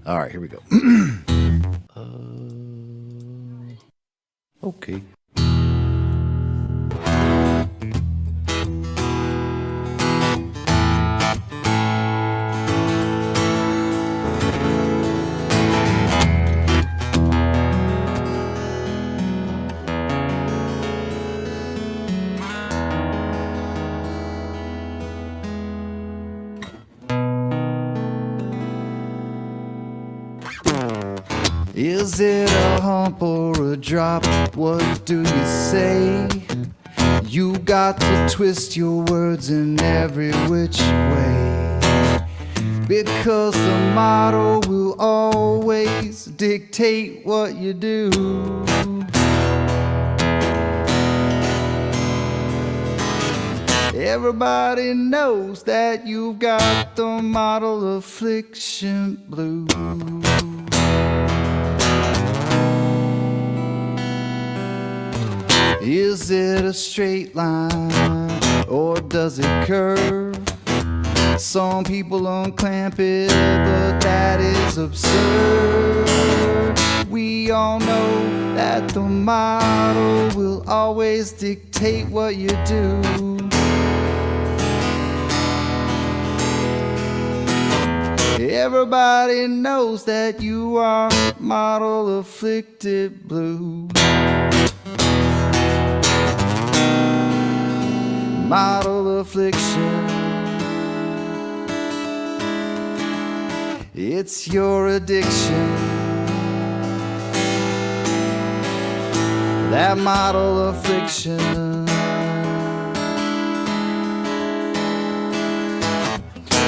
All right, here we go. Okay. Is it a hump or a drop? What do you say? You got to twist your words in every which way, because the motto will always dictate what you do. Everybody knows that you've got the model affliction blues. Is it a straight line or does it curve? Some people unclamp it, but that is absurd. We all know that the model will always dictate what you do. Everybody knows that you are model afflicted blue. Model affliction, it's your addiction. That model affliction,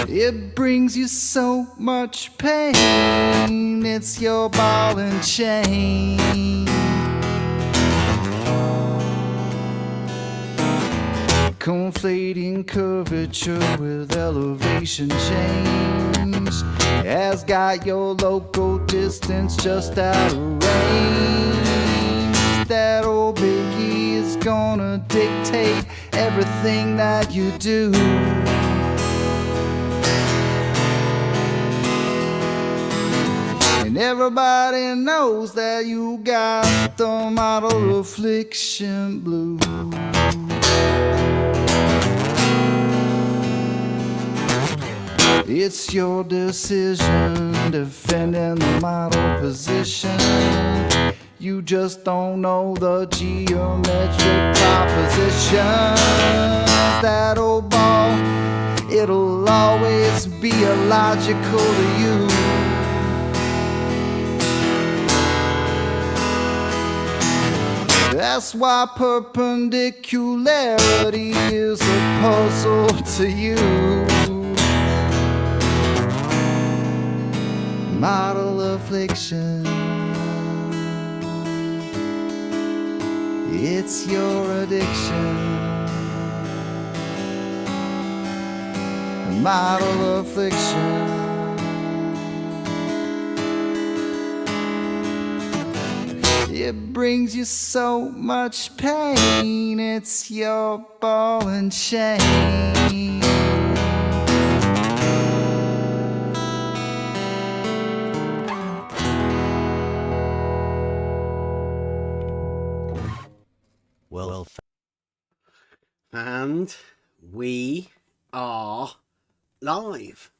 it brings you so much pain. It's your ball and chain. Conflating curvature with elevation change has got your local distance just out of range. That old biggie is gonna dictate everything that you do. And everybody knows that you got the model affliction blue. It's your decision defending the model position. You just don't know the geometric proposition. That old ball, it'll always be illogical to you. That's why perpendicularity is a puzzle to you. Model affliction, it's your addiction. Model affliction, it brings you so much pain. It's your ball and chain. Well, and we are live.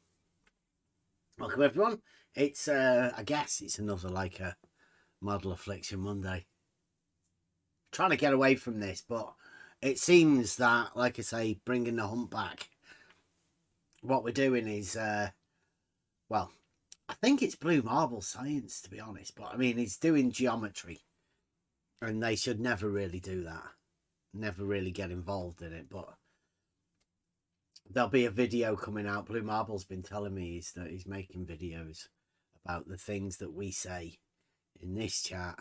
Welcome everyone. It's I guess it's another like a model affliction Monday. Trying to get away from this, but it seems that, like I say, bringing the hump back, what we're doing is well, I think it's blue marble science, to be honest, but I mean it's doing geometry. And they should never really do that. Never really get involved in it. But there'll be a video coming out. Blue Marble's been telling me that he's making videos about the things that we say in this chat.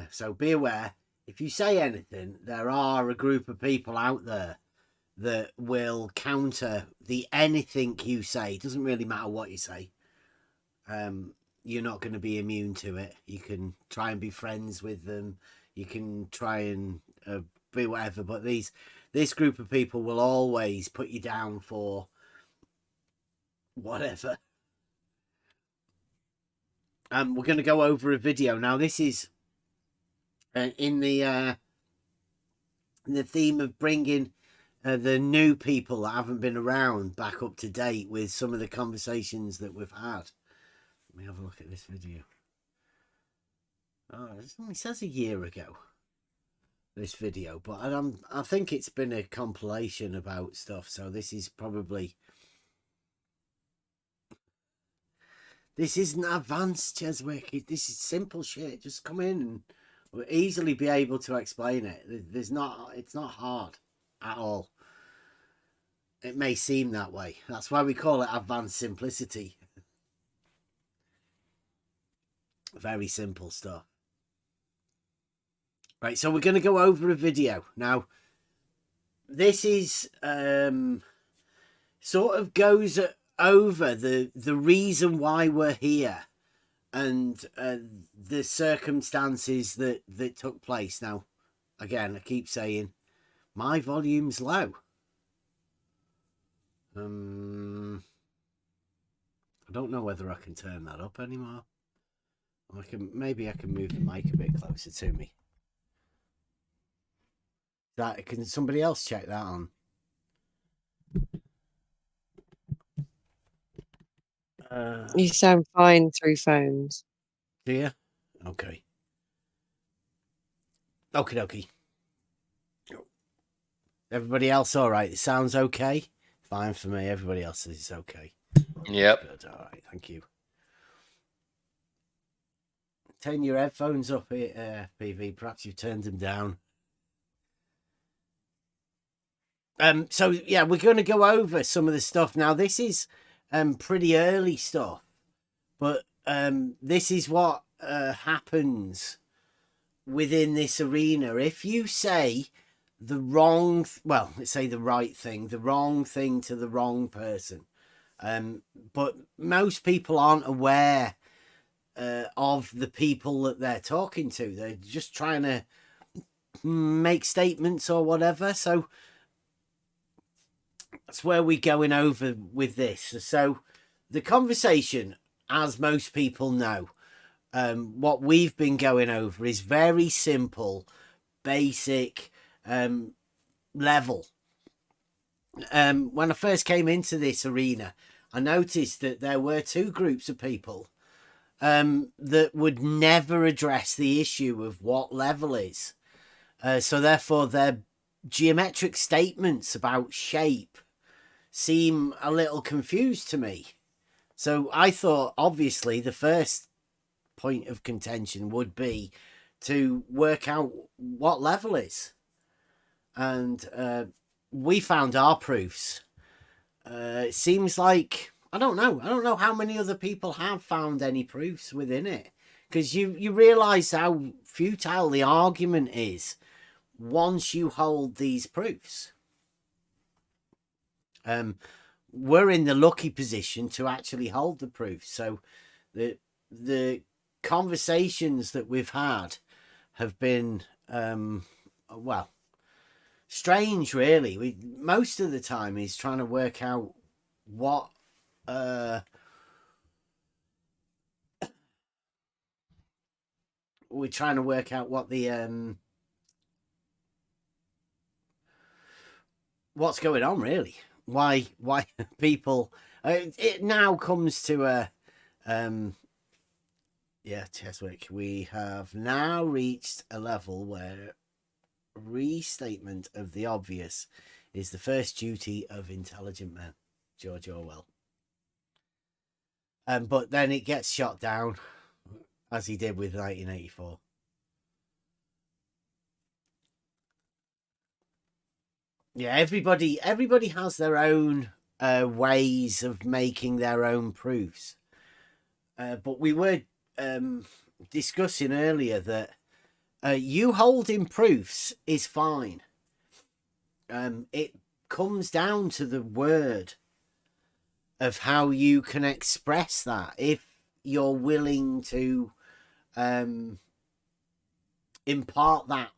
So be aware. If you say anything, there are a group of people out there that will counter the anything you say. It doesn't really matter what you say. You're not going to be immune to it. You can try and be friends with them. You can try and be whatever. But this group of people will always put you down for whatever. we're going to go over a video. Now, this is in the theme of bringing the new people that haven't been around back up to date with some of the conversations that we've had. Let me have a look at this video. Oh, it only says a year ago, this video, but I think it's been a compilation about stuff, so this is probably... This isn't advanced, Cheswick. This is simple shit. Just come in and we'll easily be able to explain it. It's not hard at all. It may seem that way. That's why we call it advanced simplicity. Very simple stuff. Right, so we're going to go over a video. Now, this is sort of goes over the reason why we're here and the circumstances that took place. Now, again, I keep saying my volume's low. I don't know whether I can turn that up anymore. Maybe I can move the mic a bit closer to me. Can somebody else check that on? You sound fine through phones. Do you? Okay. Okie dokie. Everybody else all right? It sounds okay? Fine for me. Everybody else says it's okay. Yep. Good. All right. Thank you. Turn your headphones up here, PV. Perhaps you've turned them down. So, yeah, we're going to go over some of the stuff. Now, this is pretty early stuff, but this is what happens within this arena. If you say the wrong, let's say the right thing, the wrong thing to the wrong person, but most people aren't aware of the people that they're talking to. They're just trying to make statements or whatever. So that's where we're going over with this. So the conversation, as most people know, what we've been going over is very simple, basic level. When I first came into this arena, I noticed that there were two groups of people that would never address the issue of what level is. So therefore, their geometric statements about shape seem a little confused to me. So I thought, obviously, the first point of contention would be to work out what level is. And we found our proofs. It seems like, I don't know how many other people have found any proofs within it. Because you realise how futile the argument is once you hold these proofs. We're in the lucky position to actually hold the proof. So the conversations that we've had have been strange, really. Most of the time is trying to work out what we're trying to work out what the what's going on, really. Why people it now comes to a Cheswick, we have now reached a level where restatement of the obvious is the first duty of intelligent men. George Orwell. But then it gets shot down, as he did with 1984. Yeah, everybody has their own ways of making their own proofs. But we were discussing earlier that you holding proofs is fine. It comes down to the word of how you can express that. If you're willing to impart that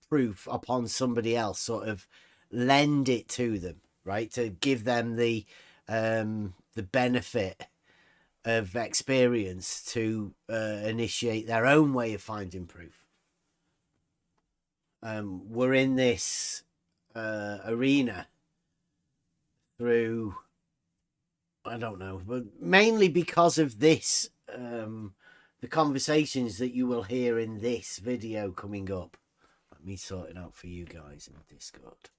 proof upon somebody else, sort of lend it to them, right? To give them the benefit of experience to initiate their own way of finding proof. We're in this arena through, I don't know, but mainly because of this, the conversations that you will hear in this video coming up. Let me sort it out for you guys in Discord.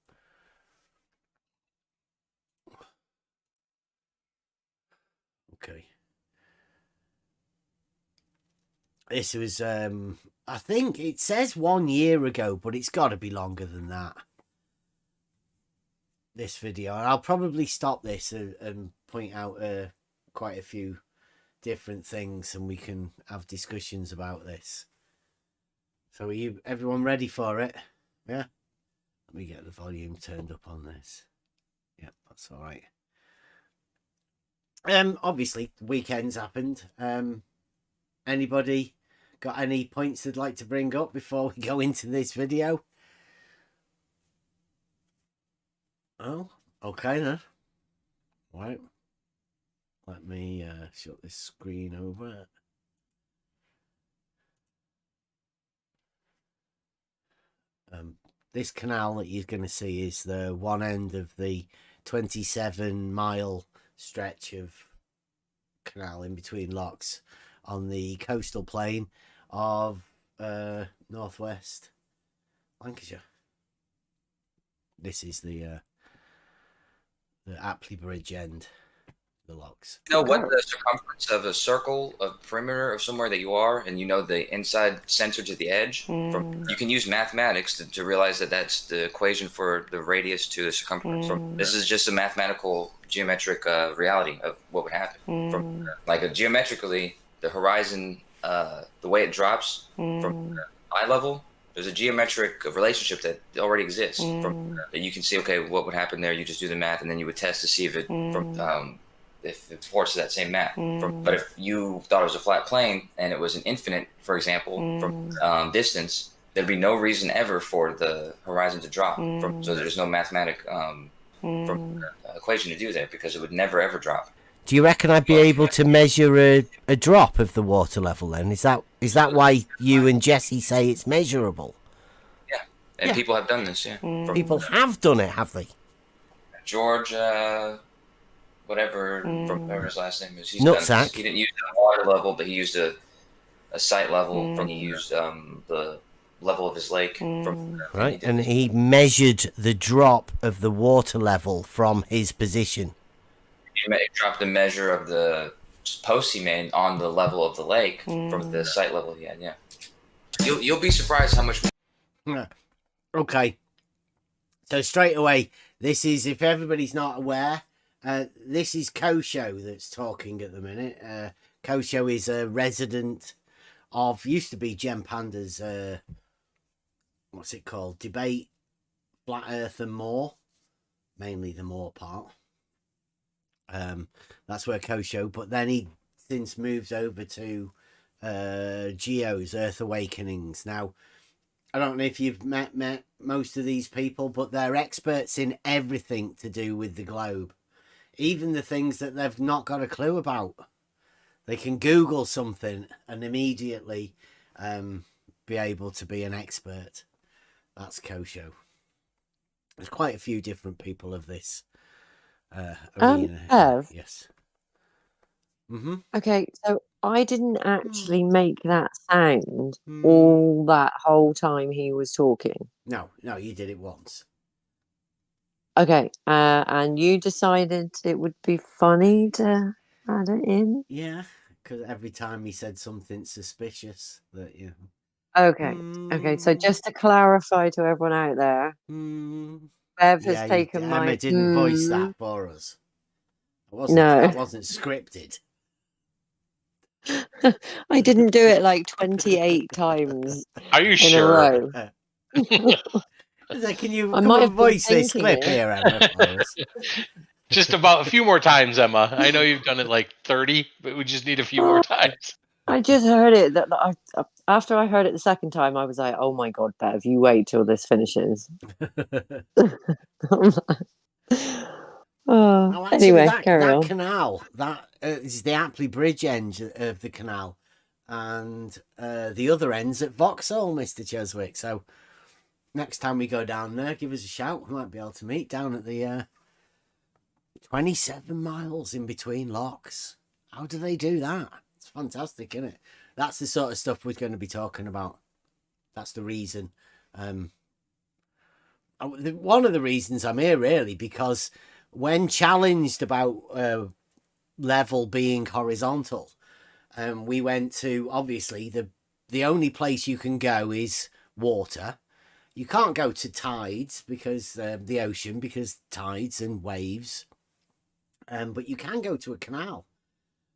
Okay. This was, I think it says 1 year ago, but it's got to be longer than that. This video. I'll probably stop this and point out quite a few different things, and we can have discussions about this. So are everyone ready for it? Yeah? Let me get the volume turned up on this. Yep, that's all right. Obviously, the weekend's happened. Anybody got any points they'd like to bring up before we go into this video? Oh, okay then. Right. Let me shut this screen over. This canal that you're going to see is the one end of the 27-mile stretch of canal in between locks on the coastal plain of northwest Lancashire. This is the Apley Bridge end, the locks. You know what the circumference of a circle, of perimeter of somewhere that you are, and you know the inside center to the edge? You can use mathematics to realize that that's the equation for the radius to the circumference. This is just a mathematical geometric reality of what would happen. Like geometrically, the horizon, the way it drops from eye level, there's a geometric relationship that already exists that you can see, okay, what would happen there? You just do the math, and then you would test to see if it if it supports that same math. But if you thought it was a flat plane and it was an infinite, for example, from distance, there'd be no reason ever for the horizon to drop. So there's no mathematic equation to do there, because it would never ever drop. Do you reckon I'd be able to measure a drop of the water level then? Is that why you and Jesse say it's measurable? Yeah, and people have done this, yeah. People have done it, have they? George, whatever his last name is. Nutsack. He didn't use a water level, but he used a site level. He used the level of his lake. Right, and he measured the drop of the water level from his position. He dropped the measure of the post he made on the level of the lake from the site level he had. Yeah, you'll be surprised how much. Okay, so straight away, this is, if everybody's not aware, this is Kosho that's talking at the minute. Kosho is a resident of, used to be Jem Panda's, what's it called? Debate, Flat Earth and more, mainly the more part. That's where Kosho, but then he since moved over to Geo's Earth Awakenings. Now, I don't know if you've met most of these people, but they're experts in everything to do with the globe. Even the things that they've not got a clue about. They can Google something and immediately be able to be an expert. That's Kosho. There's quite a few different people of this arena. Ev? Yes. Okay, so I didn't actually make that sound all that whole time he was talking. No, you did it once. Okay, and you decided it would be funny to add it in? Yeah, because every time he said something suspicious that you... Okay, so just to clarify to everyone out there, Bev has taken Emma my... didn't voice that for us. No. That wasn't scripted. I didn't do it like 28 times. Are you in sure? A row. Can you I come might and have been voice this thinking clip it. here, Emma, for us? Just about a few more times, Emma. I know you've done it like 30, but we just need a few more times. I just heard it. After I heard it the second time, I was like, oh my God, Bev, you wait till this finishes. Oh, Now, actually, anyway, that carry on. canal, that is the Apley Bridge end of the canal, and the other end's at Vauxhall, Mr. Cheswick. So next time we go down there, give us a shout. We might be able to meet down at the 27 miles in between locks. How do they do that? It's fantastic, isn't it? That's the sort of stuff we're going to be talking about. That's the reason. One of the reasons I'm here, really, because when challenged about level being horizontal, we went to, obviously, the only place you can go is water. You can't go to tides because the ocean, because tides and waves. But you can go to a canal,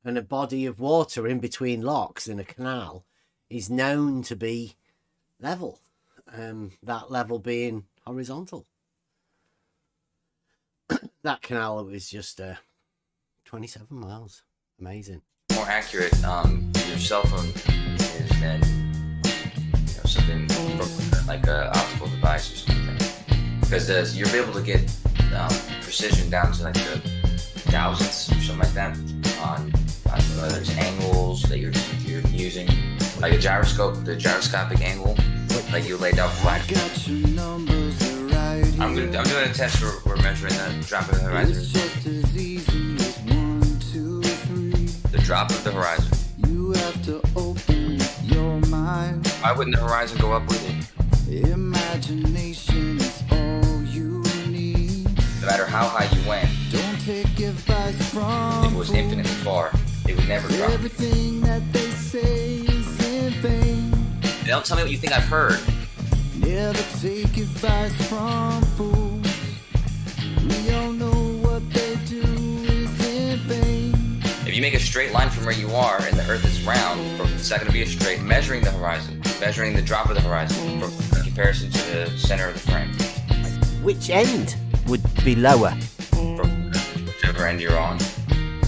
and a body of water in between locks in a canal is known to be level. That level being horizontal. That canal was just 27 miles. Amazing. More accurate, your cell phone is than something from like an optical device or something. Because you'll be able to get precision down to like the thousandths or something like that on whether it's angles that you're using, like a gyroscope, the gyroscopic angle, like you laid out flat. I'm doing a test where we're measuring the drop of the horizon. The drop of the horizon. You have to open your mind. Why wouldn't the horizon go up with it? Imagination is all you need. No matter how high you went, Don't take advice from if it was infinitely far, it would never drop. everything that they say is in vain. Don't tell me what you think I've heard. Never take advice from fools. We all know what they do is in vain. If you make a straight line from where you are and the Earth is round, it's not going to be a straight. Measuring the horizon, measuring the drop of the horizon in comparison to the center of the frame. Which end would be lower? From whichever end you're on.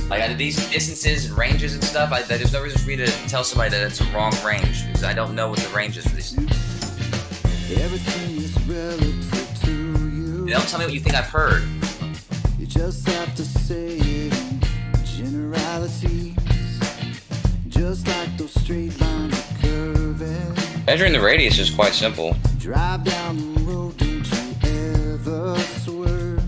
Like out of these distances and ranges and stuff, there's no reason for me to tell somebody that it's a wrong range because I don't know what the range is for these things. Everything is relative to you. Don't tell me what you think I've heard. You just have to say it in generalities. Just like those straight lines are curving. Measuring the radius is quite simple. Drive down the road, don't you ever swerve.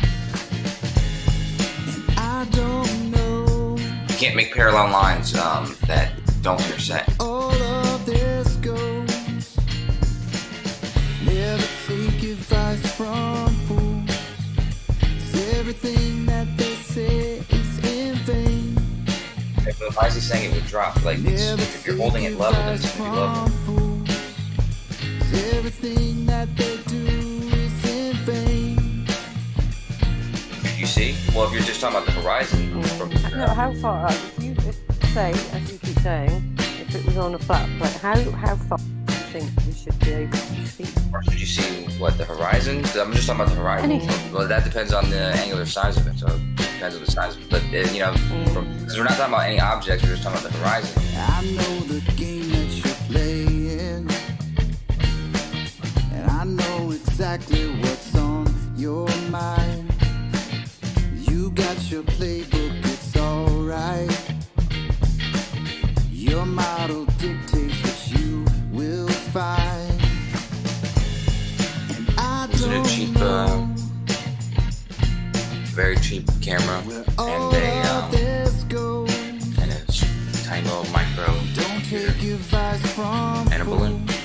And I don't know. You can't make parallel lines that don't intersect. All of this goes. Never take advice from fools. 'Cause everything that they say is in vain. Why is he saying it would drop? Like, if you're holding it level, then it's going to be level. 'Cause everything that they do is in vain. You see? Well, if you're just talking about the horizon. No, how far? Say, as you keep saying, if it was on a flat plate, how far do you think we should be able to see? Or should you see, what, the horizon? I'm just talking about the horizon. Anything. Well, that depends on the angular size of it, so it depends on the size of it. But, because we're not talking about any objects, we're just talking about the horizon. I know the game that you're playing, and I know exactly what's on your mind. You got your playbook, it's alright. Your model dictates what you will find. And I Is it a don't cheap, know very cheap camera where and all of this goes. and a tiny little micro Don't take advice from and a balloon. fools.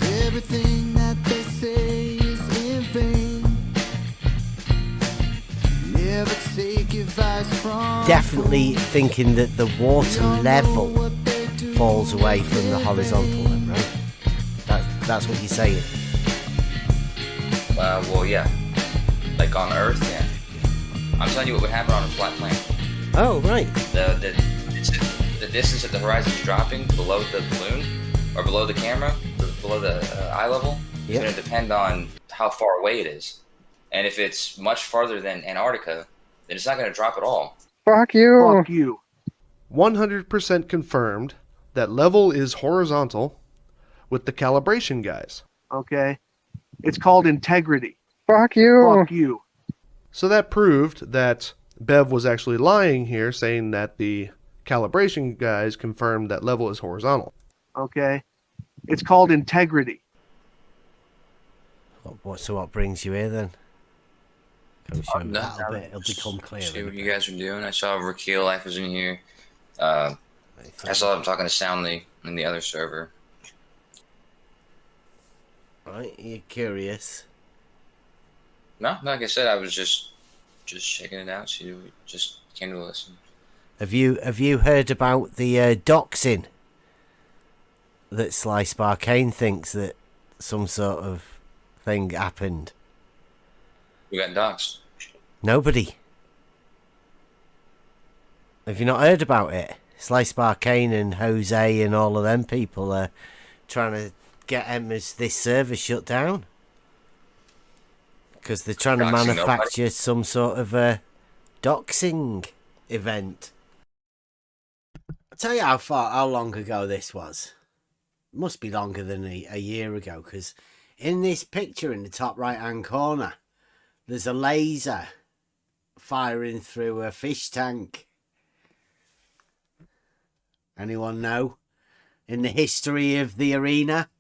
'Cause everything that they say is in vain. Never take advice from Definitely fools. thinking that the water We all know level what they do falls away from is the in horizontal vain. one, right? That's what you're saying. Well, yeah. Like on Earth, yeah. I'm telling you what would happen on a flat plane. Oh, right. The distance that the horizon is dropping below the balloon or below the camera, or below the eye level, is going to depend on how far away it is. And if it's much farther than Antarctica, then it's not going to drop at all. Fuck you. Fuck you. 100% confirmed that level is horizontal with the calibration guys. Okay. It's called integrity. Fuck you. Fuck you. So that proved that Bev was actually lying here, saying that the calibration guys confirmed that level is horizontal. Okay? It's called integrity. So what brings you here then? Come show me No. that a bit. It'll become clear. See what you guys are doing. I saw Raquel Life was in here. I saw him talking to Soundly in the other server. Right, you're curious. No, like I said, I was just checking it out. So you just came to listen. Have you heard about the doxing? That Slice Barcane thinks that some sort of thing happened. We got doxed. Nobody. Have you not heard about it? Slice Barcane and Jose and all of them people are trying to get this server shut down. Because they're trying to manufacture some sort of a doxing event. I'll tell you how long ago this was. It must be longer than a year ago, because in this picture in the top right hand corner, there's a laser firing through a fish tank. Anyone know? In the history of the arena,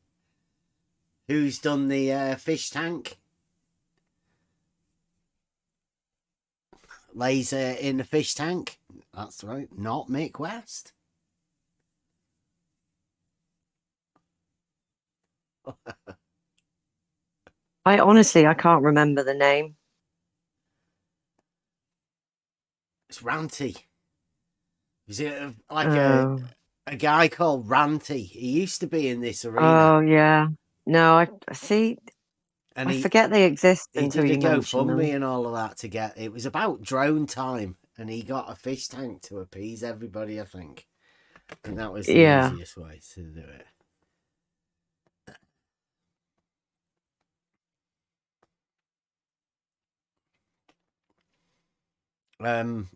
who's done the fish tank? Laser in the fish tank? That's right, not Mick West. I can't remember the name. It's Ranty. Is it like a guy called Ranty? He used to be in this arena. Oh yeah. No, I see. And I forget they exist he until did you a mention them. GoFundMe and all of that to get. It was about drone time, and he got a fish tank to appease everybody. I think, and that was the easiest way to do it.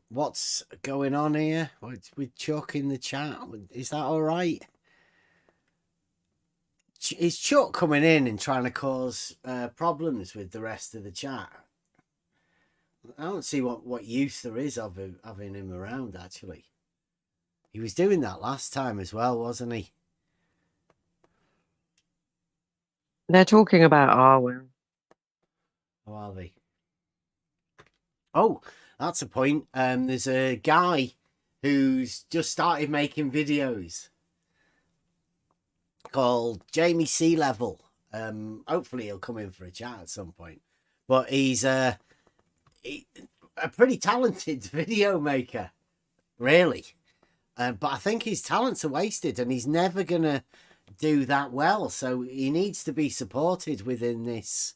What's going on here with Chuck in the chat? Is that all right? Is Chuck coming in and trying to cause problems with the rest of the chat? I don't see what use there is of having him around, actually. He was doing that last time as well, wasn't he? They're talking about Arwen. How are they? Oh, that's a point. There's a guy who's just started making videos called Jamie Sea Level. Hopefully he'll come in for a chat at some point. But he's a pretty talented video maker, really. But I think his talents are wasted, and he's never gonna do that well. So he needs to be supported within this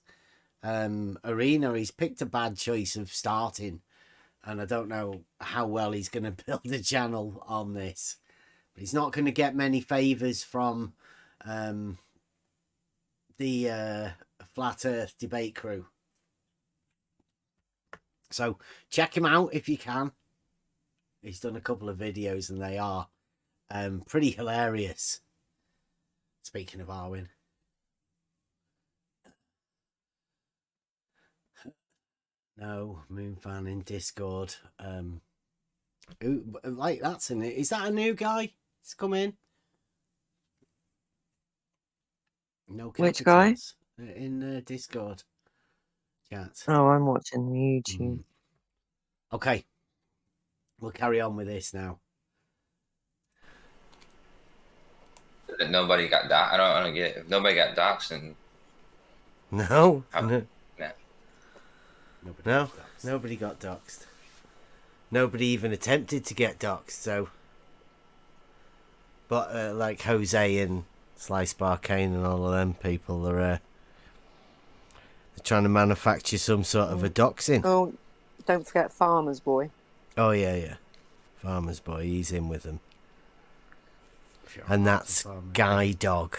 arena. He's picked a bad choice of starting, and I don't know how well he's going to build a channel on this. But he's not going to get many favors from the Flat Earth debate crew. So check him out if you can. He's done a couple of videos and they are pretty hilarious. Speaking of Arwen. No, Moonfan in Discord. Is that a new guy? He's come in. No, which guy? In Discord chat. Oh, I'm watching YouTube. Okay, we'll carry on with this now. That nobody got doxed. I don't get it. If nobody got doxed, then no. No. Nobody got doxed. Nobody even attempted to get doxed. So, but like Jose and Slice Barcane and all of them people are they're trying to manufacture some sort of a doxing. Oh, don't forget Farmer's Boy. Oh yeah. Farmer's Boy, he's in with them. And that's Guy Dog.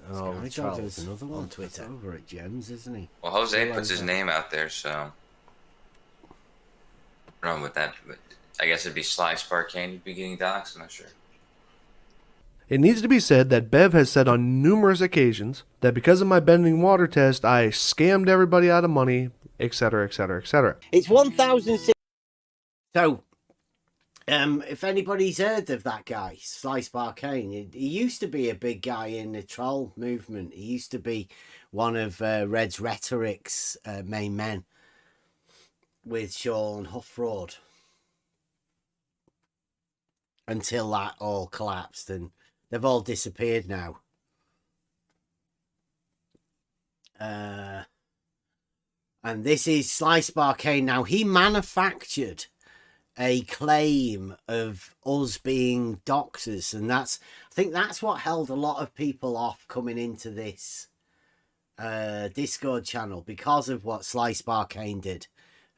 Oh, Guy Dog is another one on Twitter. That's over at Gems, isn't he? Well, Jose puts his name out there, so wrong with that. But I guess it'd be Slice Barcane would be getting doxed. I'm not sure. It needs to be said that Bev has said on numerous occasions that because of my bending water test, I scammed everybody out of money, etc., etc., etc. It's 1,000. So, if anybody's heard of that guy, Slice Barkane, he used to be a big guy in the troll movement. He used to be one of Red's Rhetoric's main men with Sean Huffraud until that all collapsed, and they've all disappeared now. And this is Slice Barkane. Now, he manufactured a claim of us being doxers, and I think that's what held a lot of people off coming into this Discord channel, because of what Slice Barkane did.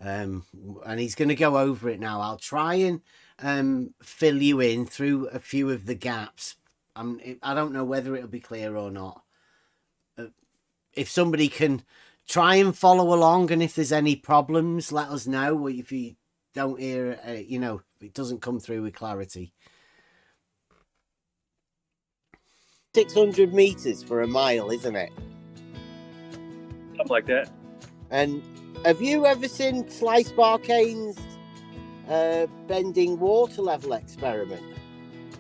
And he's going to go over it now. I'll try and fill you in through a few of the gaps. I don't know whether it'll be clear or not. If somebody can try and follow along, and if there's any problems, let us know. If you don't hear, if it doesn't come through with clarity. 600 meters for a mile, isn't it? Something like that. And have you ever seen Slice Barkane's bending water level experiment?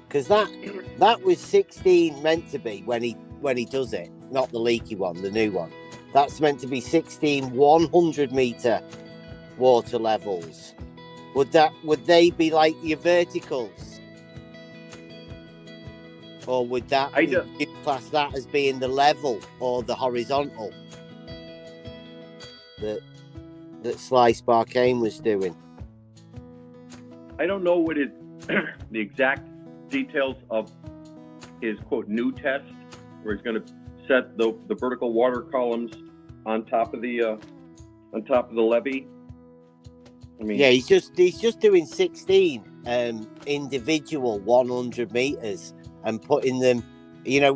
Because that was 16 meant to be when he does it, not the leaky one, the new one. That's meant to be 16 100 meter water levels. Would they be like your verticals, or would that you class that as being the level or the horizontal that Slice Barkane was doing? I don't know what the exact details of his quote new test, where he's going to set the vertical water columns on top of the levee. I mean, yeah, he's just doing 16 individual 100 meters and putting them,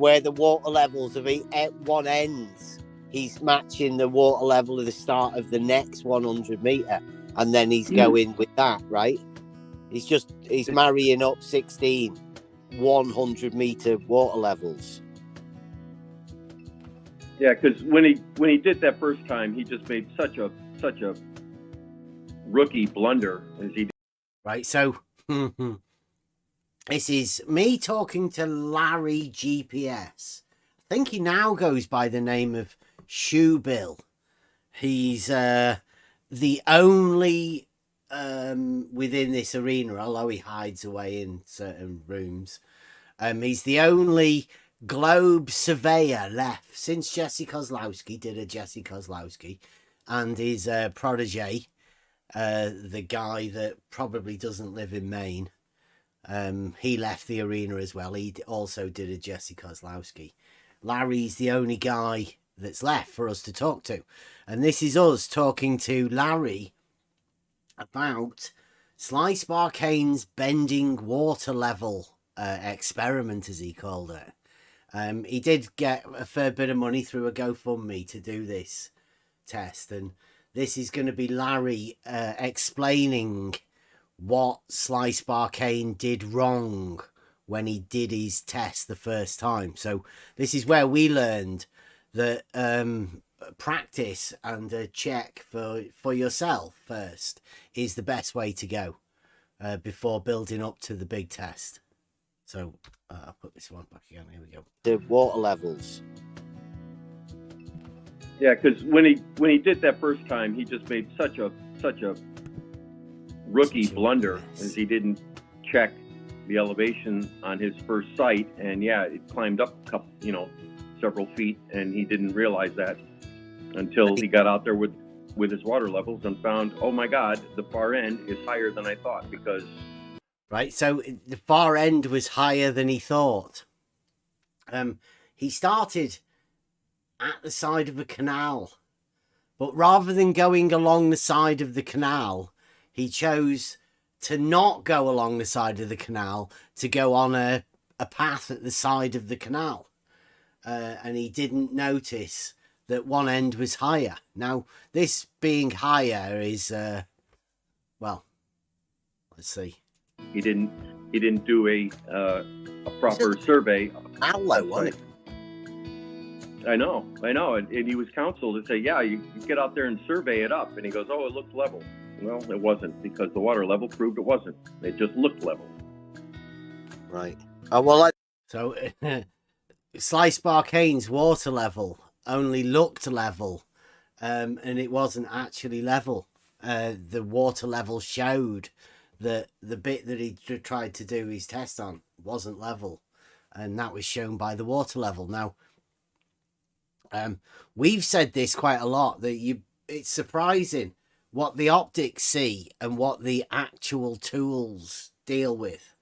where the water levels of at one end, he's matching the water level of the start of the next 100 meter, and then he's going with that, right? He's marrying up 16 100 meter water levels. Yeah, because when he did that first time, he just made such a rookie blunder as he did. Right, so this is me talking to Larry GPS. I think he now goes by the name of Shoe Bill. He's the only within this arena, although he hides away in certain rooms. He's the only globe surveyor left since Jesse Kozlowski did a Jesse Kozlowski, and his protege, the guy that probably doesn't live in Maine. He left the arena as well. He also did a Jesse Kozlowski. Larry's the only guy that's left for us to talk to, and this is us talking to Larry about Slice Barkane's bending water level experiment, as he called it. He did get a fair bit of money through a GoFundMe to do this test, and this is going to be Larry explaining what Slice Barkane did wrong when he did his test the first time. So this is where we learned that practice and a check for yourself first is the best way to go before building up to the big test. So I'll put this one back again. Here we go. The water levels. Yeah, because when he did that first time, he just made such a rookie blunder as he didn't check the elevation on his first sight, and it climbed up several feet, and he didn't realize that until he got out there with his water levels and found, oh my God, the far end is higher than I thought. Because right, so the far end was higher than he thought. He started at the side of a canal, but rather than going along the side of the canal, he chose to not go along the side of the canal, to go on a path at the side of the canal. And he didn't notice that one end was higher. Now, this being higher is, let's see. He didn't do a proper survey. How low, wasn't it? I know. And he was counseled to say, yeah, you get out there and survey it up. And he goes, oh, it looks level. Well, it wasn't, because the water level proved it wasn't. It just looked level. Right. Oh, well, so Slice Barkane's water level only looked level, and it wasn't actually level. The water level showed that the bit that he tried to do his test on wasn't level, and that was shown by the water level. Now, we've said this quite a lot, that it's surprising what the optics see and what the actual tools deal with.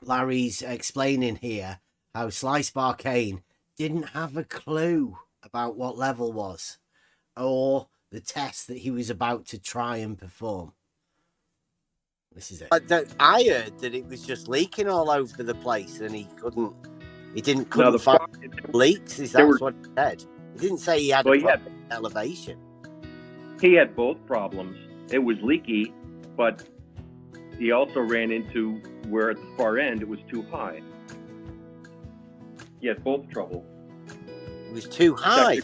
Larry's explaining here how Slice Barkane didn't have a clue about what level was, or the test that he was about to try and perform. This is it. I heard that it was just leaking all over the place, and he couldn't find leaks. Is that what he said? He didn't say he had elevation. He had both problems. It was leaky, but he also ran into where at the far end it was too high. He had both trouble. It was too high.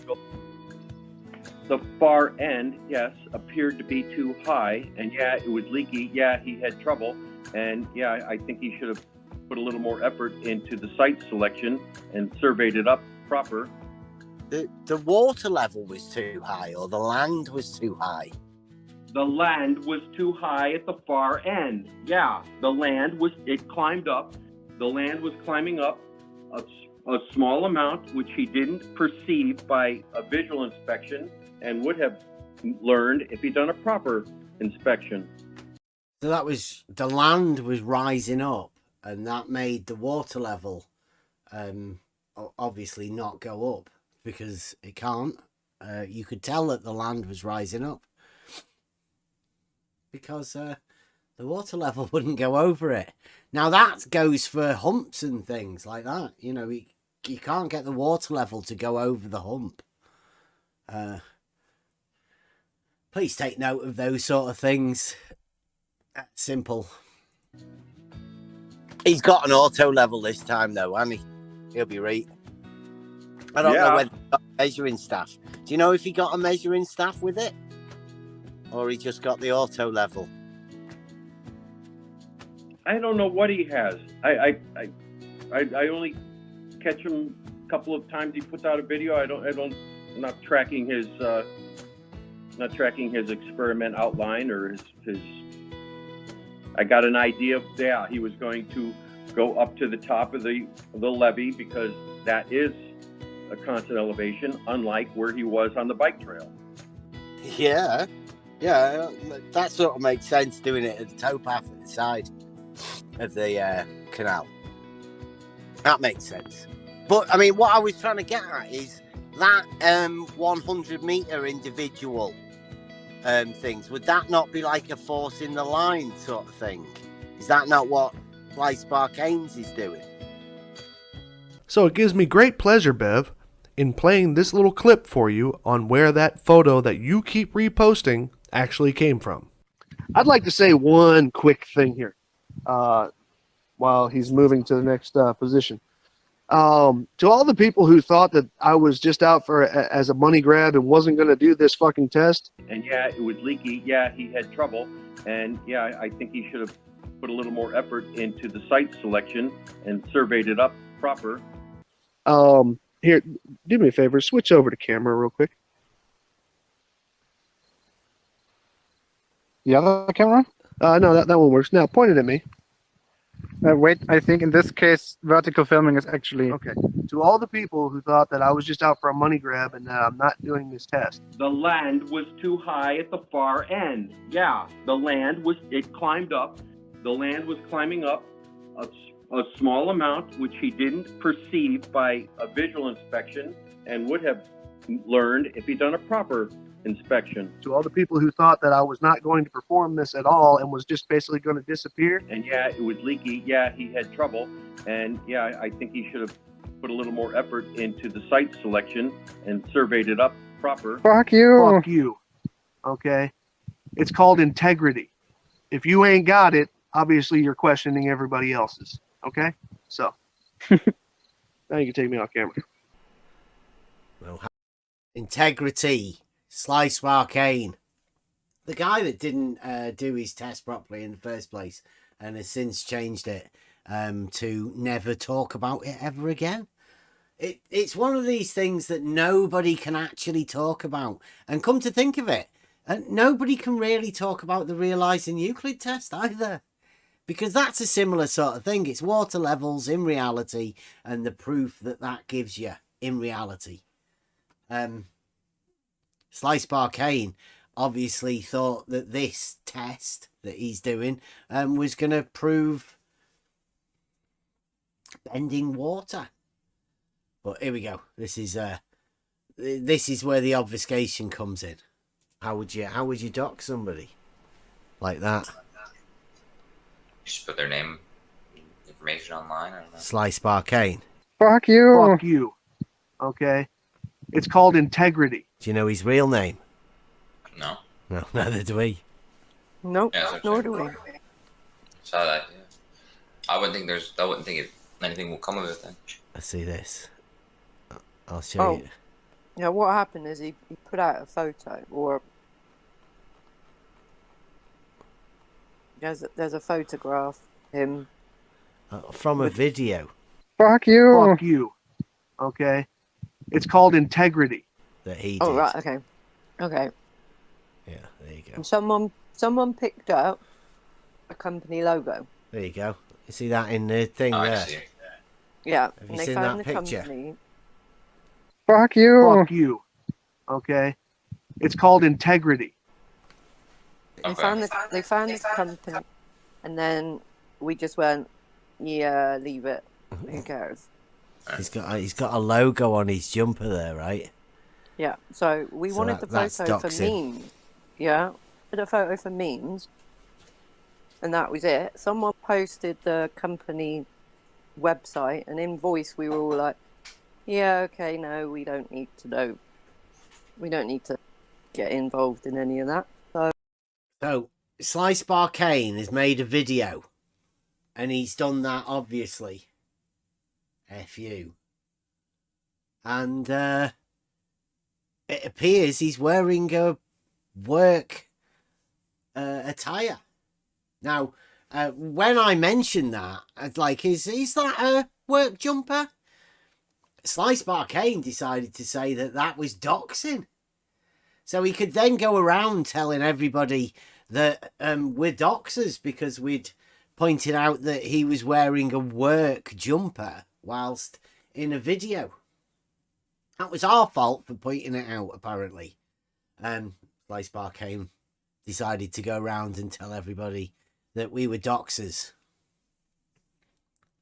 The far end, yes, appeared to be too high, and yeah, it was leaky. Yeah, he had trouble, and yeah, I think he should have put a little more effort into the site selection and surveyed it up proper. The water level was too high, or the land was too high? The land was too high at the far end. Yeah, it climbed up. The land was climbing up a small amount, which he didn't perceive by a visual inspection and would have learned if he'd done a proper inspection. So the land was rising up, and that made the water level obviously not go up, because it can't. You could tell that the land was rising up, because the water level wouldn't go over it. Now that goes for humps and things like that. You know, you can't get the water level to go over the hump. Please take note of those sort of things. Simple. He's got an auto level this time, though, hasn't he? He'll be right. I don't know whether he got a measuring staff. Do you know if he got a measuring staff with it? Or he just got the auto level? I don't know what he has. I only catch him a couple of times he puts out a video. I'm not tracking his experiment outline or his. I got an idea of he was going to go up to the top of the levee, because that is a constant elevation, unlike where he was on the bike trail. Yeah, that sort of makes sense, doing it at the towpath at the side of the canal. That makes sense. But I mean, what I was trying to get at is that 100 meter individual things, would that not be like a force in the line sort of thing? Is that not what Slice Barkane's is doing? So it gives me great pleasure, Bev, in playing this little clip for you on where that photo that you keep reposting actually came from. I'd like to say one quick thing here while he's moving to the next position. To all the people who thought that I was just out as a money grab and wasn't going to do this fucking test. And yeah, it was leaky. Yeah, he had trouble. And yeah, I think he should have put a little more effort into the site selection and surveyed it up proper. Here, do me a favor, switch over to camera real quick. The other camera? No, that one works. Now, point it at me. Wait, I think in this case, vertical filming is actually... Okay. To all the people who thought that I was just out for a money grab and that I'm not doing this test. The land was too high at the far end. Yeah, it climbed up. The land was climbing up a small amount, which he didn't perceive by a visual inspection and would have learned if he'd done a proper inspection. To all the people who thought that I was not going to perform this at all and was just basically going to disappear. And yeah, it was leaky. Yeah, he had trouble. And yeah, I think he should have put a little more effort into the site selection and surveyed it up proper. Fuck you. Fuck you. Okay? It's called integrity. If you ain't got it, obviously you're questioning everybody else's. Okay? So, now you can take me off camera. Integrity. Slice Arcane. The guy that didn't do his test properly in the first place and has since changed it to never talk about it ever again. It's one of these things that nobody can actually talk about. And come to think of it, nobody can really talk about the Realising Euclid Test either. Because that's a similar sort of thing. It's water levels in reality and the proof that that gives you in reality. Slice Arcane obviously thought that this test that he's doing was going to prove bending water. But here we go. This is where the obfuscation comes in. How would you dock somebody like that? Just put their name information online. I don't know. Slice Arcane. Fuck you. Fuck you. Okay. It's called integrity. Do you know his real name? No. No, neither do we. Nope, Yeah, that's nor okay. do we. Saw that. Yeah. I wouldn't think anything will come of it then. Let's see this. I'll show you. Yeah, what happened is he put out a photo, or there's a photograph of him. From a video. Fuck you. Fuck you. Okay. It's called integrity. That he did. Oh, right, okay. Okay. Yeah, there you go. And someone picked up a company logo. There you go. You see that in the thing I there? see. Yeah. Have you And they seen found that the picture? company. Fuck you. Fuck you. Okay. It's called integrity. They Okay. found this company, and then we just went, yeah, leave it. Who cares? He's got a logo on his jumper there, right? Yeah. So we So wanted the that's photo for doxing. memes. Yeah. The photo for memes, and that was it. Someone posted the company website, and in voice we were all like, yeah, okay, no, we don't need to know. We don't need to get involved in any of that. So Slice Arcane has made a video, and he's done that obviously. F you. And it appears he's wearing a work attire. Now, when I mentioned that, I'd like, is that a work jumper? Slice Arcane decided to say that was doxing. So he could then go around telling everybody that we're doxers because we'd pointed out that he was wearing a work jumper whilst in a video. That was our fault for pointing it out, apparently. Slice Arcane decided to go around and tell everybody that we were doxers.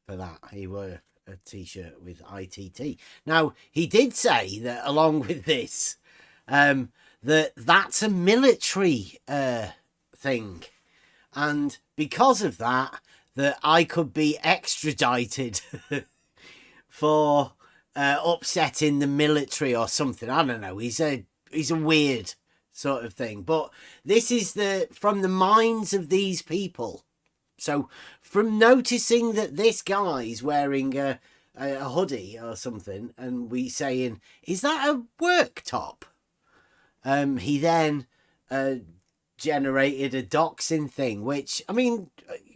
For that, he wore a t-shirt with ITT. Now, he did say that along with this, that's a military thing. And because of that I could be extradited for upsetting the military or something. I don't know. He's a weird sort of thing. But this is from the minds of these people. So from noticing that this guy's wearing a hoodie or something, and we saying, is that a work top? He then generated a doxing thing, which, I mean,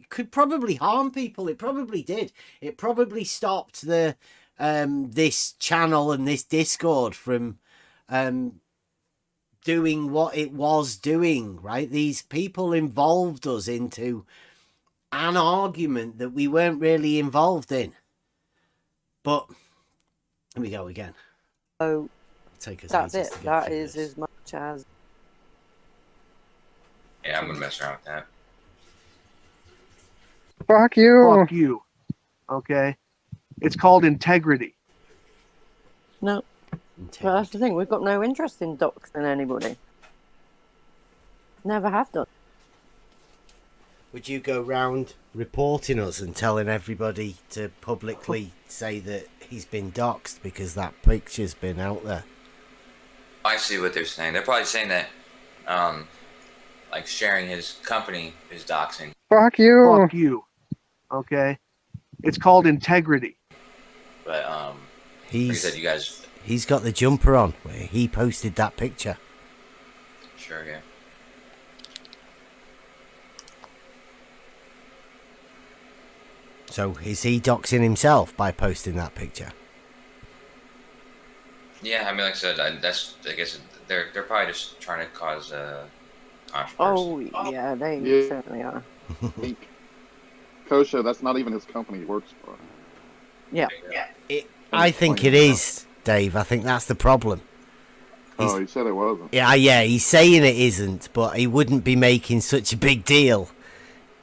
could probably harm people. It probably did. It probably stopped this channel and this Discord from doing what it was doing, right? These people involved us into an argument that we weren't really involved in. But here we go again. So Take us that's ages it. to get That through is this. as much as. Yeah, I'm gonna mess around with that. Fuck you. Fuck you. Okay. It's called integrity. No. Well, that's the thing. We've got no interest in doxing anybody. Never have done. Would you go round reporting us and telling everybody to publicly say that he's been doxed because that picture's been out there? I see what they're saying. They're probably saying that, like sharing his company is doxing. Fuck you. Fuck you. Okay. It's called integrity. But like you said, you guys He's got the jumper on where he posted that picture. Sure, yeah. So is he doxing himself by posting that picture? Yeah, I mean, like I said, I guess they're probably just trying to cause controversy. Oh, yeah, they Yeah. certainly are. Kosho, that's not even his company he works for. Yeah. I think it is, Dave. I think that's the problem. Oh, he said it wasn't. Yeah, he's saying it isn't, but he wouldn't be making such a big deal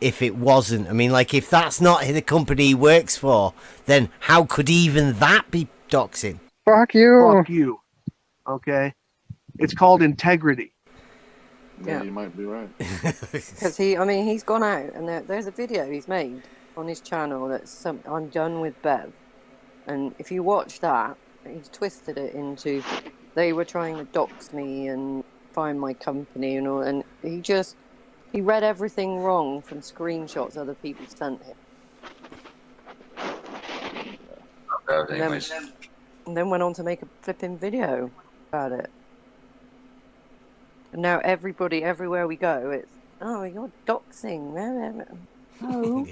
if it wasn't. I mean, like, if that's not the company he works for, then how could even that be doxing? Fuck you. Fuck you. Okay? It's called integrity. Yeah, you might be right. Because he's gone out and there's a video he's made on his channel that's I'm done with Bev. And if you watch that, he's twisted it into they were trying to dox me and find my company and all. And he read everything wrong from screenshots other people sent him. And then went on to make a flipping video about it. And now everybody, everywhere we go, it's, oh, you're doxing. No.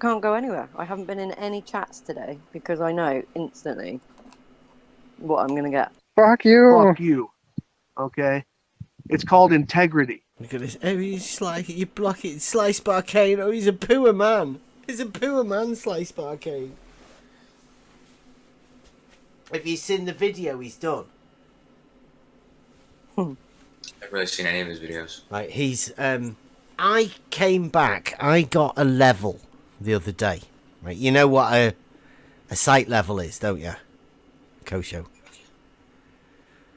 Can't go anywhere. I haven't been in any chats today because I know instantly what I'm going to get. Fuck you. Fuck you. Okay? It's called integrity. Look at this. Oh, he's like, you block it, Slice Barcane. Oh, he's a poor man. He's a poor man, Slice Barcane. Have you seen the video he's done? I've never really seen any of his videos. Right, he's I came back. I got a level the other day. Right, you know what a sight level is, don't you, Kosho?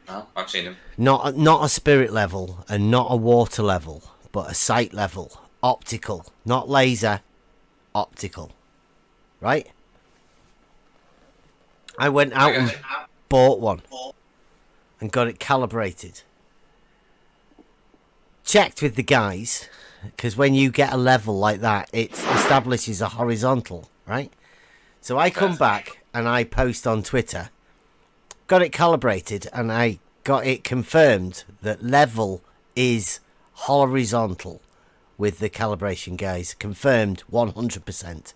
Oh, I've seen him. Not a spirit level and not a water level, but a sight level, optical, not laser, optical. Right? I went out and bought one and got it calibrated. Checked with the guys, because when you get a level like that, it establishes a horizontal, right? So I come back and I post on Twitter, got it calibrated, and I got it confirmed that level is horizontal with the calibration guys. Confirmed 100%.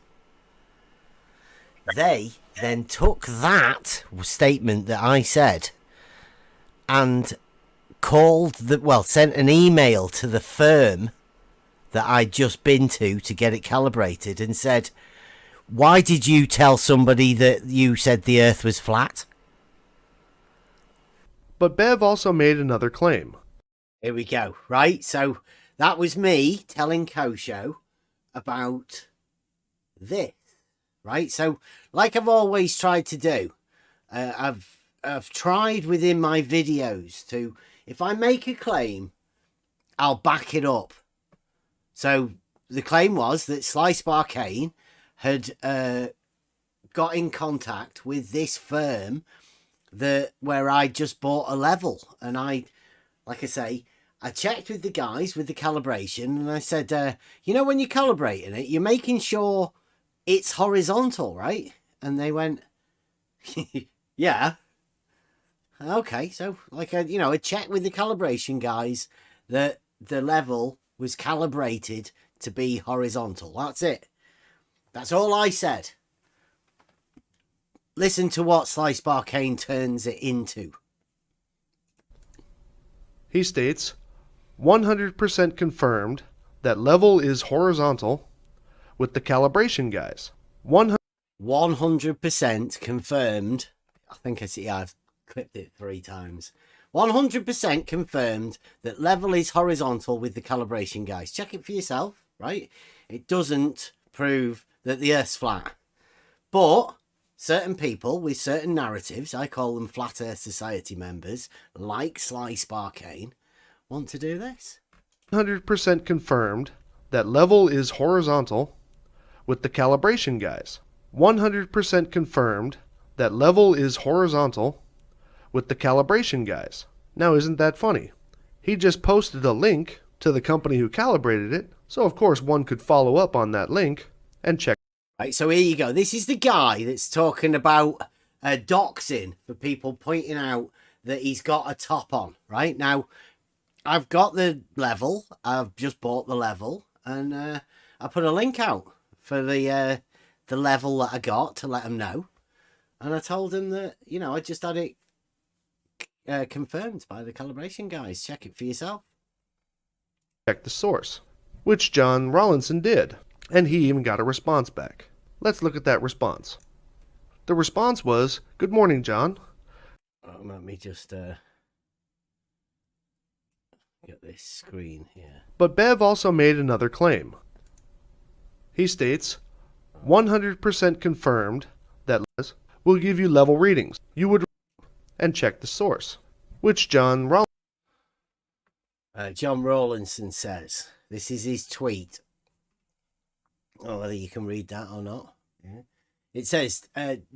They then took that statement that I said and sent an email to the firm that I'd just been to get it calibrated and said, why did you tell somebody that you said the earth was flat? But Bev also made another claim. Here we go, right? So that was me telling Kosho about this, right? So like I've always tried to do, I've tried within my videos to, if I make a claim, I'll back it up. So the claim was that Slice Barcane had got in contact with this firm where I just bought a level. And I checked with the guys with the calibration and I said, you know, when you're calibrating it, you're making sure it's horizontal, right? And they went, yeah. Okay, so I checked with the calibration guys that the level was calibrated to be horizontal. That's it. That's all I said. Listen to what Slice Barcane turns it into. He states, 100% confirmed that level is horizontal with the calibration guys. 100% confirmed. I think I've clipped it 3 times. 100% confirmed that level is horizontal with the calibration guys. Check it for yourself, right? It doesn't prove that the Earth's flat. But certain people with certain narratives, I call them Flat Earth Society members, like Slice Barcane, want to do this. 100% confirmed that level is horizontal with the calibration guys. 100% confirmed that level is horizontal with the calibration guys. Now, isn't that funny? He just posted a link to the company who calibrated it, so of course one could follow up on that link and check. Right, so here you go. This is the guy that's talking about doxing for people pointing out that he's got a top on. Right now, I've got the level. I've just bought the level, and I put a link out for the level that I got to let him know. And I told him that, you know, I just had it confirmed by the calibration guys. Check it for yourself. Check the source, which John Rawlinson did, and he even got a response back. Let's look at that response. The response was, "Good morning, John." Let me just get this screen here. But Bev also made another claim. He states, 100% confirmed that will give you level readings. You would and check the source, which John Rawlinson says. This is his tweet. Oh, whether you can read that or not. Yeah. It says,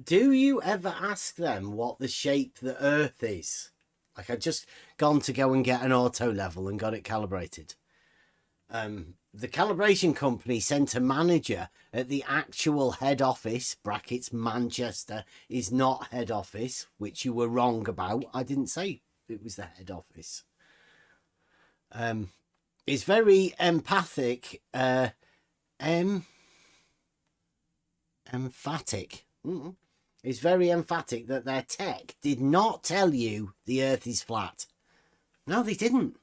do you ever ask them what the shape the Earth is? Like, I'd just gone to go and get an auto level and got it calibrated. The calibration company sent a manager at the actual head office, brackets Manchester is not head office, which you were wrong about. I didn't say it was the head office. Is very emphatic. Emphatic. Is very emphatic that their tech did not tell you the Earth is flat. No, they didn't.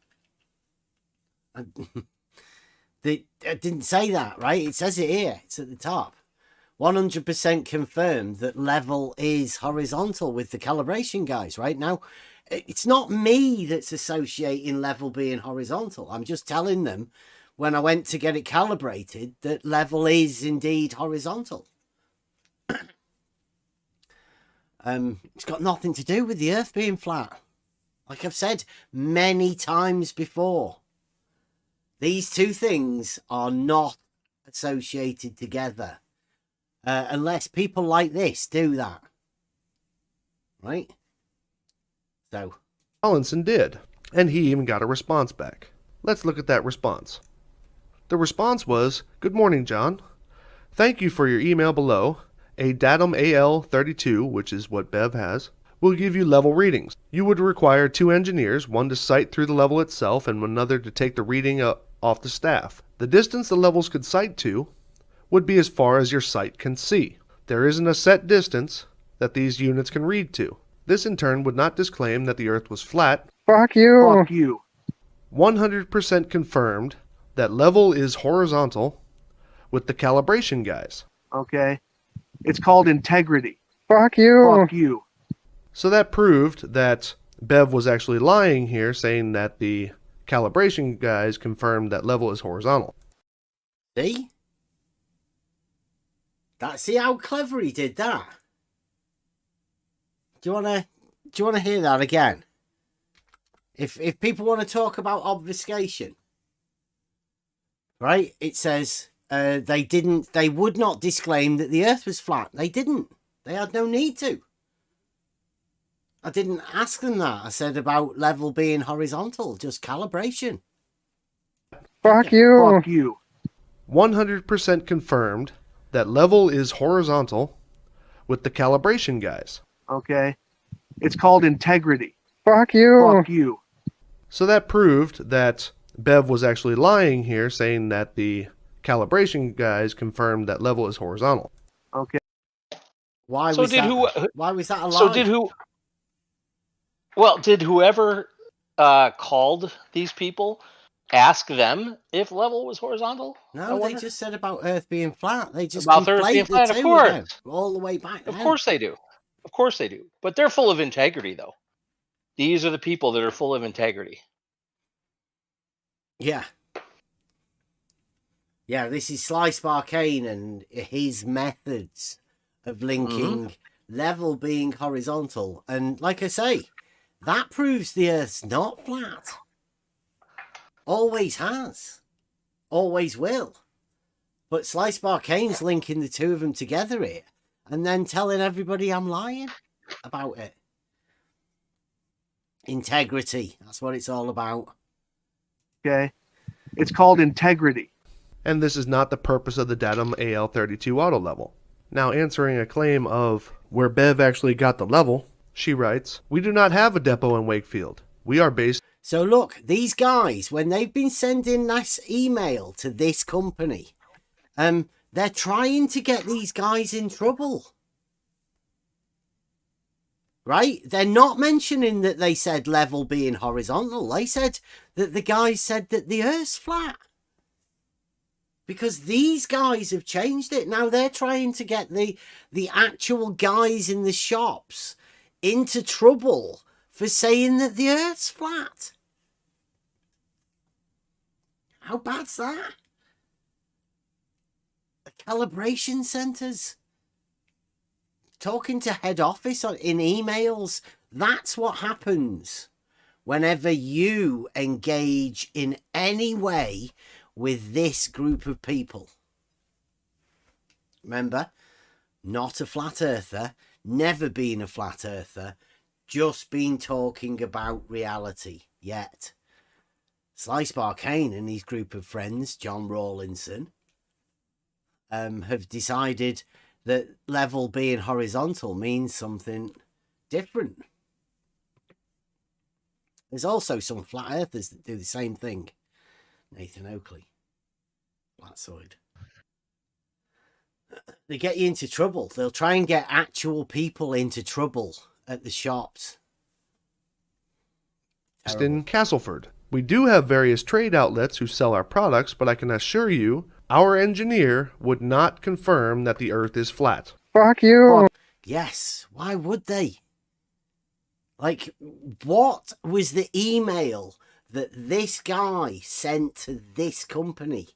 They didn't say that, right? It says it here. It's at the top. 100% confirmed that level is horizontal with the calibration guys, right? Now, it's not me that's associating level being horizontal. I'm just telling them when I went to get it calibrated that level is indeed horizontal. It's got nothing to do with the Earth being flat. Like I've said many times before. These two things are not associated together unless people like this do that. Right? So. Rawlinson did, and he even got a response back. Let's look at that response. The response was, "Good morning, John. Thank you for your email below. A datum AL32, which is what Bev has, will give you level readings. You would require 2 engineers, one to sight through the level itself and another to take the reading off the staff. The distance the levels could sight to would be as far as your sight can see. There isn't a set distance that these units can read to. This in turn would not disclaim that the Earth was flat. Fuck you. Fuck you. 100% confirmed that level is horizontal with the calibration guys. Okay? It's called integrity. Fuck you. Fuck you." So that proved that Bev was actually lying here, saying that the calibration guys confirmed that level is horizontal. See? See how clever he did that? Do you wanna hear that again? If people want to talk about obfuscation, right? It says they would not disclaim that the Earth was flat. They didn't. They had no need to. I didn't ask them that. I said about level being horizontal, just calibration. Fuck you. Fuck you. 100% confirmed that level is horizontal with the calibration guys. Okay? It's called integrity. Fuck you. Fuck you. So that proved that Bev was actually lying here, saying that the calibration guys confirmed that level is horizontal. Okay. Why was that a lie? So did whoever called these people ask them if level was horizontal? No, they just said about Earth being flat. They just about Earth being flat, of course. All the way back. Of course they do. Of course they do. But they're full of integrity, though. These are the people that are full of integrity. Yeah. Yeah, this is Slice Barcane and his methods of linking level being horizontal. And like I say, that proves the Earth's not flat. Always has. Always will. But Slice Barcane's linking the two of them together here and then telling everybody I'm lying about it. Integrity. That's what it's all about. Okay. It's called integrity. And this is not the purpose of the datum AL32 auto level. Now, answering a claim of Where Bev actually got the level, she writes, "We do not have a depot in Wakefield. We are based..." So look, these guys, when they've been sending this email to this company, they're trying to get these guys in trouble. Right? They're not mentioning that they said level being horizontal. They said that the guys said that the Earth's flat. Because these guys have changed it. Now they're trying to get the actual guys in the shops into trouble for saying that the Earth's flat. How bad's that? The calibration centres. Talking to head office in emails. That's what happens whenever you engage in any way with this group of people. Remember, not a flat earther, never been a flat earther, just been talking about reality yet. Slice Barcane and his group of friends, John Rawlinson, have decided that level being horizontal means something different. There's also some flat earthers that do the same thing. Nathan Oakley, flat-side. They get you into trouble. They'll try and get actual people into trouble at the shops. in Castleford. We do have various trade outlets who sell our products, but I can assure you, our engineer would not confirm that the Earth is flat. Fuck you. Yes, why would they? Like, what was the email that this guy sent to this company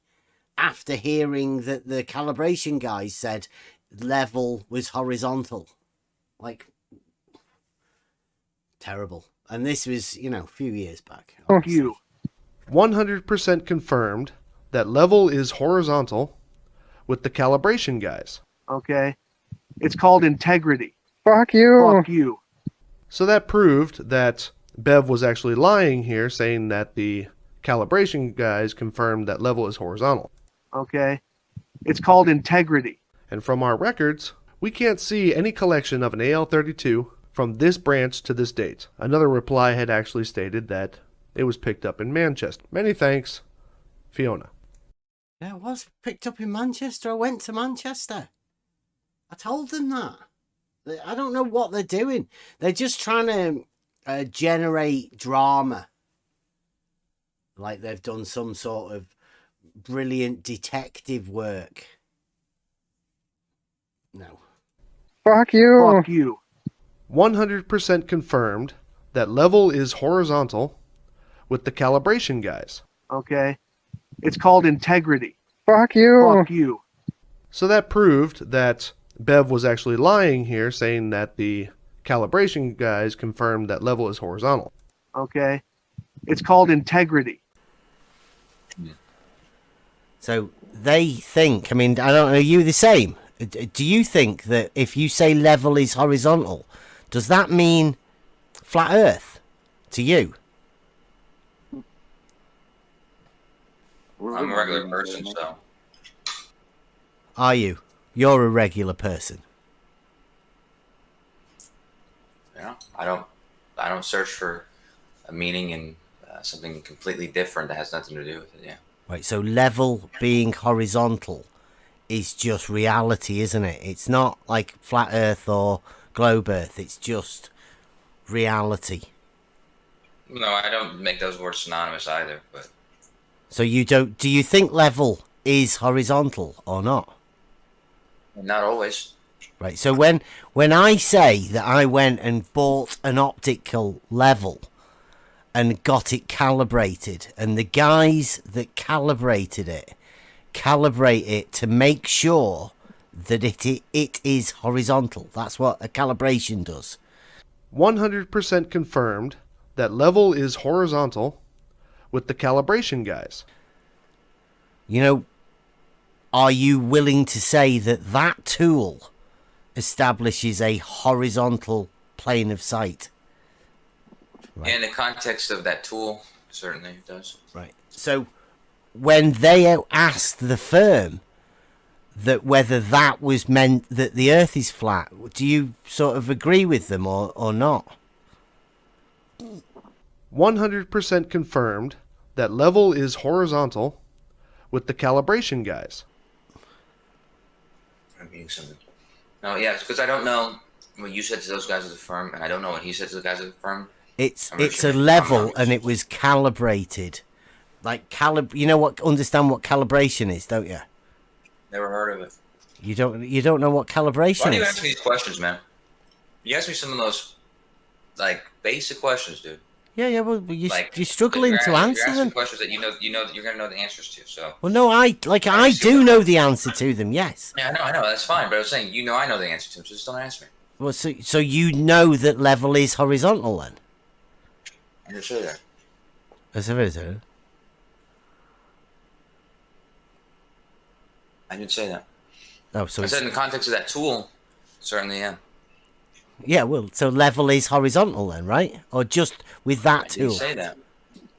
after hearing that the calibration guys said level was horizontal? Like, terrible. And this was, you know, a few years back. Fuck you. 100% confirmed that level is horizontal with the calibration guys. Okay. It's called integrity. Fuck you. Fuck you. So that proved that Bev was actually lying here, saying that the calibration guys confirmed that level is horizontal. Okay. It's called integrity. And from our records, we can't see any collection of an AL32 from this branch to this date. Another reply had actually stated that it was picked up in Manchester. Many thanks, Fiona. Yeah, it was picked up in Manchester. I went to Manchester. I told them that. I don't know what they're doing. They're just trying to generate drama. Like they've done some sort of brilliant detective work. No. Fuck you. Fuck you. 100% confirmed that level is horizontal with the calibration guys. Okay. It's called integrity. Fuck you. Fuck you. So that proved that Bev was actually lying here, saying that the calibration guys confirmed that level is horizontal. Okay. It's called integrity. So they think, I mean, I don't know, are you the same? Do you think that if you say level is horizontal, does that mean flat earth to you? I'm a regular person, so. Are you? You're a regular person. Yeah, I don't search for a meaning in something completely different that has nothing to do with it. Yeah. Right. So level being horizontal is just reality, isn't it? It's not like flat Earth or globe Earth. It's just reality. No, I don't make those words synonymous either. But so you don't? Do you think level is horizontal or not? Not always. Right. So when I say that I went and bought an optical level and got it calibrated, and the guys that calibrate it to make sure that it is horizontal. That's what a calibration does. 100% confirmed that level is horizontal with the calibration guys. You know, are you willing to say that that tool establishes a horizontal plane of sight? Right. In the context of that tool, certainly it does. Right. So when they asked the firm that whether that was meant that the Earth is flat. Do you sort of agree with them or not? 100% confirmed that level is horizontal with the calibration guys. I'm reading something. No, yeah, it's because I don't know what you said to those guys at the firm, and I don't know what he said to the guys at the firm. It's a level, and it was calibrated. Like you know what? Understand what calibration is, don't you? Never heard of it. You don't know what calibration is? Why do you ask me these questions, man? You ask me some of those like basic questions, dude. Yeah. Well, you're struggling to answer you're them. Questions that you know that you're gonna know the answers to. So. Well, no, I do know the answer to them. Yes. Yeah, I know. That's fine. But I was saying, I know the answer to them, so just don't ask me. Well, so you know that level is horizontal then? I didn't say that. That's a visitor. I didn't say that. Oh, so I said in the context of that tool, certainly, yeah. Yeah, well, so level is horizontal then, right? Or just with that tool? I didn't say that.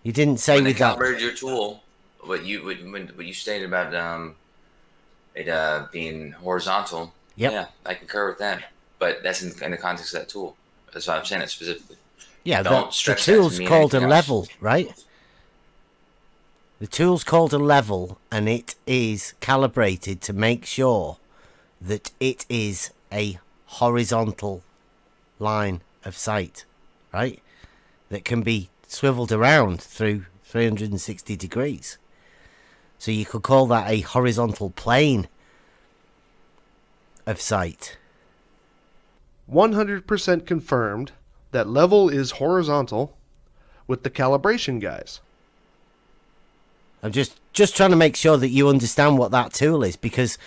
You didn't say when with that. When they calibrated your tool, what you stated about it being horizontal. Yep. Yeah, I concur with that. But that's in the context of that tool. That's why I'm saying it specifically. Yeah, the tool's called a level, right? The tool's called a level, and it is calibrated to make sure that it is a horizontal line of sight, right? That can be swiveled around through 360 degrees. So you could call that a horizontal plane of sight. 100% confirmed that level is horizontal with the calibration guys. I'm just trying to make sure that you understand what that tool is, because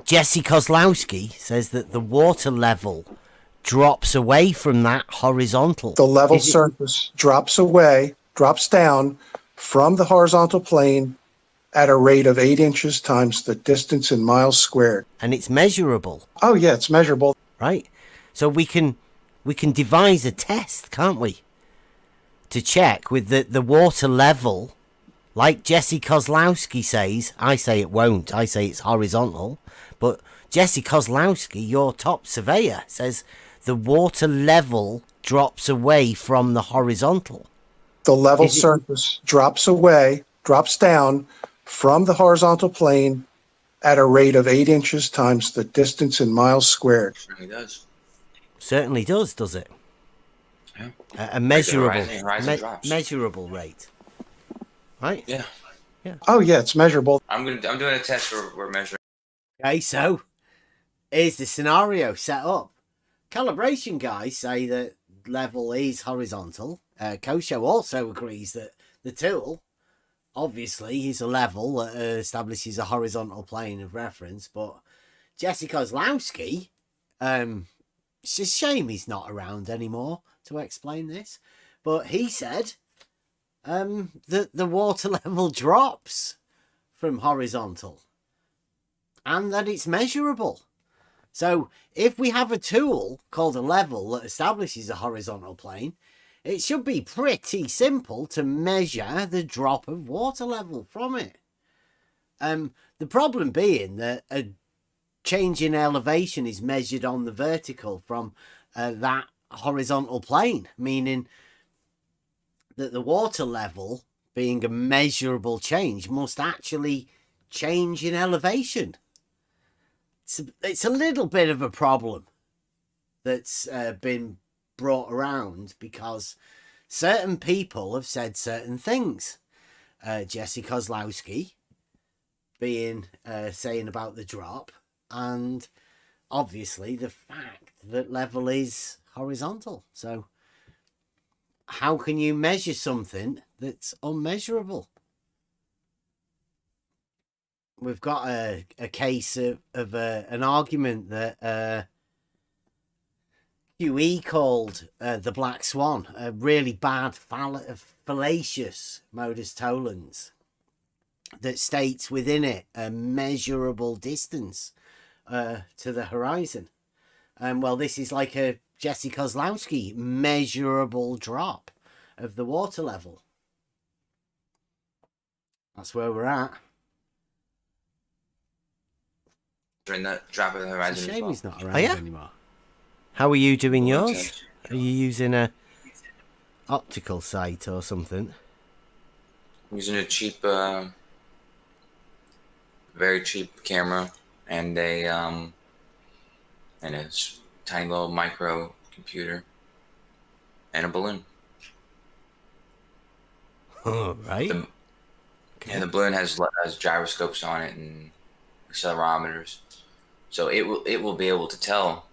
Jesse Kozlowski says that the water level drops away from that horizontal. The level surface drops down from the horizontal plane at a rate of 8 inches times the distance in miles squared. And it's measurable. Oh, yeah, it's measurable. Right? So we can devise a test, can't we? To check with the water level. Like Jesse Kozlowski says, I say it won't. I say it's horizontal. But Jesse Kozlowski, your top surveyor, says the water level drops away from the horizontal. The level surface drops down from the horizontal plane at a rate of 8 inches times the distance in miles squared. Certainly does. Certainly does it? Yeah. A measurable, measurable rate. Right? Yeah. Oh, yeah, it's measurable. I'm doing a test where we're measuring. Okay, so here's the scenario set up. Calibration guys say that level is horizontal. Kosho also agrees that the tool, obviously, is a level that establishes a horizontal plane of reference. But Jesse Kozlowski, it's a shame he's not around anymore to explain this. But he said that the water level drops from horizontal and that it's measurable. So if we have a tool called a level that establishes a horizontal plane, it should be pretty simple to measure the drop of water level from it. The problem being that a change in elevation is measured on the vertical from that horizontal plane, meaning that the water level, being a measurable change, must actually change in elevation. It's a little bit of a problem that's been brought around because certain people have said certain things. Jesse Kozlowski being saying about the drop, and obviously the fact that level is horizontal. So how can you measure something that's unmeasurable? We've got a case of an argument that QE called the Black Swan, a really bad fallacious modus tollens that states within it a measurable distance to the horizon. Well, this is like a Jesse Kozlowski measurable drop of the water level. That's where we're at. in the drop of the horizon. It's a as shame well. he's not around Oh, yeah? anymore. How are you doing Well, yours? Are you using a... Optical site or something? I'm using a cheap, very cheap camera and a tiny little micro computer and a balloon. Oh, right. And the balloon has gyroscopes on it and accelerometers, so it will be able to tell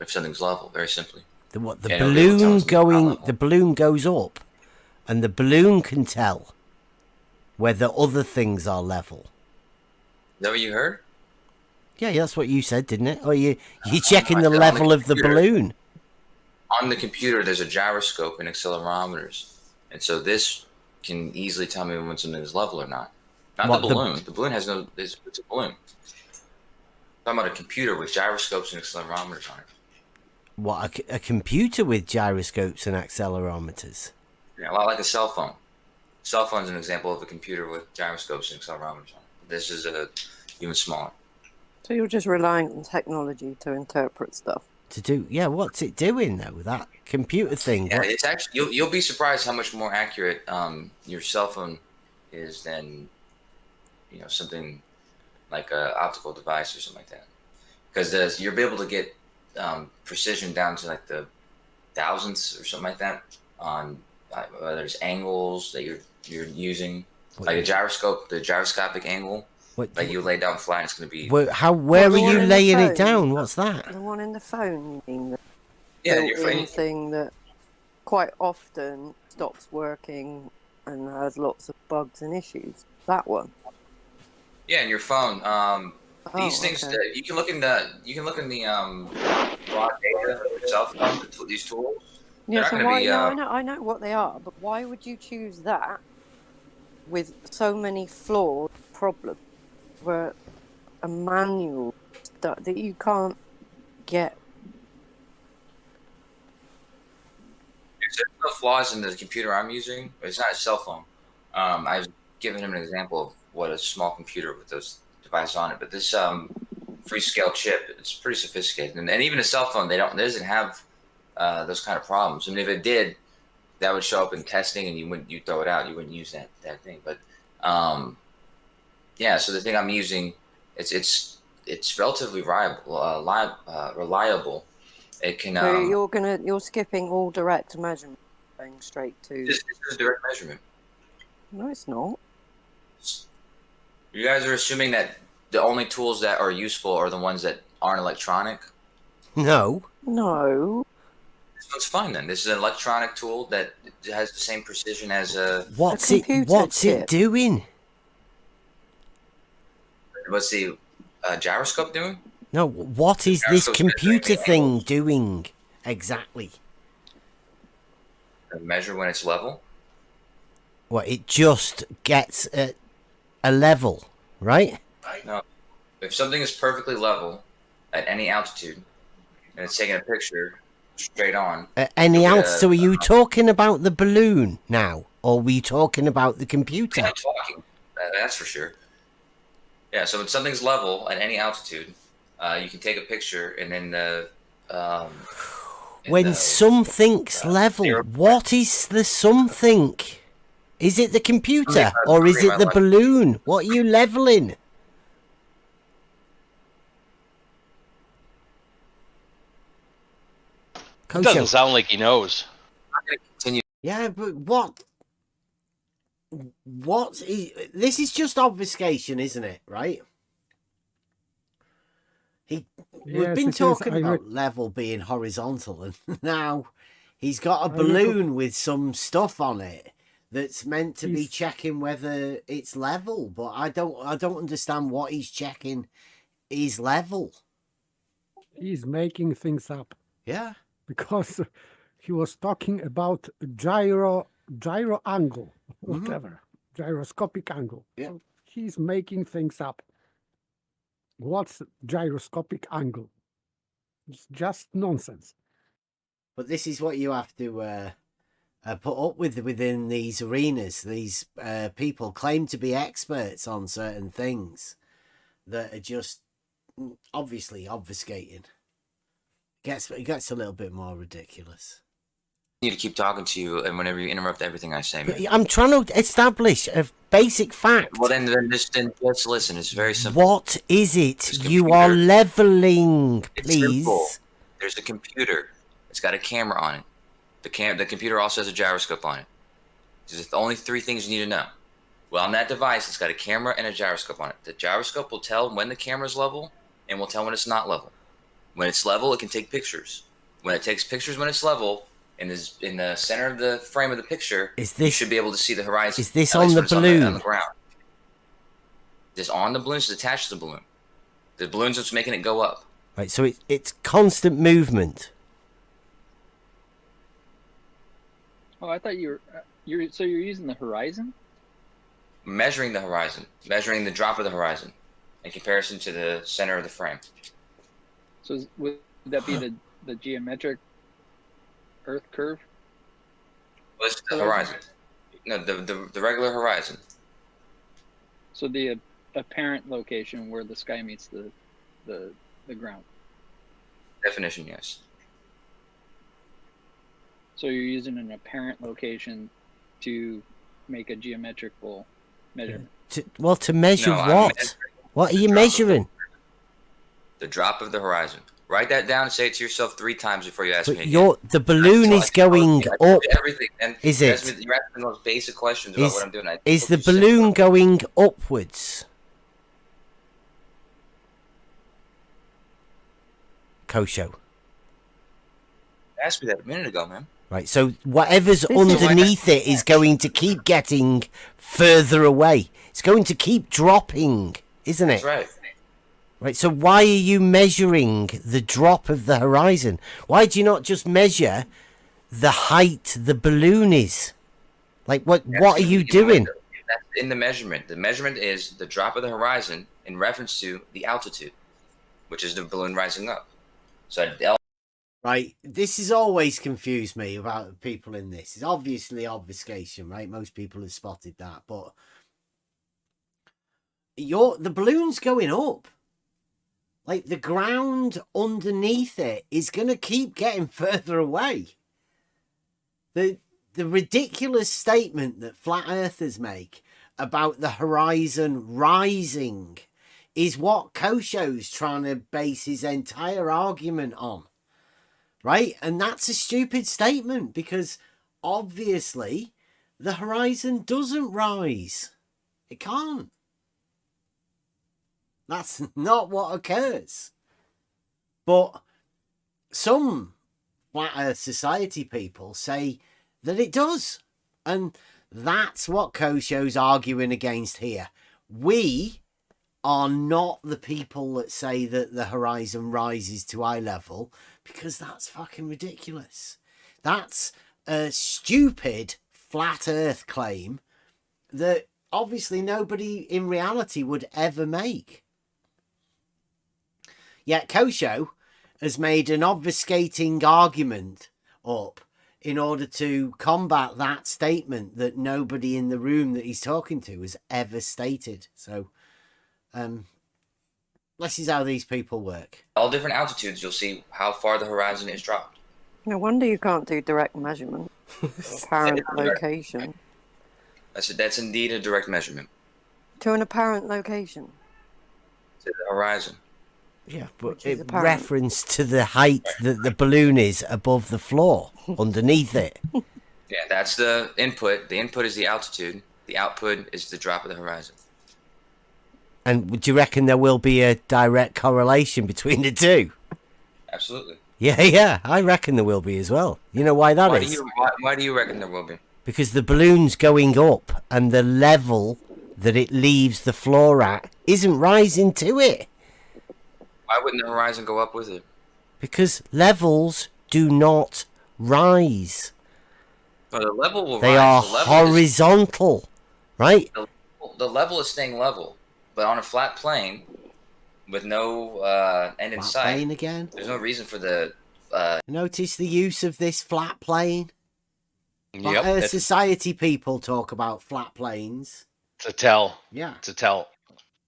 if something's level very simply. The what? The And it'll be able to tell balloon if something's not going. level. The balloon goes up, and the balloon can tell whether other things are level. Is that what you heard? Yeah, that's what you said, didn't it? Or you're checking the on the level of the computer. balloon. On the computer, there's a gyroscope and accelerometers, and so this can easily tell me when something is level or not. Not What, the the- balloon. The balloon has no. It's a balloon. I'm talking about a computer with gyroscopes and accelerometers on it. What? A computer with gyroscopes and accelerometers. Yeah, a lot like a cell phone. Cell phone's an example of a computer with gyroscopes and accelerometers on it. This is even smaller. So you're just relying on technology to interpret stuff. To do, yeah. What's it doing though? That computer thing. Yeah, What- it's actually you'll be surprised how much more accurate your cell phone is than something like a optical device or something like that. Because you'll be able to get precision down to like the thousandths or something like that on whether it's angles that you're using, like a gyroscope, the gyroscopic angle. What- Like you lay down flat, it's going to be. Where Well, are the one you in the laying it phone. down? What's that? The one in the phone, you mean? The Yeah, your built-in phone. thing that quite often stops working and has lots of bugs and issues. That one. Yeah, and your phone. These Oh, things okay. that you can look in the raw data of your cell phone. These tools. Yeah, They're so not why? going to be. No, I know what they are, but why would you choose that with so many flawed problems for a manual that you can't get? There's no flaws in the computer I'm using. It's not a cell phone. I was giving him an example of what a small computer with those devices on it. But this free-scale chip, it's pretty sophisticated. And even a cell phone, it doesn't have those kind of problems. I mean, if it did, that would show up in testing, and you'd throw it out. You wouldn't use that thing. But yeah, so the thing I'm using, it's relatively reliable. It can. So you're skipping all direct measurement, going straight to. This is direct measurement. No, it's not. You guys are assuming that the only tools that are useful are the ones that aren't electronic. No. No. This one's fine then. This is an electronic tool that has the same precision as a. What's A it? computer What's it chip. doing? What's the gyroscope doing? No. What is this Gyroscope's computer measuring thing angles. doing exactly? Measure when it's level. Well, it just gets a level, right? No. If something is perfectly level at any altitude, and it's taking a picture straight on. Any you'll get else? So are you talking about the balloon now, or are we talking about the computer? I'm talking. That's for sure. Yeah. So when something's level at any altitude, you can take a picture, and then the. When something's level, what is the something? Is it the computer or is it the balloon? What are you leveling? It doesn't sound like he knows. Yeah, but what? What is this? Is just obfuscation, isn't it? Right? We've Yes, been it is. talking I about re- level being horizontal, and now he's got a I balloon with some stuff on it that's meant to be He's- checking whether it's level. But I don't understand what he's checking is level. He's making things up Yeah. because he was talking about gyro angle, whatever, gyroscopic angle. Yeah. So he's making things up. What's gyroscopic angle? It's just nonsense. But this is what you have to put up with within these arenas. These people claim to be experts on certain things that are just obviously obfuscating. It gets a little bit more ridiculous. I need to keep talking to you, and whenever you interrupt everything I say, man. I'm trying to establish a basic fact. Well, then just listen. It's very simple. What is it you are leveling, please? It's simple. There's a computer. It's got a camera on it. The computer also has a gyroscope on it. These are the only three things you need to know. Well, on that device, it's got a camera and a gyroscope on it. The gyroscope will tell when the camera's level and will tell when it's not level. When it's level, it can take pictures. When it takes pictures when it's level, and is in the center of the frame of the picture, you should be able to see the horizon. Is this on the balloon? On the ground. This on the balloon is attached to the balloon. The balloon's what's making it go up. Right, so it's constant movement. Oh, I thought you're using the horizon? Measuring the horizon, measuring the drop of the horizon in comparison to the center of the frame. So would that be the geometric Earth curve? Well, it's the horizon. No, the regular horizon. So the apparent location where the sky meets the ground. Definition, yes. So you're using an apparent location to make a geometrical measurement. To measure No, what? What are you measuring? The drop of the horizon. Write that down and say it to yourself 3 times before you ask me again. But the balloon is going up. Everything. And Is you're it? asking the most basic questions about what I'm doing. Is the balloon going upwards? Kosho. Asked me that a minute ago, man. Right, so whatever's underneath it is going to keep getting further away. It's going to keep dropping, isn't it? That's right. Right, so why are you measuring the drop of the horizon? Why do you not just measure the height the balloon is? Like, what are you doing? That's in the measurement. The measurement is the drop of the horizon in reference to the altitude, which is the balloon rising up. So Right, this has always confused me about people in this. It's obviously obfuscation, right? Most people have spotted that, but the balloon's going up. Like, the ground underneath it is going to keep getting further away. The ridiculous statement that flat earthers make about the horizon rising is what Kosho's trying to base his entire argument on. Right? And that's a stupid statement because obviously the horizon doesn't rise. It can't. That's not what occurs. But some Flat Earth Society people say that it does. And that's what Kosho's arguing against here. We are not the people that say that the horizon rises to eye level, because that's fucking ridiculous. That's a stupid flat earth claim that obviously nobody in reality would ever make. Yet Kosho has made an obfuscating argument up in order to combat that statement that nobody in the room that he's talking to has ever stated. So, this is how these people work. all different altitudes, you'll see how far the horizon is dropped. No wonder you can't do direct measurement. Apparent location. That's indeed a direct measurement To an apparent location. to the horizon. Yeah, but Which is in apparent. reference to the height that the balloon is above the floor, underneath it. Yeah, that's the input. The input is the altitude. The output is the drop of the horizon. And do you reckon there will be a direct correlation between the two? Absolutely. Yeah, I reckon there will be as well. You know why that is? Why do you reckon there will be? Because the balloon's going up and the level that it leaves the floor at isn't rising to it. Why wouldn't the horizon go up with it? Because levels do not rise. Well, the level will They rise. are The level horizontal, right? the level is staying level, but on a flat plane with no end in Flat sight. plane again? There's no reason for the. Notice the use of this flat plane? Flat Yep. Earth Society people talk about flat planes. It's a tell. Yeah. It's a tell.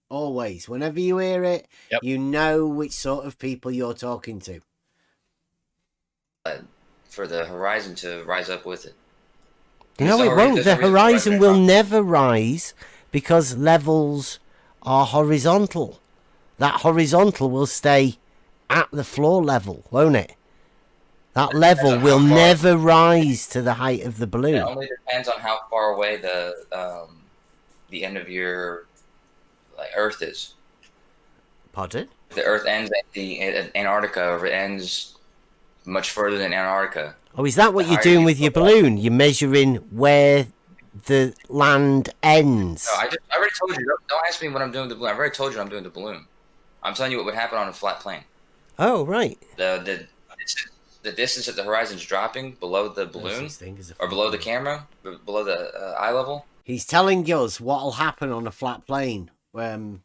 Always. Whenever you hear it, you know which sort of people you're talking to. For the horizon to rise up with it. No, it won't. The horizon will never rise because levels are horizontal. That horizontal will stay at the floor level, won't it? That level will never rise to the height of the balloon. It only depends on how far away the end of your Earth is. Pardon? If the Earth ends at Antarctica, or if it ends much further than Antarctica. Oh, is that what you're doing with your balloon? You're measuring where the land ends. No, I already told you. Don't ask me what I'm doing with the balloon. I've already told you I'm doing the balloon. I'm telling you what would happen on a flat plane. Oh, right. The distance that the horizon's dropping below the balloon, or below the camera, below the eye level. He's telling us what'll happen on a flat plane when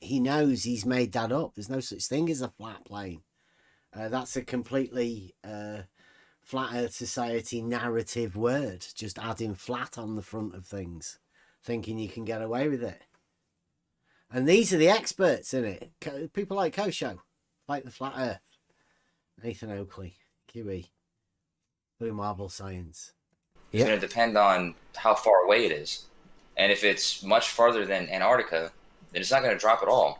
he knows he's made that up. There's no such thing as a flat plane. That's a completely Flat Earth Society narrative word. Just adding flat on the front of things, thinking you can get away with it. And these are the experts in it. People like Kosho, like the Flat Earth. Nathan Oakley, QE, Blue Marble Science. It's going to depend on how far away it is. And if it's much farther than Antarctica, then it's not going to drop at all.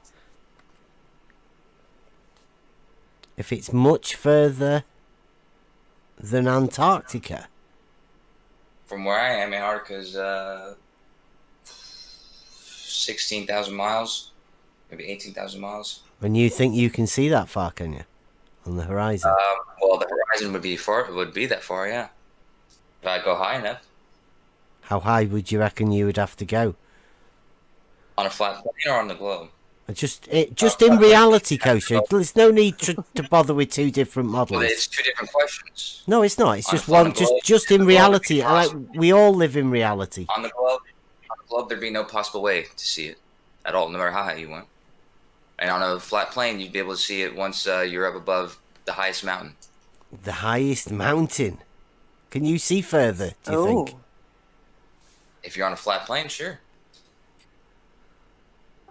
If it's much further than Antarctica. From where I am, Antarctica's 16,000 miles, maybe 18,000 miles. And you think you can see that far, can you? On the horizon? Well, the horizon would be that far, yeah. If I go high enough. How high would you reckon you would have to go? On a flat plane or on the globe? Just in reality, Kosho, there's no need to bother with two different models. Well, it's two different questions. No, it's not. It's just one. Just in reality. Like, we all live in reality. On the globe, there'd be no possible way to see it at all, no matter how high you went. And on a flat plane, you'd be able to see it once you're up above the highest mountain. The highest mountain? Can you see further, do you think? If you're on a flat plane, sure.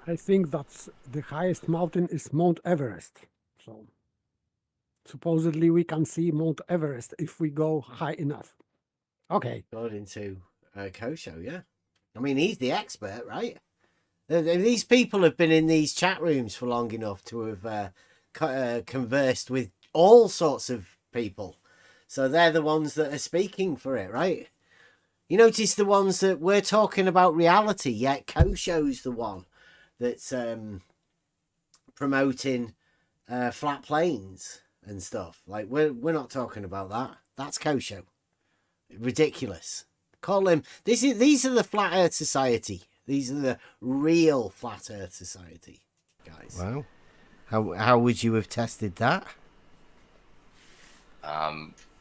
I think that's the highest mountain is Mount Everest. So supposedly we can see Mount Everest if we go high enough. Okay. According to Kosho, yeah. I mean, he's the expert, right? These people have been in these chat rooms for long enough to have conversed with all sorts of people. So they're the ones that are speaking for it, right? You notice the ones that we're talking about reality, yet Kosho's the one that's promoting flat planes and stuff. Like, we're not talking about that. That's Kosho. Ridiculous. Call him. These are the Flat Earth Society. These are the real Flat Earth Society guys. Wow. How would you have tested that?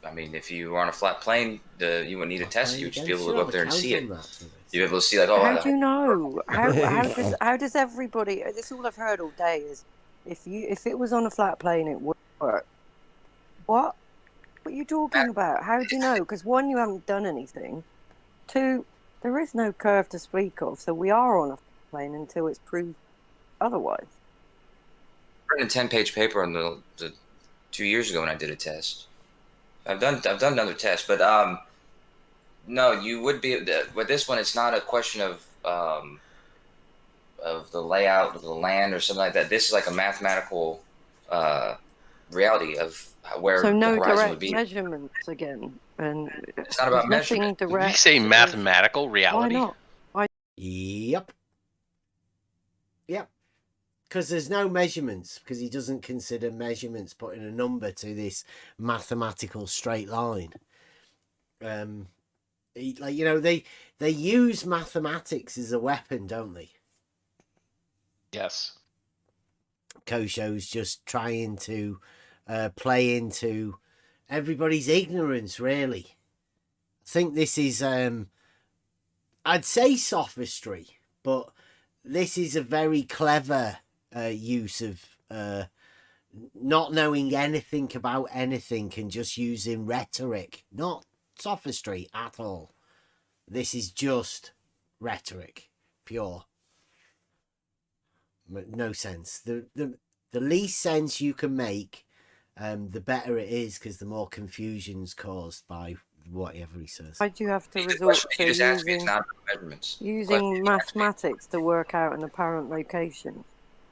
I mean, if you were on a flat plane, you wouldn't need a test. You would just be able to go up there and see it. You'd be able to see, like, oh. How do you know? How does everybody? This is all I've heard all day is if it was on a flat plane, it would work. What? What are you talking about? How do you know? Because one, you haven't done anything. Two, there is no curve to speak of, so we are on a plane until it's proved otherwise. I wrote a 10-page paper on the 2 years ago when I did a test. I've done another test, but no, you would be with this one. It's not a question of the layout of the land or something like that. This is like a mathematical reality of where so no the horizon direct would be. measurements again, and it's not about measurement. Did you say mathematical reality? Why not? Yep. Because there's no measurements, because he doesn't consider measurements putting a number to this mathematical straight line. They use mathematics as a weapon, don't they? Yes. Kosho's just trying to play into everybody's ignorance, really. I think this is, I'd say sophistry, but this is a very clever use of not knowing anything about anything and just using rhetoric. Not sophistry at all. This is just rhetoric, pure. No sense. The least sense you can make, the better it is, because the more confusion's caused by whatever he says. Why do you have to resort to You just asked me, it's using, not measurements. using mathematics to work out an apparent location?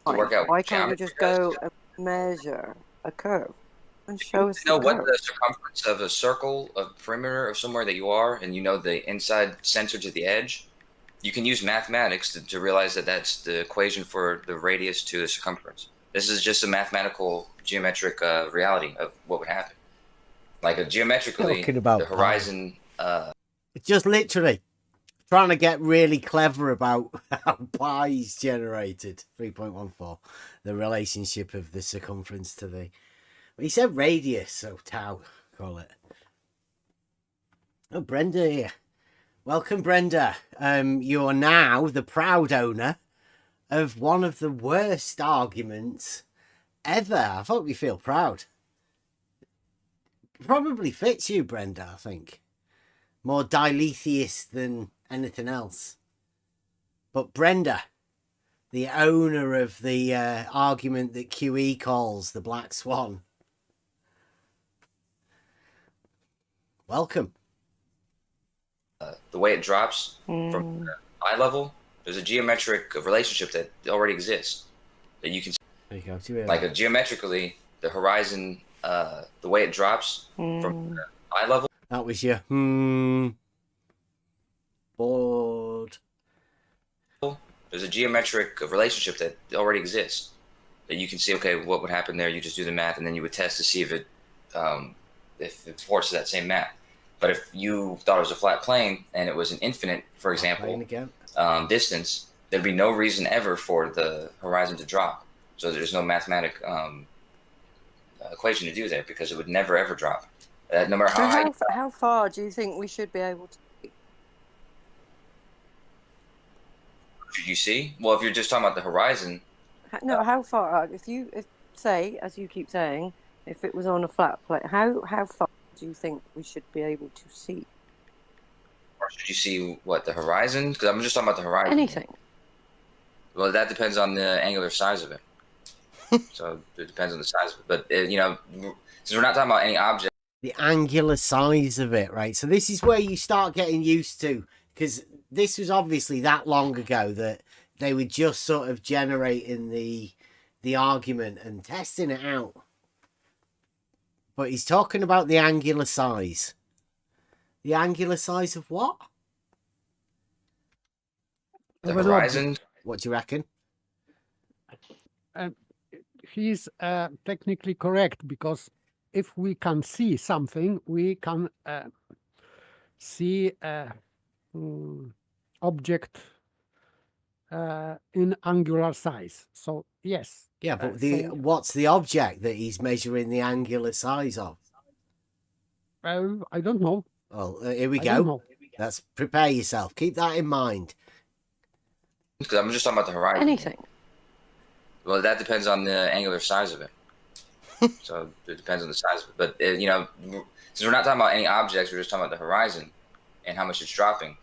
To work out Why can't we geometry just go and measure a curve and show us You know the what curve? the circumference of a circle, of perimeter of somewhere that you are, and you know the inside center to the edge, you can use mathematics to realize that that's the equation for the radius to the circumference. This is just a mathematical geometric reality of what would happen. Like geometrically, Talking about the horizon. It's just literally trying to get really clever about how pi is generated. 3.14, the relationship of the circumference to the. Well, he said radius, so tau, call it. Oh, Brenda here. Welcome, Brenda. You're now the proud owner of one of the worst arguments ever. I hope you feel proud. Probably fits you, Brenda, I think. More dilithious than anything else. But Brenda, the owner of the argument that QE calls the Black Swan. Welcome. The way it drops from eye level, there's a geometric relationship that already exists that you can see. There you go. Like geometrically, the horizon, the way it drops from eye level. That was your bored. There's a geometric relationship that already exists that you can see. Okay, what would happen there? You just do the math, and then you would test to see if it forces that same math. But if you thought it was a flat plane and it was an infinite, for example, distance, there'd be no reason ever for the horizon to drop. So there's no mathematic equation to do there because it would never ever drop. No matter how high. How far do you think we should be able to see? Should you see? Well, if you're just talking about the horizon. No, how far? If say, as you keep saying, if it was on a flat plate, how far do you think we should be able to see? Or should you see what, the horizon? Because I'm just talking about the horizon. Anything. Well, that depends on the angular size of it. So it depends on the size of it. But since we're not talking about any object. The angular size of it, right? So this is where you start getting used to, because this was obviously that long ago that they were just sort of generating the argument and testing it out. But he's talking about the angular size. The angular size of what? The horizon. What do you reckon? He's technically correct, because if we can see something, we can see object in angular size. So yes. Yeah, but what's the object that he's measuring the angular size of? I don't know. Well, here we I don't go. know. Let's prepare yourself. Keep that in mind. Because I'm just talking about the horizon. Anything. Well, that depends on the angular size of it. So it depends on the size of it. But, since we're not talking about any objects, we're just talking about the horizon and how much it's dropping.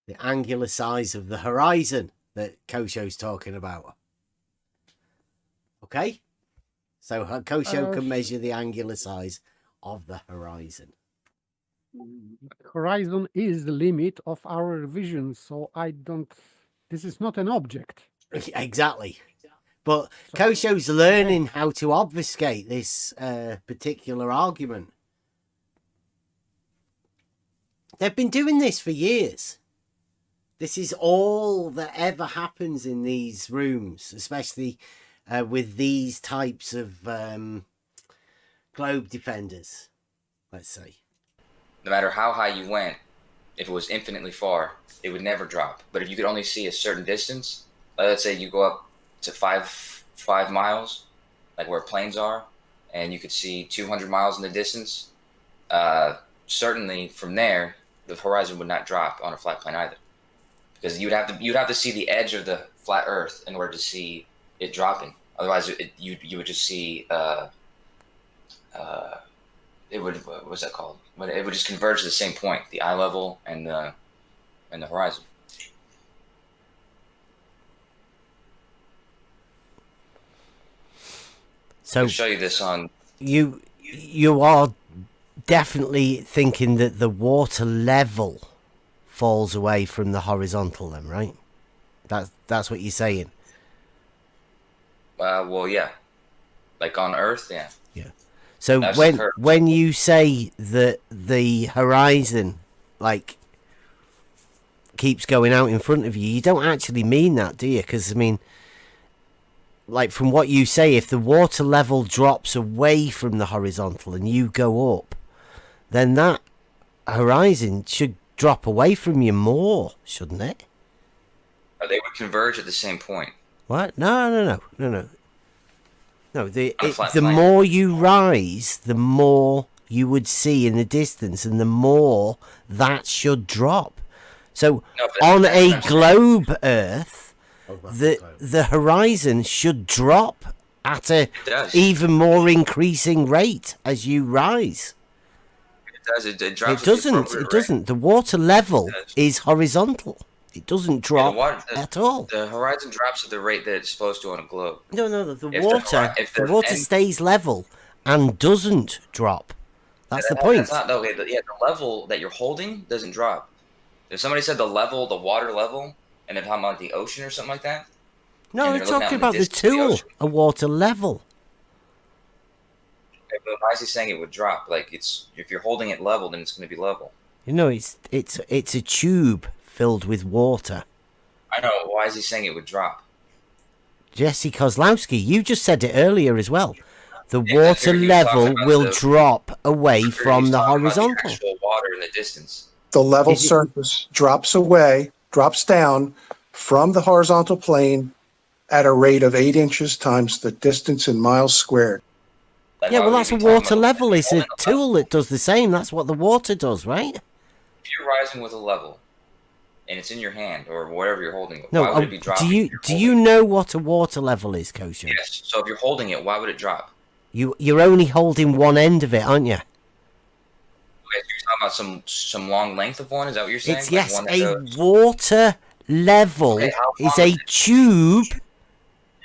The angular size of the horizon that Kosho's talking about. Okay? So Kosho can measure the angular size of the horizon. Horizon is the limit of our vision, so this is not an object. Exactly. But Kosho's learning how to obfuscate this particular argument. They've been doing this for years. This is all that ever happens in these rooms, especially with these types of globe defenders, let's say. No matter how high you went, if it was infinitely far, it would never drop. But if you could only see a certain distance, let's say you go up to five miles, like where planes are, and you could see 200 miles in the distance, certainly from there, the horizon would not drop on a flat plane either. Because you'd have to see the edge of the flat Earth in order to see it dropping. Otherwise, you would just see it would, what's that called? It would just converge to the same point, the eye level and the horizon. So I'll show you this on. You are definitely thinking that the water level falls away from the horizontal, then, right? That's what you're saying. Well, yeah. Like on Earth, yeah. Yeah. So That's when you say that the horizon, like, keeps going out in front of you, you don't actually mean that, do you? Because, I mean, like, from what you say, if the water level drops away from the horizontal and you go up, then that horizon should drop away from you more, shouldn't it? They would converge at the same point. What? No. No, the plane. more you rise, the more you would see in the distance, and the more that should drop. So on a globe Earth, the horizon should drop at a even more increasing rate as you rise. It does. It drops. It doesn't. It doesn't. The water level is horizontal. It doesn't drop at all. The horizon drops at the rate that it's supposed to on a globe. No. The water stays level and doesn't drop. That's the point. That's not, okay, the level that you're holding doesn't drop. If somebody said the water level, and they're talking about the ocean or something like that. No, they're talking about the tool, a water level. Okay, but why is he saying it would drop? Like, if you're holding it level, then it's going to be level. You know, it's a tube filled with water. I know. Why is he saying it would drop? Jesse Kozlowski, you just said it earlier as well. The water level will drop away from the horizontal. The actual water in the distance. The level surface drops away, drops down from the horizontal plane at a rate of 8 inches times the distance in miles squared. Yeah, well, that's a water level. It's a tool that does the same. That's what the water does, right? If you're rising with a level, and it's in your hand or whatever you're holding, No, why would it be dropping? do you know what a water level is, Kosher? Yes. So if you're holding it, why would it drop? You're only holding one end of it, aren't you? Okay, so you're talking about some long length of one? Is that what you're saying? It's Like yes, one that a goes- water level is a tube.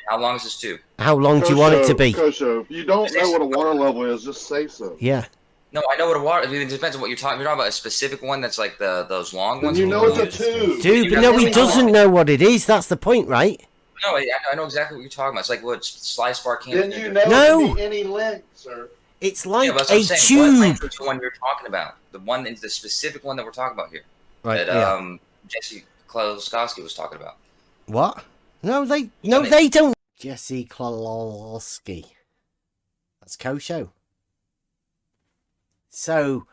How long is this tube? How long do you want it to be? Kosho, if you don't know what a water level is, just say so. Yeah. No, I know what a water. I mean, it depends on what you're talking. You're talking about a specific one that's like those long Then ones. you know it's a tube. Dude, but no, he doesn't know what it is. That's the point, right? No, I know exactly what you're talking about. It's like what slice bar can. Then you know No. it can be any length, sir. It's like but that's a what I'm saying. What length tube. is the one you're talking about? The specific one that we're talking about here. Right, That yeah. Jesse Kloskowski was talking about. What? No, they don't. Jesse Klolowski. That's Kosho. So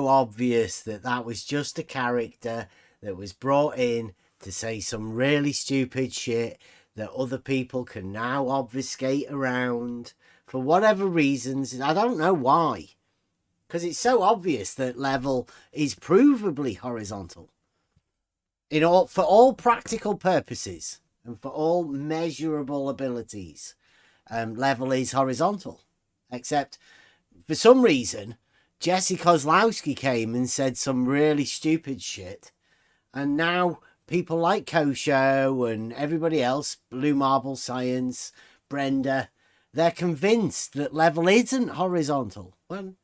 obvious that was just a character that was brought in to say some really stupid shit that other people can now obfuscate around for whatever reasons. I don't know why. Because it's so obvious that level is provably horizontal. For all practical purposes and for all measurable abilities, level is horizontal. Except, for some reason, Jesse Kozlowski came and said some really stupid shit, and now people like Kosho and everybody else, Blue Marble Science, Brenda, they're convinced that level isn't horizontal. Well,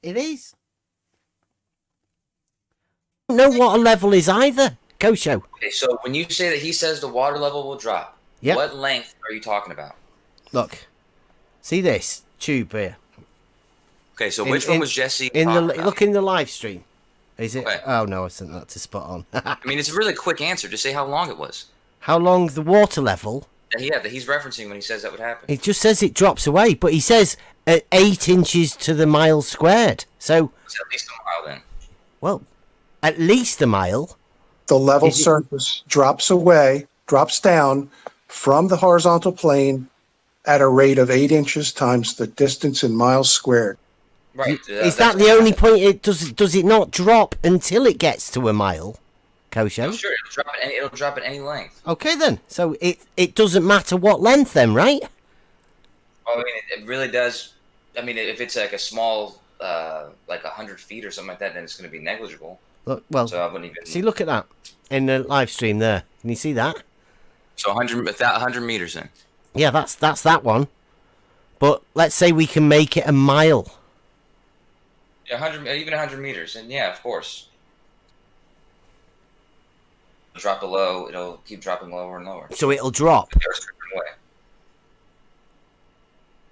it is. I don't know what a level is either, Kosho. Okay, so when you say that he says the water level will drop, Yep. what length are you talking about? Look, see this tube here. Okay, so which one was Jesse in the talking about? look in the live stream? Is it? Okay. Oh no, I sent that to Spot On. I mean, it's a really quick answer. Just say how long it was. How long the water level? That he's referencing when he says that would happen. It just says it drops away, but he says at 8 inches to the mile squared. So It's at least a mile then. well, at least a mile. The level surface drops away, drops down from the horizontal plane at a rate of 8 inches times the distance in miles squared. Right. Is that the only point? Does it not drop until it gets to a mile, Kosho? Oh, sure, it'll drop at any length. Okay then. So it doesn't matter what length then, right? Well, I mean, it really does. I mean, if it's like a small, like 100 feet or something like that, then it's going to be negligible. Look, well, So I wouldn't even. see, look at that in the live stream there. Can you see that? So 100 meters then. Yeah, that's that one. But let's say we can make it a mile. Yeah, 100, even 100 meters, and yeah, of course. Drop below, it'll keep dropping lower and lower. So it'll drop. There's a different way.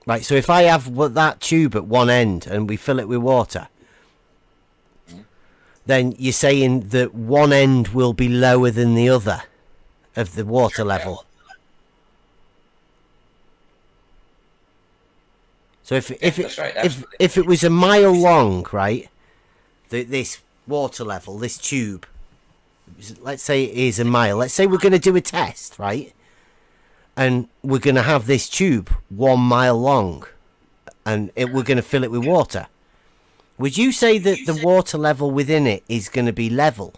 Right, so if I have that tube at one end and we fill it with water, then you're saying that one end will be lower than the other of the water level. So if it was a mile long, right, this water level, this tube, let's say it is a mile. Let's say we're going to do a test, right? And we're going to have this tube 1 mile long, and we're going to fill it with water. Would you say that the water level within it is going to be level?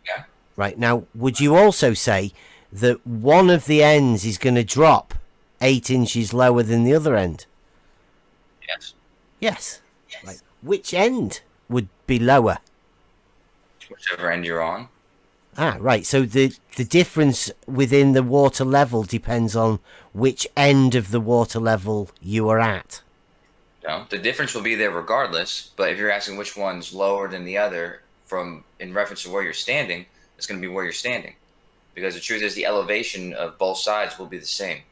Yeah. Right, now, would you also say that one of the ends is going to drop 8 inches lower than the other end? Yes. Yes. Right. Which end would be lower? Whichever end you're on. Ah, right. So the difference within the water level depends on which end of the water level you are at. No, the difference will be there regardless, but if you're asking which one's lower than the other in reference to where you're standing, it's going to be where you're standing. Because the truth is the elevation of both sides will be the same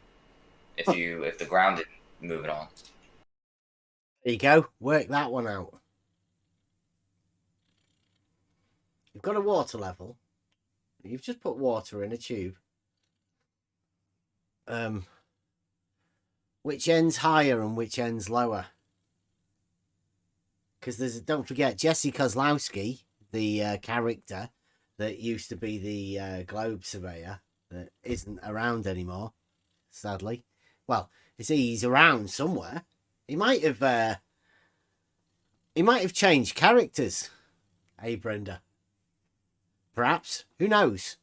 if the ground didn't move at all. There you go. Work that one out. You've got a water level. You've just put water in a tube. Which end's higher and which end's lower? Because don't forget, Jesse Kozlowski, the character that used to be the globe surveyor, that isn't around anymore, sadly. Well, you see, he's around somewhere. He might have changed characters. Hey, Brenda. Perhaps. Who knows?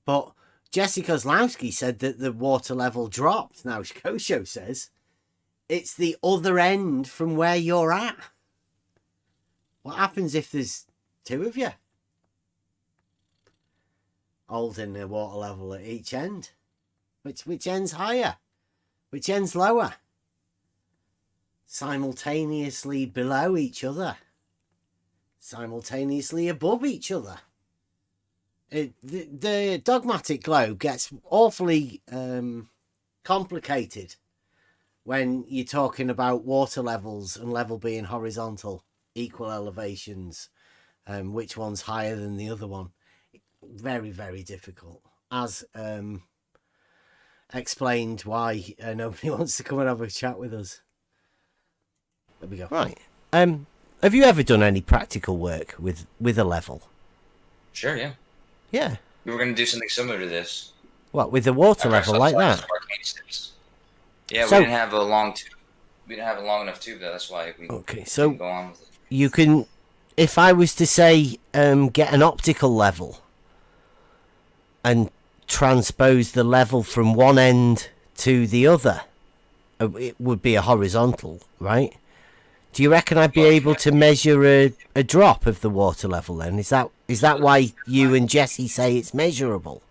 But Jesse Kozlowski said that the water level dropped. Now, Kosho says it's the other end from where you're at. What happens if there's two of you holding the water level at each end? Which end's higher? Which end's lower? Simultaneously below each other, simultaneously above each other. The dogmatic globe gets awfully complicated when you're talking about water levels and level being horizontal, equal elevations, which one's higher than the other one. Very, very difficult. As explained why nobody wants to come and have a chat with us. There we go. Right. Have you ever done any practical work with a level? Sure, yeah. Yeah. We were going to do something similar to this. What, with a water level like that? Yeah, So- we didn't have a long tube. We didn't have a long enough tube, though. That's why we didn't go on with it. You can, if I was to say, get an optical level and transpose the level from one end to the other, it would be a horizontal, right? Do you reckon I'd be able to measure a drop of the water level then? Is that why you and Jesse say it's measurable?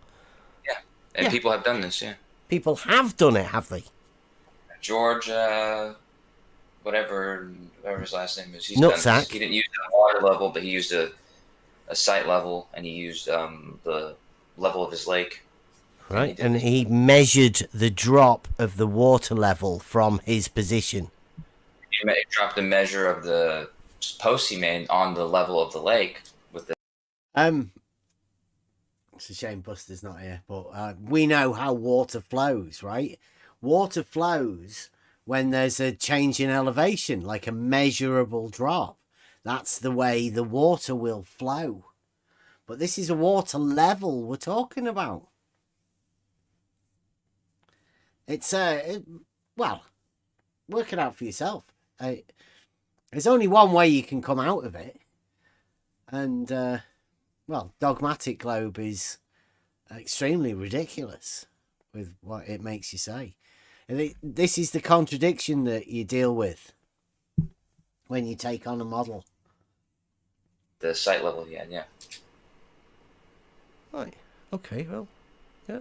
Yeah, and people have done this, yeah. People have done it, have they? George, whatever his last name is, he's done Nutsack. this. He didn't use a water level, but he used a site level, and he used the level of his lake. Right, and he measured the drop of the water level from his position. He dropped the measure of the post he made on the level of the lake with the. It's a shame Buster's not here, but we know how water flows, right? Water flows when there's a change in elevation, like a measurable drop. That's the way the water will flow. But this is a water level we're talking about. It's well, work it out for yourself. There's only one way you can come out of it, and well, dogmatic globe is extremely ridiculous with what it makes you say. And this is the contradiction that you deal with when you take on a model. The site level, yeah. Right. Okay, well, yeah.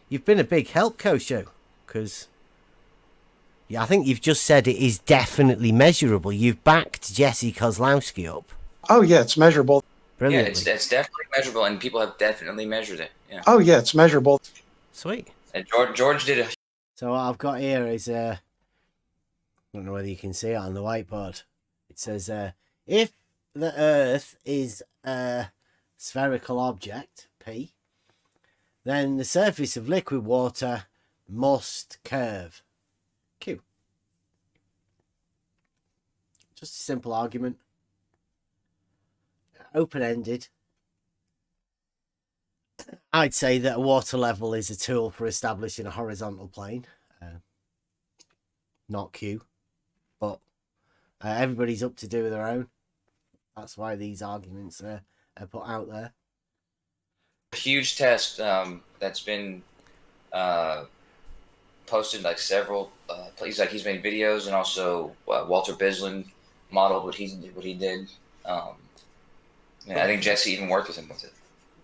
You've been a big help, Kosho, because I think you've just said it is definitely measurable. You've backed Jesse Kozlowski up. Oh, yeah, it's measurable. Brilliantly. Yeah, it's definitely measurable, and people have definitely measured it. Yeah. Oh, yeah, it's measurable. Sweet. And George did a. So what I've got here is I don't know whether you can see it on the whiteboard. It says if the Earth is a spherical object, P, then the surface of liquid water must curve, Q. Just a simple argument. Open-ended. I'd say that a water level is a tool for establishing a horizontal plane. Not Q. But everybody's up to do their own. That's why these arguments are put out there. Huge test that's been posted like several places. Like he's made videos, and also Walter Bislin modeled what he did. I think Jesse even worked with him with it.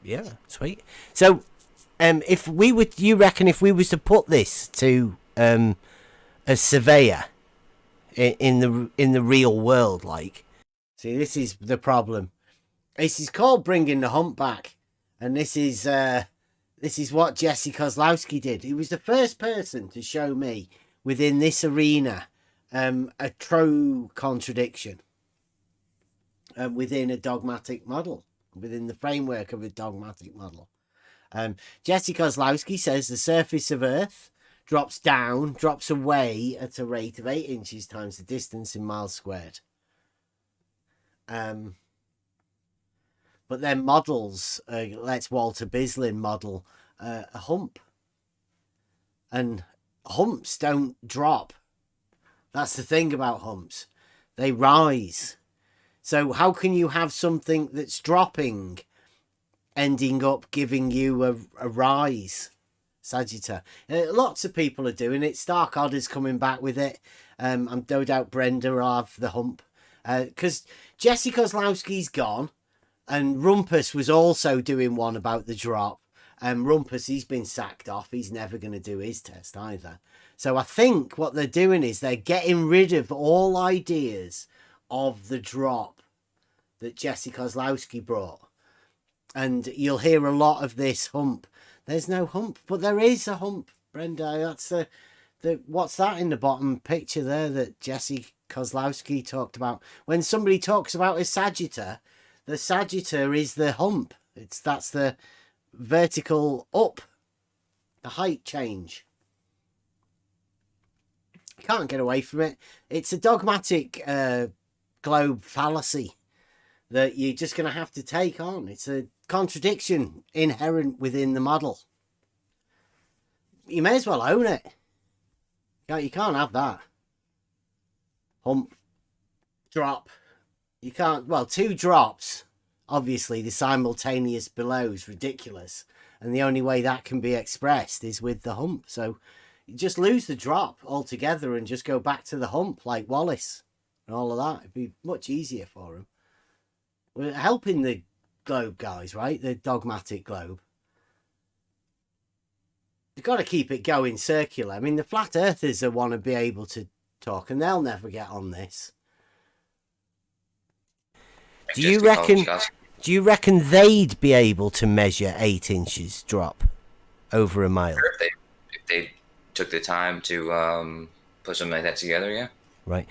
Yeah, sweet. So, if we would, you reckon if we was to put this to a surveyor in the real world, like, see, this is the problem. This is called bringing the hump back, and this is what Jesse Kozlowski did. He was the first person to show me within this arena a true contradiction within a dogmatic model, within the framework of a dogmatic model. Jesse Kozlowski says the surface of Earth drops away at a rate of 8 inches times the distance in miles squared. But then models, let's Walter Bislin model a hump. And humps don't drop. That's the thing about humps. They rise. So how can you have something that's dropping ending up giving you a rise? Sagitta. Lots of people are doing it. Stark Odder's coming back with it. I'm no doubt Brenda will have the hump. Because Jesse Kozlowski's gone. And Rumpus was also doing one about the drop. Rumpus, he's been sacked off. He's never going to do his test either. So I think what they're doing is they're getting rid of all ideas of the drop that Jesse Kozlowski brought. And you'll hear a lot of this hump. There's no hump, but there is a hump, Brenda. That's the what's that in the bottom picture there that Jesse Kozlowski talked about? When somebody talks about a sagitta, the sagitta is the hump. That's the vertical up, the height change. You can't get away from it. It's a dogmatic globe fallacy that you're just going to have to take on. It's a contradiction inherent within the model. You may as well own it. You can't have that. Hump. Drop. You can't, well, 2 drops. Obviously, the simultaneous below is ridiculous. And the only way that can be expressed is with the hump. So you just lose the drop altogether and just go back to the hump like Wallace and all of that. It'd be much easier for him. We're helping the globe guys, right? The dogmatic globe. You've got to keep it going circular. I mean, the flat earthers want to be able to talk, and they'll never get on this. Do you reckon they'd be able to measure 8 inches drop over a mile? If they took the time to put something like that together, yeah. Right.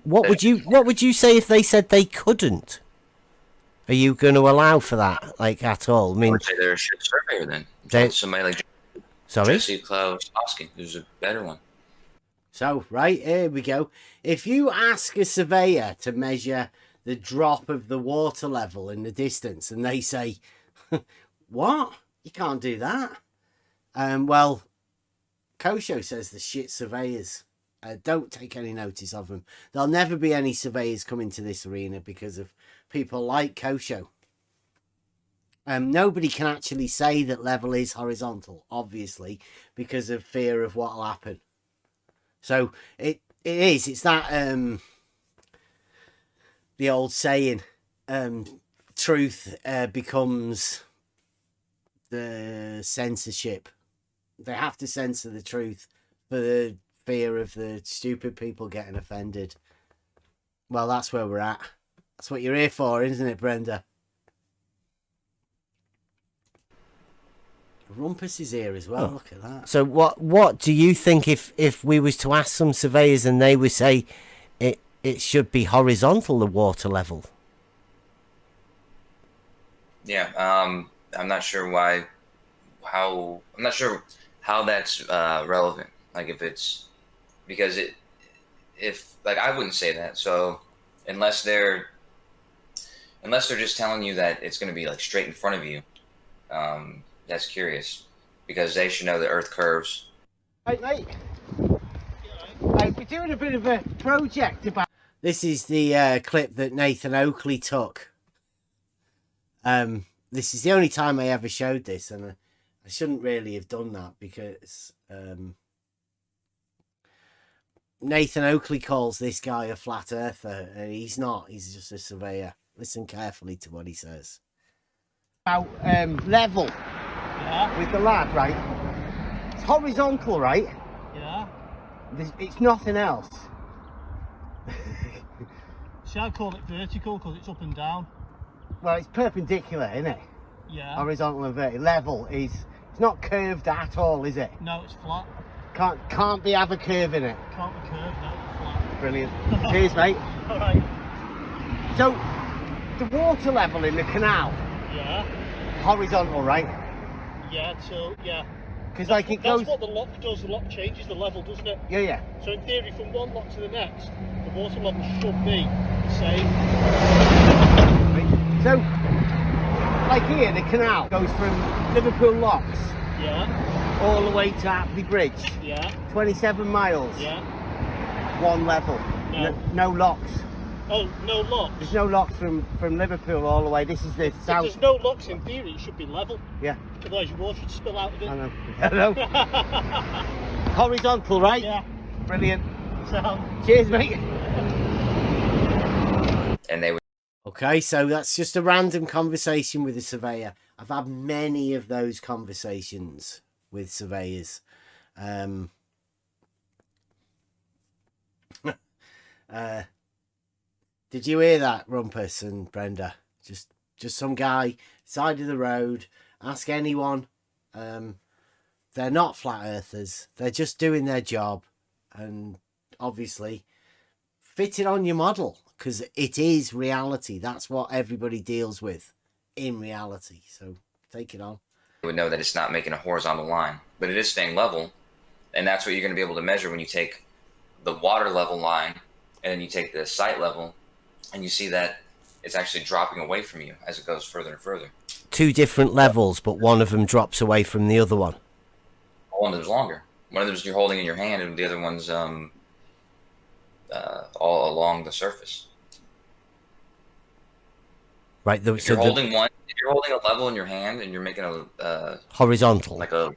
What would you say if they said they couldn't? Are you going to allow for that, like, at all? I mean, I would say they're a shit surveyor then. Somebody like Jesse Kozlowski, who's a better one. So, right, here we go. If you ask a surveyor to measure the drop of the water level in the distance, and they say, what? You can't do that. Well, Kosho says the shit surveyors. Don't take any notice of them. There'll never be any surveyors coming to this arena because of people like Kosho. Nobody can actually say that level is horizontal, obviously, because of fear of what will happen. So it is. It's that the old saying, truth becomes the censorship. They have to censor the truth for the fear of the stupid people getting offended. Well, that's where we're at. That's what you're here for, isn't it, Brenda? Rumpus is here as well. Oh. Look at that. So what do you think if we was to ask some surveyors and they would say it should be horizontal, the water level? Yeah, I'm not sure I'm not sure how that's relevant. Like if it's because I wouldn't say that. So unless they're just telling you that it's going to be like straight in front of you, that's curious because they should know the Earth curves. Hey, mate. We're doing a bit of a project about. This is the clip that Nathan Oakley took. This is the only time I ever showed this, and I shouldn't really have done that because Nathan Oakley calls this guy a flat earther, and he's not. He's just a surveyor. Listen carefully to what he says. About level. Yeah. With the lad, right? It's horizontal, right? Yeah. It's nothing else. See, I call it vertical because it's up and down. Well, it's perpendicular, isn't it? Yeah. Horizontal and vertical. Level is. It's not curved at all, is it? No, it's flat. Can't have a curve in it. Can't be curved, no, it's flat. Brilliant. Cheers, mate. All right. So, the water level in the canal. Yeah. Horizontal, right? Yeah. So yeah. Because like it goes. That's what the lock does. The lock changes the level, doesn't it? Yeah, yeah. So in theory, from one lock to the next, the water level should be the same. So, like here, the canal goes from Liverpool Locks. Yeah. All the way to Apley Bridge. Yeah. 27 miles. Yeah. One level. No locks. Oh, no locks? There's no locks from Liverpool all the way. This is the south. If there's no locks, in theory, it should be level. Yeah. Otherwise, your water should spill out of it. I know. I know. Horizontal, right? Yeah. Brilliant. So. Cheers, mate. And they would. Okay, so that's just a random conversation with a surveyor. I've had many of those conversations with surveyors. Did you hear that, Rumpus and Brenda? Just some guy, side of the road, ask anyone. They're not flat earthers. They're just doing their job. And obviously, fit it on your model, because it is reality. That's what everybody deals with in reality. So take it on. You would know that it's not making a horizontal line, but it is staying level. And that's what you're going to be able to measure when you take the water level line and then you take the site level and you see that it's actually dropping away from you as it goes further and further. Two different levels, but one of them drops away from the other one. One of them's longer. One of them's you're holding in your hand, and the other one's all along the surface. Right. If you're holding a level in your hand and you're making a horizontal, like a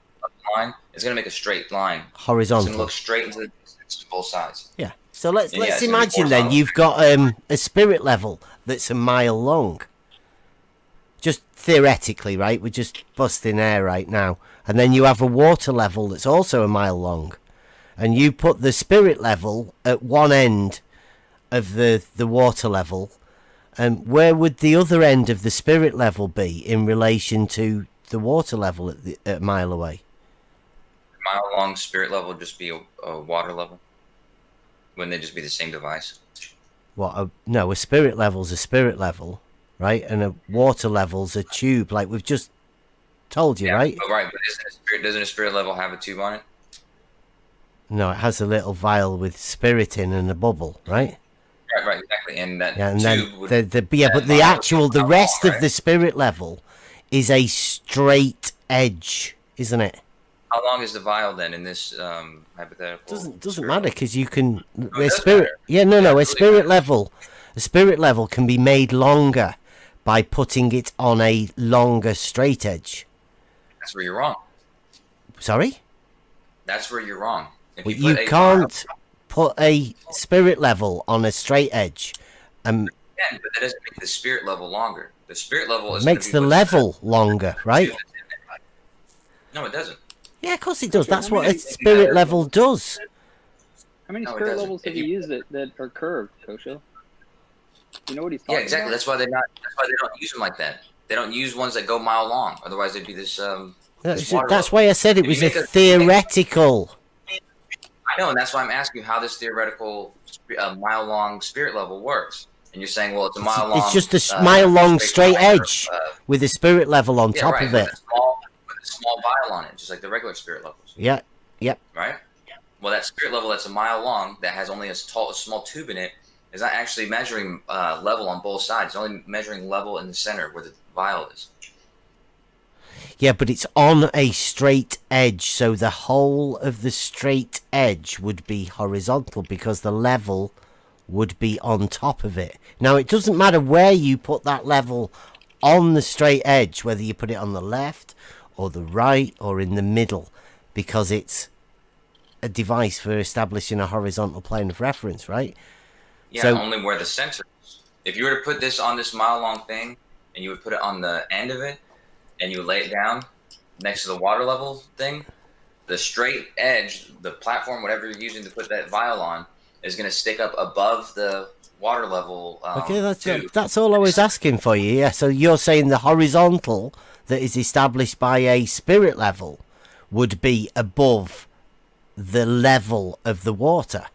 line, it's going to make a straight line. Horizontal. It's going to look straight into the distance to both sides. Yeah. So let's it's imagine then you've got a spirit level that's a mile long. Just theoretically, right? We're just busting air right now. And then you have a water level that's also a mile long. And you put the spirit level at one end of the water level. And where would the other end of the spirit level be in relation to the water level at a mile away? A mile long spirit level would just be a water level. Wouldn't they just be the same device? What? No, a spirit level's a spirit level, right? And a water level's a tube, like we've just told you, right? But right, but doesn't a spirit level have a tube on it? No, it has a little vial with spirit in and a bubble, right? Right, exactly. And that Yeah, and tube then but the rest of the spirit level is a straight edge, isn't it? How long is the vial then in this hypothetical? Doesn't matter because you can a spirit. Yeah, no. A spirit level can be made longer by putting it on a longer straight edge. That's where you're wrong. Sorry? That's where you're wrong. If Well, you you can't put a spirit level on a straight edge. Yeah, but that doesn't make the spirit level longer. The spirit level is Makes the level longer, right? No, it doesn't. Yeah, of course it does. Okay, That's how what a many- spirit level does. How many No, it spirit doesn't. levels have If you you- used that are curved, Kosho? You know what he's Yeah, talking exactly. about? That's why they're not. That's why they don't use them like that. They don't use ones that go mile long. Otherwise, they'd be this. This water That's level. why I said it If was you a make theoretical. I know, and that's why I'm asking you how this theoretical mile long spirit level works. And you're saying, well, it's a mile long. It's just a mile long straight line edge with a spirit level on yeah, top right, of it. with a small vial on it, just like the regular spirit levels. Yeah. Yep. Right. Well, that spirit level that's a mile long that has only a small tube in it is not actually measuring level on both sides. It's only measuring level in the center where the vial is. Yeah, but it's on a straight edge, so the whole of the straight edge would be horizontal because the level would be on top of it. Now, it doesn't matter where you put that level on the straight edge, whether you put it on the left or the right or in the middle, because it's a device for establishing a horizontal plane of reference, right? Yeah, So, only where the center is. If you were to put this on this mile long thing and you would put it on the end of it and you lay it down next to the water level thing, the straight edge, the platform, whatever you're using to put that vial on, is going to stick up above the water level. okay, tube. that's all I was asking for you. Yeah, so you're saying the horizontal that is established by a spirit level would be above the level of the water.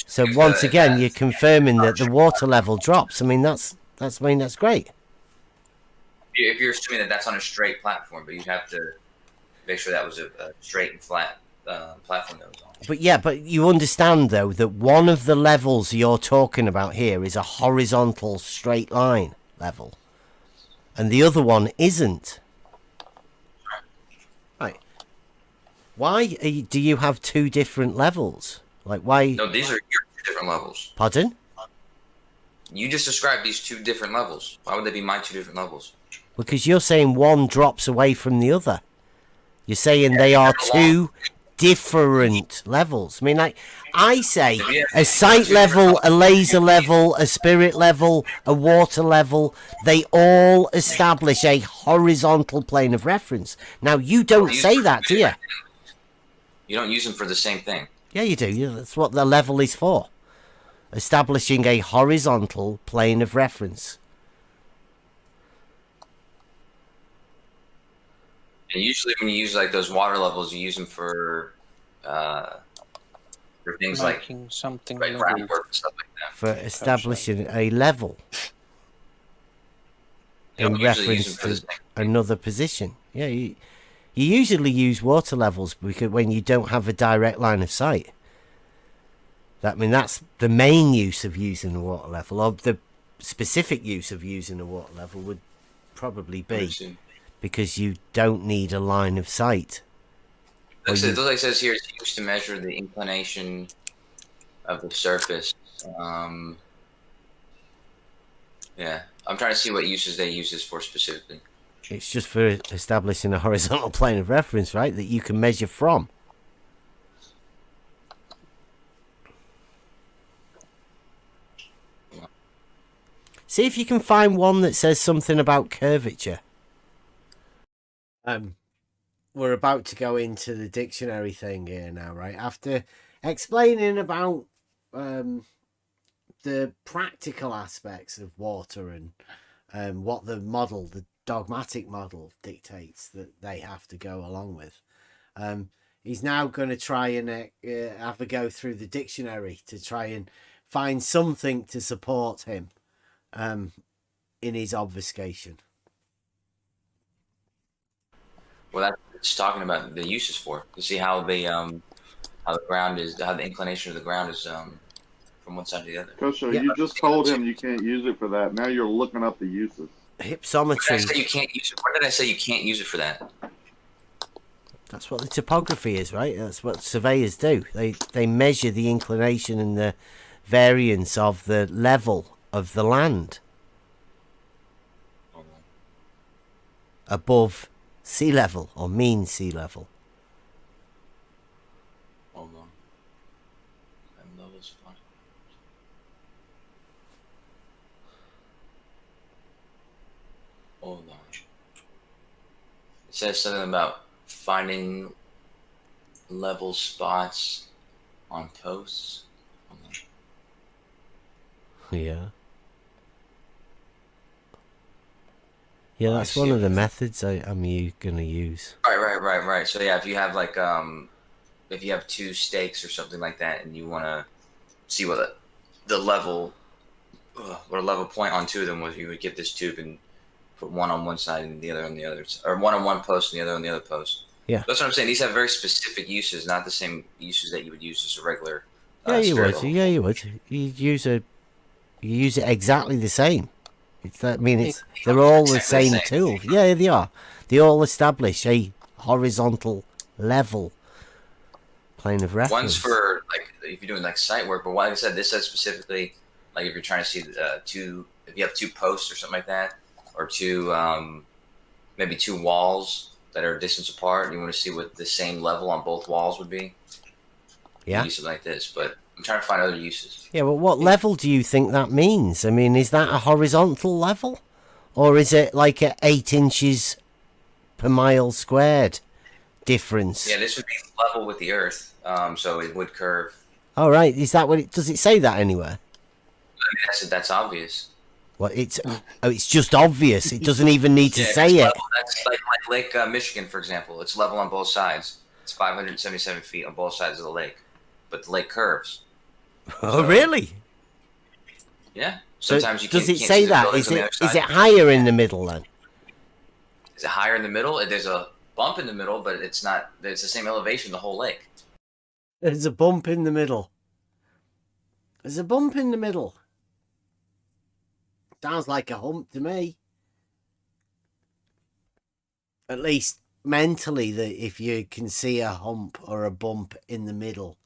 So once again, you're confirming that the water level drops. I mean, that's great. If you're assuming that that's on a straight platform, but you'd have to make sure that was a straight and flat platform that was on. But you understand though that one of the levels you're talking about here is a horizontal straight line level, and the other one isn't. Right? Why do you have two different levels? Like why? No, these are your two different levels. Pardon? You just described these two different levels. Why would they be my two different levels? Because you're saying one drops away from the other. You're saying they are two different levels. I mean, like, I say a sight level, a laser level, a spirit level, a water level, they all establish a horizontal plane of reference. Now, you don't say that, do you? You don't use them for the same thing. Yeah, you do. That's what the level is for. Establishing a horizontal plane of reference. And usually when you use like those water levels, you use them for things Making something like groundwork and stuff like that. For establishing a level You in don't usually use reference them for the to same. another position. Yeah, you usually use water levels because when you don't have a direct line of sight. That's the main use of using a water level, or the specific use of using a water level would probably be because you don't need a line of sight. Like it says here, it's used to measure the inclination of the surface. Yeah, I'm trying to see what uses they use this for specifically. It's just for establishing a horizontal plane of reference, right, that you can measure from. See if you can find one that says something about curvature. We're about to go into the dictionary thing here now, right? After explaining about the practical aspects of water and what the dogmatic model dictates that they have to go along with. He's now going to try and have a go through the dictionary to try and find something to support him in his obfuscation. Well, that's talking about the uses for to see how the ground is, how the inclination of the ground is from one side to the other. Kosho, you just told him you can't use it for that. Now you're looking up the uses. Hypsometry. Where did I say you can't use it? Where did I say you can't use it for that? That's what the topography is, right? That's what surveyors do. They measure the inclination and the variance of the level of the land above sea level or mean sea level. Hold on. And levels fine. Hold on. It says something about finding level spots on posts. Yeah. Yeah, I that's see one of what the you- methods I'm going to use. Right. So yeah, if you have like if you have two stakes or something like that, and you want to see what the level, what a level point on two of them was, you would get this tube and put one on one side and the other on the other, or one on one post and the other on the other post. Yeah. That's what I'm saying. These have very specific uses, not the same uses that you would use as a regular. Yeah, you spirit would. level. Yeah, you would. You use it exactly the same. They're all the Exactly same tools. Yeah, they are. They all establish a horizontal level plane of reference. One's for like if you're doing like site work, but like I said, this says specifically like if you're trying to see if you have two posts or something like that, or maybe two walls that are a distance apart, and you want to see what the same level on both walls would be. Yeah. Use something like this, but I'm trying to find other uses. Yeah, but what level do you think that means? I mean, is that a horizontal level? Or is it like a 8 inches per mile squared difference? Yeah, this would be level with the Earth, so it would curve. All right, is that what it does? It say that anywhere? I mean, that's obvious. Well, it's just obvious. It doesn't even need to Yeah, say it's it. level. That's like Lake Michigan, for example. It's level on both sides. It's 577 feet on both sides of the lake, but the lake curves. Oh, really? Yeah. So Sometimes you does can't it see say the that? buildings on the other Is side. it higher in the middle then? Is it higher in the middle? There's a bump in the middle, but it's not. It's the same elevation the whole lake. There's a bump in the middle. There's a bump in the middle. Sounds like a hump to me. At least mentally, that if you can see a hump or a bump in the middle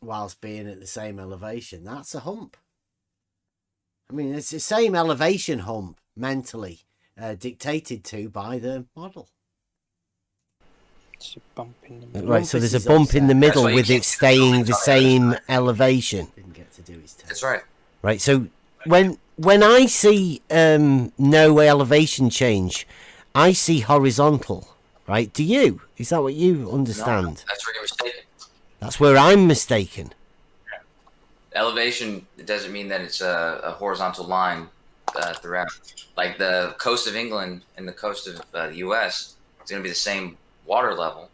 whilst being at the same elevation, that's a hump. I mean, it's the same elevation hump mentally dictated to by the model. It's a bump in the middle. Right, so there's a bump in the middle with it staying the same elevation. Didn't get to do his test. That's right. Right, so when I see no elevation change, I see horizontal. Right? Do you? Is that what you understand? No, that's where you're mistaken. That's where I'm mistaken. Elevation doesn't mean that it's a horizontal line throughout. Like the coast of England and the coast of the U.S., it's going to be the same water level,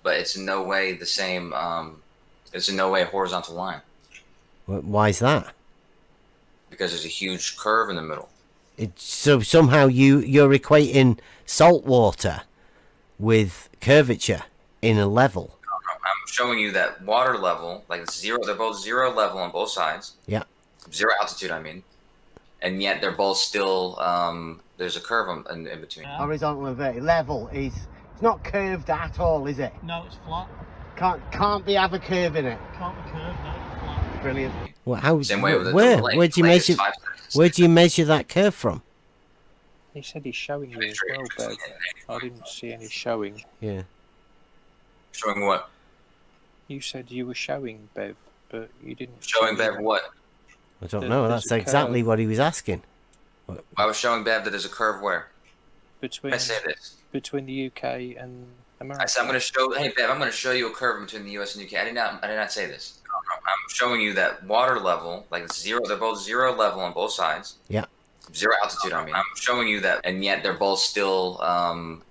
but it's in no way the same. It's in no way a horizontal line. Why is that? Because there's a huge curve in the middle. So somehow you're equating salt water with curvature in a level. I'm showing you that water level, like it's zero. They're both zero level on both sides. Yeah. Zero altitude, I mean, and yet they're both still. There's a curve in between. Horizontal and vertical level is it's not curved at all, is it? No, it's flat. Can't have a curve in it. Can't be curved, no, it's flat. Brilliant. Well, how? Same way with the Where? lake. Where do you Lake is measure? 5 Where do you measure that curve from? He said he's showing you as well, Bev. I didn't see any showing. Yeah. Showing what? You said you were showing, Bev, but you didn't. Showing show Bev what? I don't There- know. there's That's a exactly curve. what he was asking. I was showing Bev that there's a curve where. Between I say this. between the UK and America. I said I'm going to show. Hey Bev, I'm going to show you a curve between the U.S. and UK. I did not say this. I'm showing you that water level, like it's zero. They're both zero level on both sides. Yeah. Zero altitude. I mean, I'm showing you that, and yet they're both still.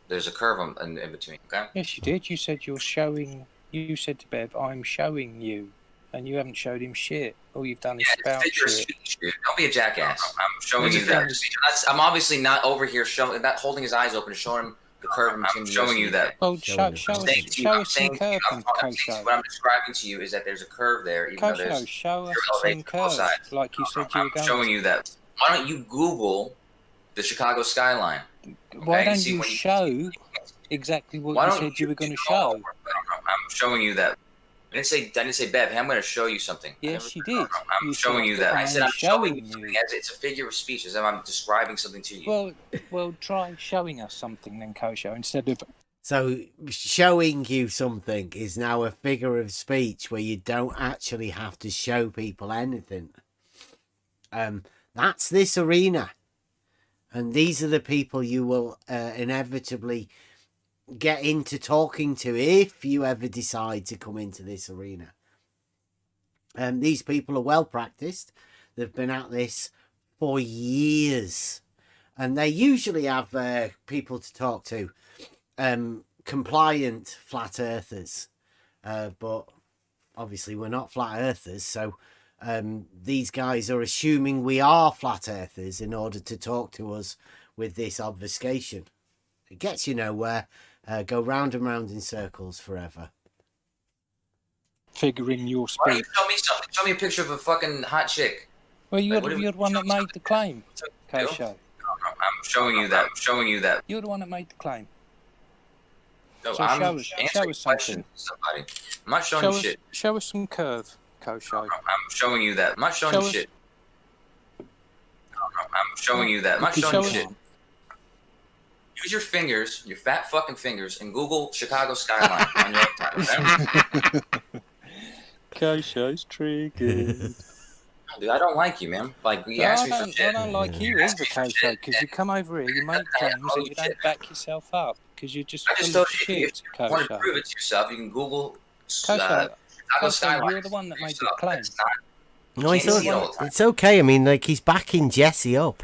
There's a curve in between. Okay. Yes, you did. You said you're showing. You said to Bev, "I'm showing you," and you haven't showed him shit. All you've done is spout Figure of shit. speech, dude. Don't be a jackass. I'm showing What's you the that. figure of speech? I'm obviously not over here showing, not holding his eyes open, showing him the curve in between. I'm showing you that. Well, show us some curve from Kosho. What I'm describing to you is that there's a curve there, even though Kosho, there's show us zero some elevation on both curve, sides. like you said you were I'm going showing to. you that. Why don't you Google the Chicago skyline? Why Okay? don't See you when show exactly what Why you don't said you were going to show? show? I'm showing you that. I didn't say, Bev, hey, I'm going to show you something. Yes, you did. I'm showing you that. I said I'm showing you you. something. It's a figure of speech, as if I'm describing something to you. Well, try showing us something then, Kosho, instead of. So showing you something is now a figure of speech where you don't actually have to show people anything. That's this arena. And these are the people you will inevitably get into talking to if you ever decide to come into this arena. These people are well practiced. They've been at this for years. And they usually have people to talk to, compliant flat earthers. But obviously we're not flat earthers, so these guys are assuming we are flat earthers in order to talk to us with this obfuscation. It gets you nowhere. Go round and round in circles forever. Figuring your Why don't you speech. show me something? Show me a picture of a fucking hot chick. Well, you're, Like, you're the one that made the claim, Kosho. I'm showing you that. I'm showing you that. You're the one that made the claim. No, So I'm show us answering something. questions to somebody. I'm not showing Show you us, shit. show us some curve, Kosho. I'm showing you that. I'm not showing Show you us- shit. I'm showing you that. I'm not Because showing you show us- shit. Use your fingers, your fat fucking fingers, and Google Chicago skyline on your own time. Okay? Kosho's triggered. Dude, I don't like you, man. Like, you No, ask I me for don't, shit. I don't like you either, Kosho, because you come over here, you make claims, and you don't back yourself up, because you're just I just full told of you, if shit, you want to Kosho. prove it to yourself, you can Google Kosho, Chicago Kosho, skyline. you're the one that made the claim. No, Can't see it all the time. it's okay. I mean, like, he's backing Jesse up.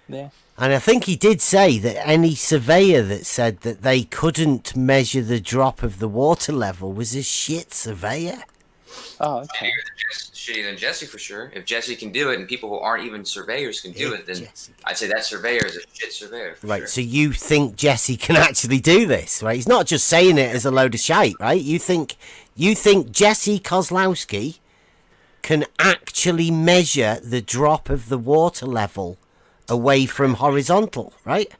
Yeah. And I think he did say that any surveyor that said that they couldn't measure the drop of the water level was a shit surveyor. Oh, okay. Shittier than Jesse for sure. If Jesse can do it, and people who aren't even surveyors can do it, then I'd say that surveyor is a shit surveyor. For Right, sure. so you think Jesse can actually do this, right? He's not just saying it as a load of shite, right? You think Jesse Kozlowski can actually measure the drop of the water level away from horizontal, right?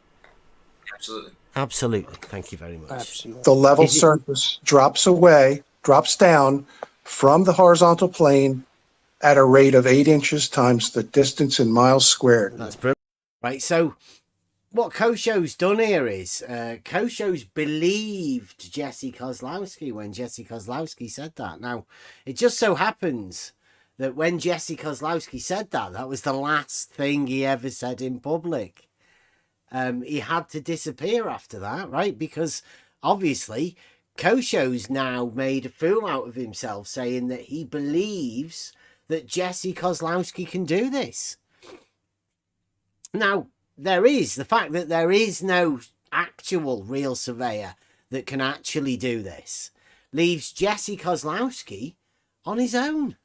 Absolutely. Absolutely. Thank you very much. Absolutely. The level Is it- surface drops away, drops down from the horizontal plane at a rate of 8 inches times the distance in miles squared. That's brilliant. Right, so what Kosho's done here is Kosho's believed Jesse Kozlowski when Jesse Kozlowski said that. Now, it just so happens that when Jesse Kozlowski said that, that was the last thing he ever said in public. He had to disappear after that, right? Because obviously Kosho's now made a fool out of himself saying that he believes that Jesse Kozlowski can do this. Now, the fact that there is no actual real surveyor that can actually do this leaves Jesse Kozlowski on his own.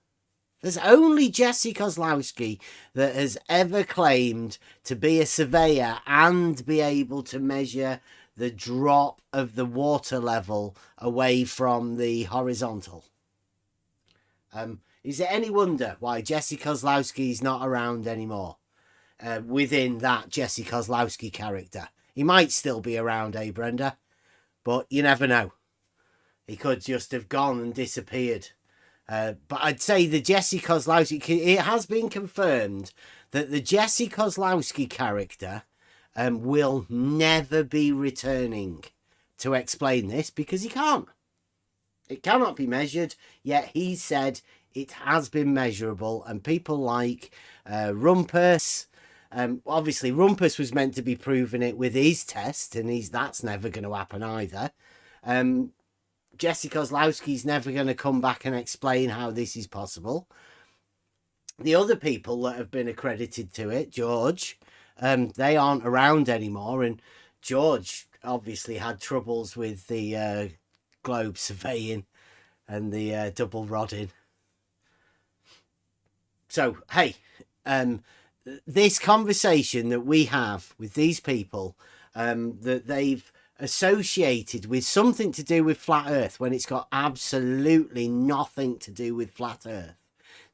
There's only Jesse Kozlowski that has ever claimed to be a surveyor and be able to measure the drop of the water level away from the horizontal. Is it any wonder why Jesse Kozlowski is not around anymore within that Jesse Kozlowski character? He might still be around, Brenda? But you never know. He could just have gone and disappeared. But I'd say the Jesse Kozlowski, it has been confirmed that the Jesse Kozlowski character will never be returning to explain this because he can't. It cannot be measured, yet he said it has been measurable, and people like Rumpus, obviously Rumpus was meant to be proving it with his test, and that's never going to happen either. Jesse Kozlowski's never going to come back and explain how this is possible. The other people that have been accredited to it, George, they aren't around anymore, and George obviously had troubles with the globe surveying and the double rodding. So, hey, this conversation that we have with these people, that they've associated with something to do with flat earth when it's got absolutely nothing to do with flat earth.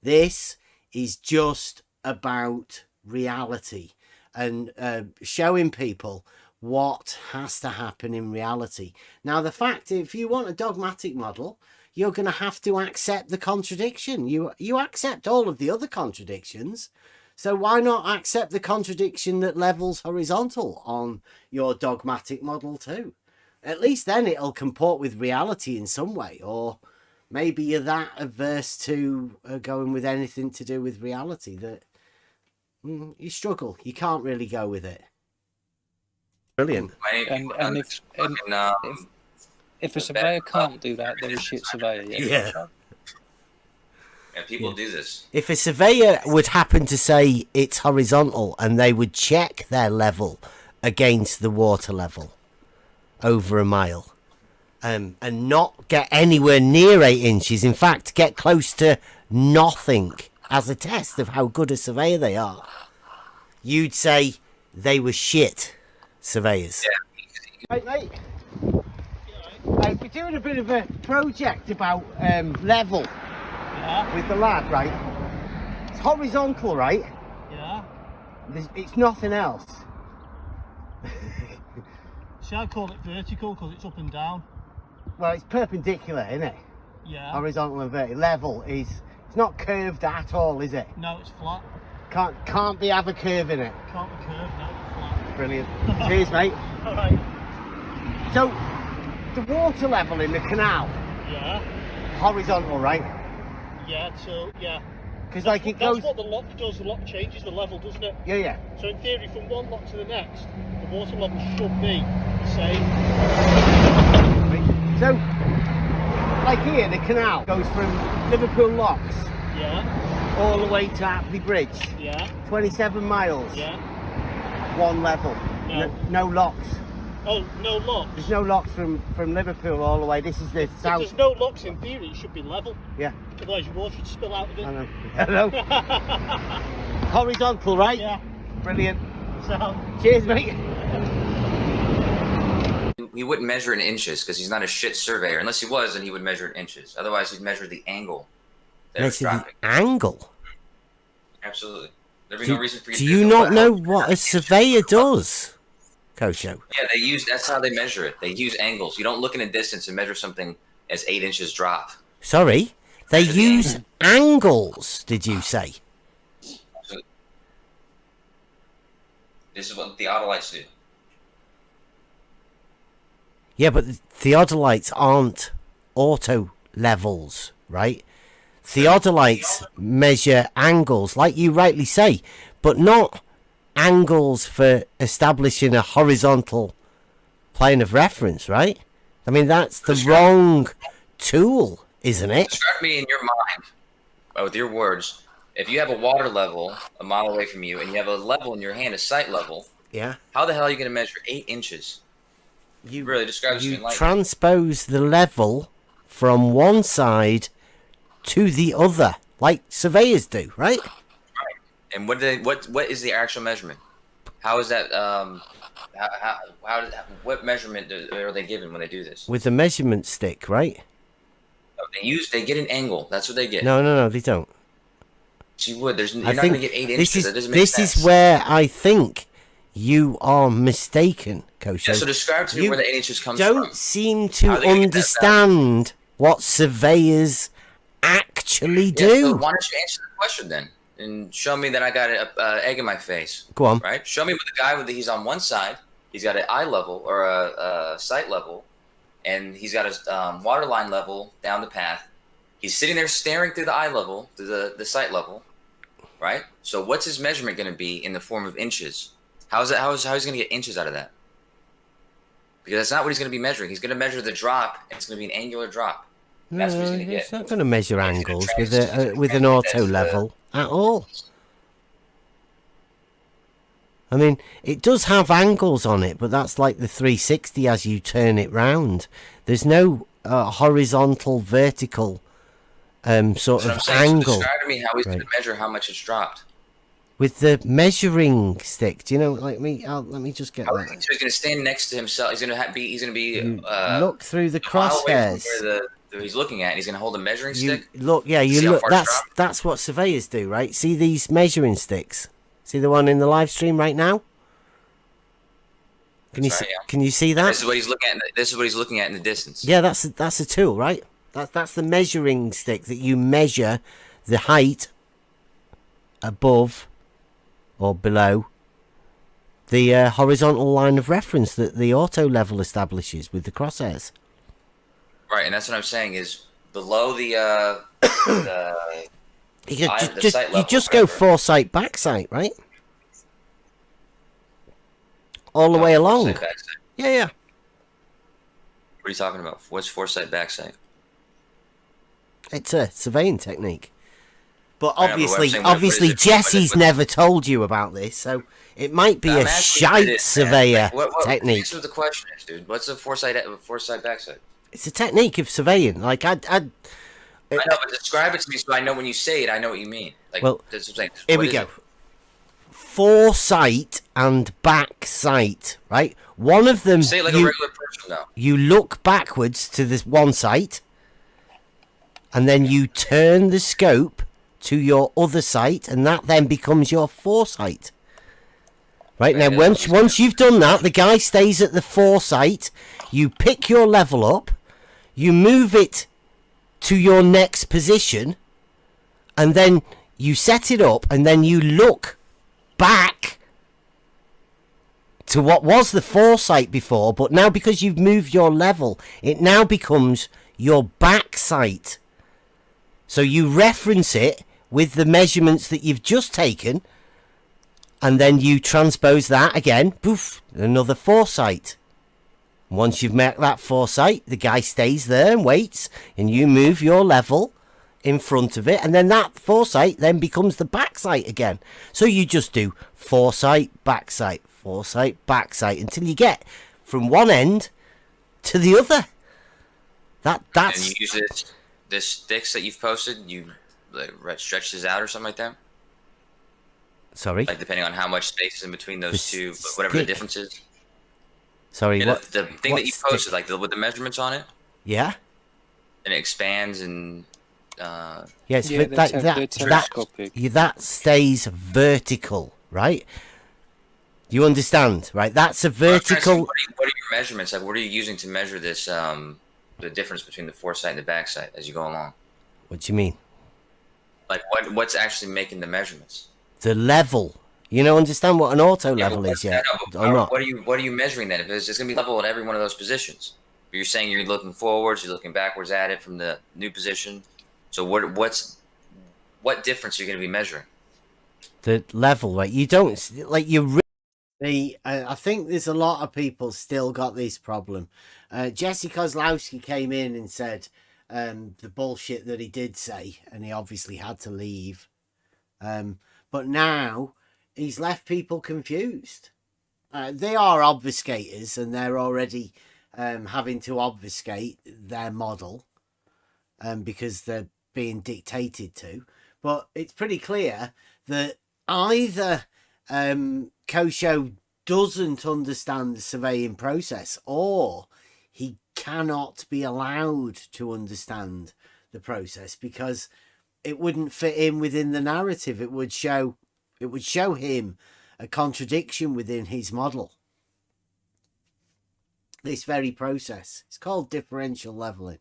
This is just about reality and showing people what has to happen in reality. Now, the fact, if you want a dogmatic model, you're going to have to accept the contradiction. You accept all of the other contradictions. So why not accept the contradiction that levels horizontal on your dogmatic model too? At least then it'll comport with reality in some way. Or maybe you're that averse to going with anything to do with reality that You struggle. You can't really go with it. Brilliant. And if a surveyor can't do that, they're a shit surveyor. Yeah. Yeah, people do this. If a surveyor would happen to say it's horizontal and they would check their level against the water level over a mile and not get anywhere near 8 inches, in fact, get close to nothing as a test of how good a surveyor they are, you'd say they were shit surveyors. Yeah. Right, mate. We're doing a bit of a project about level with the lad, right? It's horizontal, right? Yeah. It's nothing else. See, I call it vertical because it's up and down. Well, it's perpendicular, isn't it? Yeah. Horizontal and vertical. Level is, it's not curved at all, is it? No, it's flat. Can't be have a curve in it. Can't be curved, no, it's flat. Brilliant. Cheers, mate. All right. So, the water level in the canal. Yeah. Horizontal, right? Yeah, so, yeah. Because like it goes... That's what the lock does, the lock changes the level, doesn't it? Yeah, yeah. So in theory, from one lock to the next, the water level should be the same. So, like here, the canal goes from Liverpool Locks all the way to Apley Bridge. Yeah. 27 miles. Yeah. One level. No locks. Oh, no locks? There's no locks from Liverpool all the way. This is the south. If there's no locks, in theory, it should be level. Yeah. Otherwise, your water would spill out of it. I know. Hello. Horizontal, right? Yeah. Brilliant. So. Cheers, mate. He wouldn't measure in inches because he's not a shit surveyor. Unless he was, then he would measure in inches. Otherwise, he'd measure the angle that it's Measure the dropping. angle? Absolutely. There'd be no reason for you Do to you not know what a surveyor does, Kosho? Yeah, that's how they measure it. They use angles. You don't look in a distance and measure something as 8 inches drop. Sorry? They use angles, did you say? This is what theodolites do. Yeah, but the theodolites aren't auto levels, right? Theodolites measure angles, like you rightly say, but not angles for establishing a horizontal plane of reference, right? I mean, that's the wrong tool, isn't it? Describe me in your mind, with your words. If you have a water level a mile away from you and you have a level in your hand, a sight level, yeah, how the hell are you going to measure 8 inches? You really describe this to me You like transpose the level from one side to the other, like surveyors do, right? Right. And what is the actual measurement? How is that? What measurement are they given when they do this? With a measurement stick, right? They get an angle. That's what they get. No, they don't. She would. You're not going to get 8 inches. That doesn't make this sense. is where I think you are mistaken, Kosho. Yeah, so describe to me where the 8 inches comes don't from. seem to understand what surveyors actually do. Yeah, so why don't you answer the question then? And show me that I got an egg in my face. Go on. Right? Show me with the guy he's on one side. He's got an eye level or a sight level. And he's got a water line level down the path. He's sitting there staring through the eye level, through the sight level. Right? So what's his measurement going to be in the form of inches? How is he going to get inches out of that? Because that's not what he's going to be measuring. He's going to measure the drop, and it's going to be an angular drop. That's what he's going to get. It's not going to measure angles with an auto level at all. I mean, it does have angles on it, but that's like the 360 as you turn it round. There's no horizontal, vertical sort of angle. So describe to me how he's going to measure how much it's dropped. With the measuring stick, do you know? Let me just get that. So he's going to stand next to himself. He's going to be look through the crosshairs. Where he's looking at, and he's going to hold a measuring stick. Look. That's what surveyors do, right? See these measuring sticks. See the one in the live stream right now. Can you see that? This is what he's looking at. This is what he's looking at in the distance. Yeah, that's a tool, right? That's the measuring stick that you measure the height above or below the horizontal line of reference that the auto level establishes with the crosshairs. Right, and that's what I'm saying is below the you sight level. You just go foresight, backsight, right? all the way along. Foresight, backsight. Yeah. What are you talking about? What's foresight, backsight? It's a surveying technique. But I know, but obviously, what is it? Jesse's never told you about this, so it might be a shite surveyor technique. Answer the question, dude. What's a foresight, backsight? It's a technique of surveying. Like I know, but describe it to me so I know when you say it, I know what you mean. Like, well, that's what I'm saying. here What we is go. it? Foresight and backsight, right? One of them, Say it like a regular person, though. you look backwards to this one sight, and then you turn the scope to your other sight, and that then becomes your foresight. Right, now, once you've done that, the guy stays at the foresight. You pick your level up, you move it to your next position, and then you set it up, and then you look back to what was the foresight before, but now because you've moved your level, it now becomes your back sight. So you reference it with the measurements that you've just taken, and then you transpose that again, poof, another foresight. Once you've met that foresight, the guy stays there and waits, and you move your level in front of it, and then that foresight then becomes the backside again. So you just do foresight, backside, until you get from one end to the other. That's. And you use this sticks that you've posted. You stretch this out or something like that. Sorry. Like depending on how much space is in between those two, whatever the difference is. Sorry. Yeah, what? The thing that you posted, like with the measurements on it. Yeah. And it expands and. Yes, Yeah, but they're telescopic. that stays vertical, right? You understand, right? That's a vertical. What are your measurements? Like, what are you using to measure this? The difference between the foresight and the backside as you go along. What do you mean? Like, what's actually making the measurements? The level. You know, understand what an auto level is yet? Or not? What are you measuring then? If it's going to be level at every one of those positions. You're saying you're looking forwards, you're looking backwards at it from the new position. So what difference are you going to be measuring? The level, right? You don't like you. I think there's a lot of people still got this problem. Jesse Kozlowski came in and said the bullshit that he did say, and he obviously had to leave. But now he's left people confused. They are obfuscators, and they're already having to obfuscate their model because they're being dictated to. But it's pretty clear that either Kosho doesn't understand the surveying process, or he cannot be allowed to understand the process because it wouldn't fit in within the narrative. It would show him a contradiction within his model. This very process. It's called differential leveling.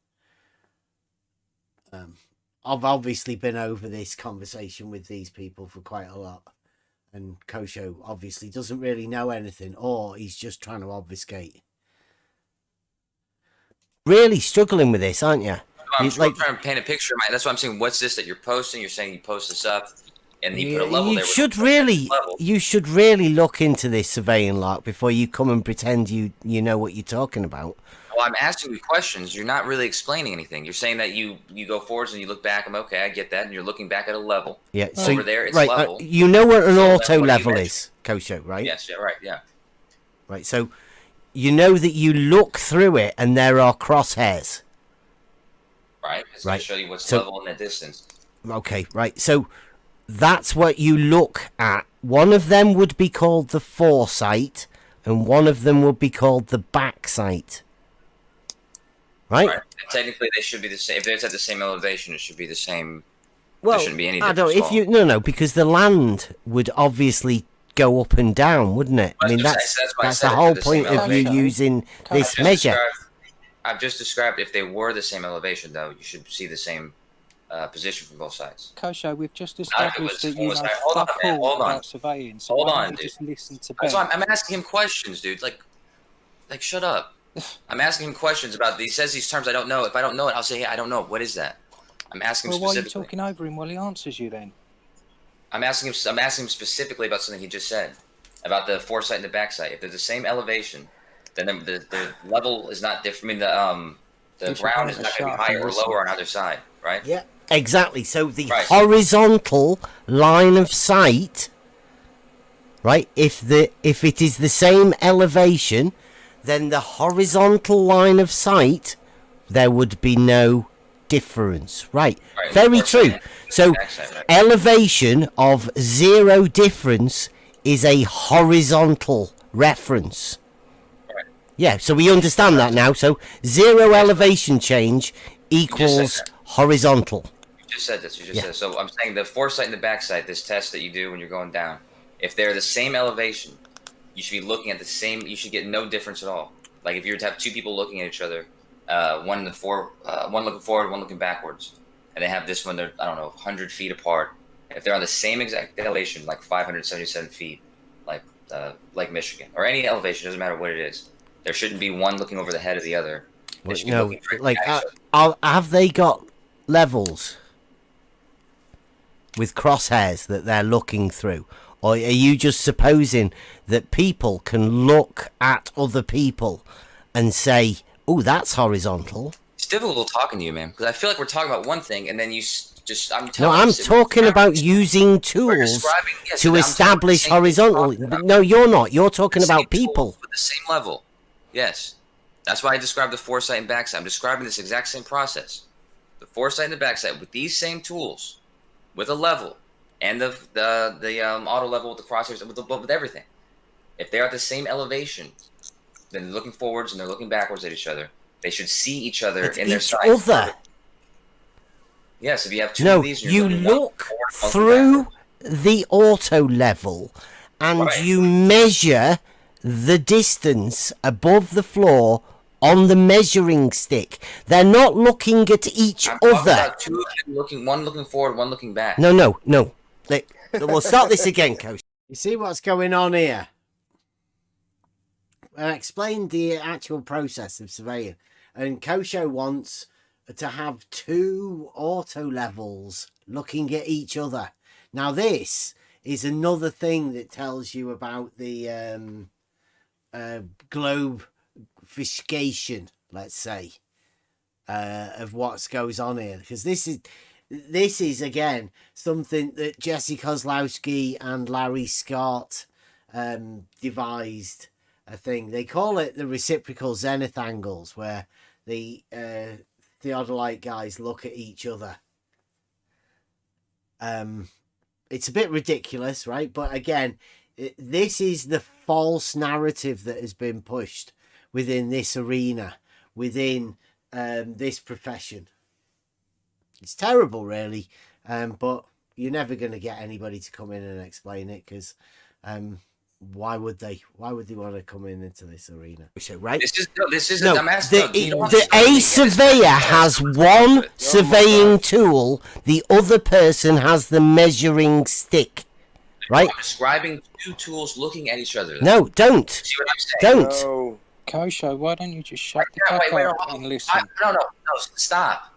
I've obviously been over this conversation with these people for quite a lot. And Kosho obviously doesn't really know anything, or he's just trying to obfuscate. Really struggling with this, aren't you? I'm trying to paint a picture. That's what I'm saying. What's this that you're posting? You're saying you post this up, and you put a level there. You should really look into this surveying lark before you come and pretend you know what you're talking about. Well, I'm asking you questions. You're not really explaining anything. You're saying that you go forwards and you look back. I'm okay. I get that. And you're looking back at a level. Yeah. So over there, it's right, level. You know what an So auto what level is, Kosho, right? Yes. Yeah. Right. Yeah. Right. So you know that you look through it and there are crosshairs. Right. It's Right. to show you what's So- level in that distance. Okay. Right. So that's what you look at. One of them would be called the foresight, and one of them would be called the backsight. Right? And technically, they should be the same. If it's at the same elevation, it should be the same. Well, there shouldn't be any I difference. don't. No, because the land would obviously go up and down, wouldn't it? I mean, that's why I the said whole the point same of you elevation. using this measure. I've just described if they were the same elevation, though, you should see the same position from both sides. Kosho, we've just Not if it was established that you know foresight. Hold on, fuck man, all hold on. about surveying, so Hold why on, don't you dude. just listen to Ben? That's why I'm asking him questions, dude. Like, shut up. I'm asking him questions about. He says these terms I don't know. If I don't know it, I'll say, hey, I don't know. What is that? I'm asking him Well, why are you specifically. talking over him while he answers you then? I'm asking him specifically about something he just said. about the foresight and the backside. If they're the same elevation, then the level is not different. I mean, the ground is not going to be higher or lower on either side, right? Yeah, exactly. So the horizontal line of sight, right? If it is the same elevation, then the horizontal line of sight, there would be no difference. Right. Very true. So elevation of 0 difference is a horizontal reference. Yeah, so we understand that now. So 0 elevation change equals horizontal. You just said this. You just said. So I'm saying the foresight and the backside, this test that you do when you're going down, if they're the same elevation, you should be looking at the same. You should get no difference at all. Like if you were to have 2 people looking at each other, one looking forward, one looking backwards, and they have this one, they're, I don't know, 100 feet apart. If they're on the same exact elevation, like 577 feet, like Michigan, or any elevation, doesn't matter what it is, there shouldn't be one looking over the head of the other. No, like, have they got levels with crosshairs that they're looking through? Or are you just supposing that people can look at other people and say, oh, that's horizontal? It's difficult talking to you, man, because I feel like we're talking about one thing, and then you just... I'm talking about using tools to establish horizontal. No, you're not. You're talking about people. With the same level. Yes. That's why I described the foresight and backside. I'm describing this exact same process. The foresight and the backside with these same tools, with a level, and the auto level with the crosshairs, with everything. If they're at the same elevation, then they're looking forwards and they're looking backwards at each other. They should see each other in their sides. Yes, if you have 2 of these, you look through the auto level and you measure the distance above the floor on the measuring stick. They're not looking at each other. About 2 of them one looking forward, one looking back. No. We'll start this again, Coach. You see what's going on here? I explained the actual process of surveying, and Kosho wants to have 2 auto levels looking at each other. Now this is another thing that tells you about the globification, let's say, of what goes on here, because this is again something that Jesse Kozlowski and Larry Scott devised. A thing they call it the reciprocal zenith angles, where the theodolite guys look at each other. It's a bit ridiculous, right? But again, this is the false narrative that has been pushed within this arena, within this profession. It's terrible, really, but you're never going to get anybody to come in and explain it, because why would they want to come into this arena? Right? This is no, a dumbass. A surveyor has one surveying tool, the other person has the measuring stick. Right? I'm describing 2 tools looking at each other. No, don't. See what I'm saying? Don't. No. Kosho, why don't you just shut the fuck up and listen? No, stop.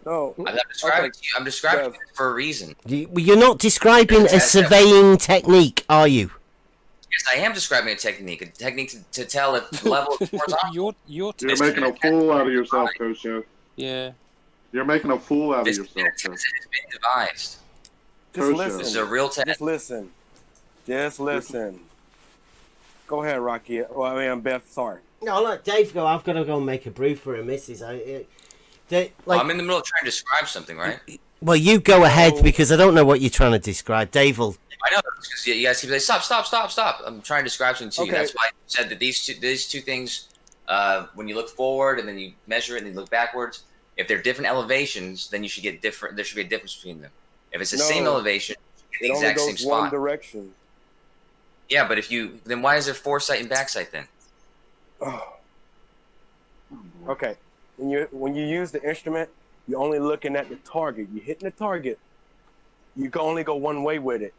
No. I'm describing to you. I'm describing it for a reason. You're not describing a surveying technique, are you? Yes, I am describing a technique to tell if the level is horizontal. You're making a fool out of yourself, Kosho. Yeah. You're making a fool out of yourself. It's been devised. Just listen. This is a real test. Just listen. Go ahead, Rocky. Well, I mean, Beth, sorry. No, let Dave go. I've got to go and make a brew for a missus. I'm in the middle of trying to describe something, right? Well, you go ahead, because I don't know what you're trying to describe. Dave will... I know, because you guys keep saying, stop. I'm trying to describe something to you. That's why I said that these two things, when you look forward and then you measure it and you look backwards, if they're different elevations, then there should be a difference between them. If it's the same elevation, the exact same spot. One direction. Yeah, but then why is there foresight and backside then? Oh. Okay. When you use the instrument, you're only looking at the target. You're hitting the target. You can only go one way with it.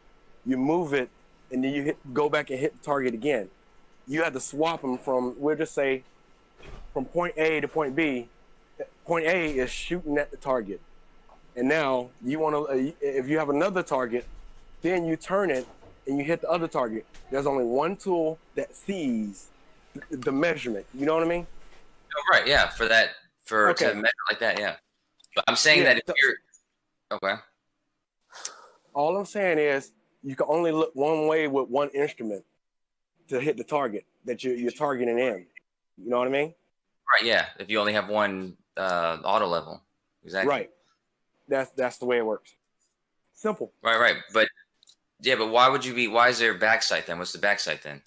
You move it, and then you go back and hit the target again. You have to swap them from, we'll just say, from point A to point B. Point A is shooting at the target. And now you want to, if you have another target, then you turn it and you hit the other target, there's only one tool that sees the measurement. You know what I mean? Oh, right, yeah, to measure like that, yeah. But I'm saying that if you're okay. All I'm saying is you can only look one way with one instrument to hit the target that you're targeting in. You know what I mean? Right, yeah. If you only have one auto level. Exactly. Right. That's the way it works. Simple. Right. But yeah, but why is there backside then? What's the backside then?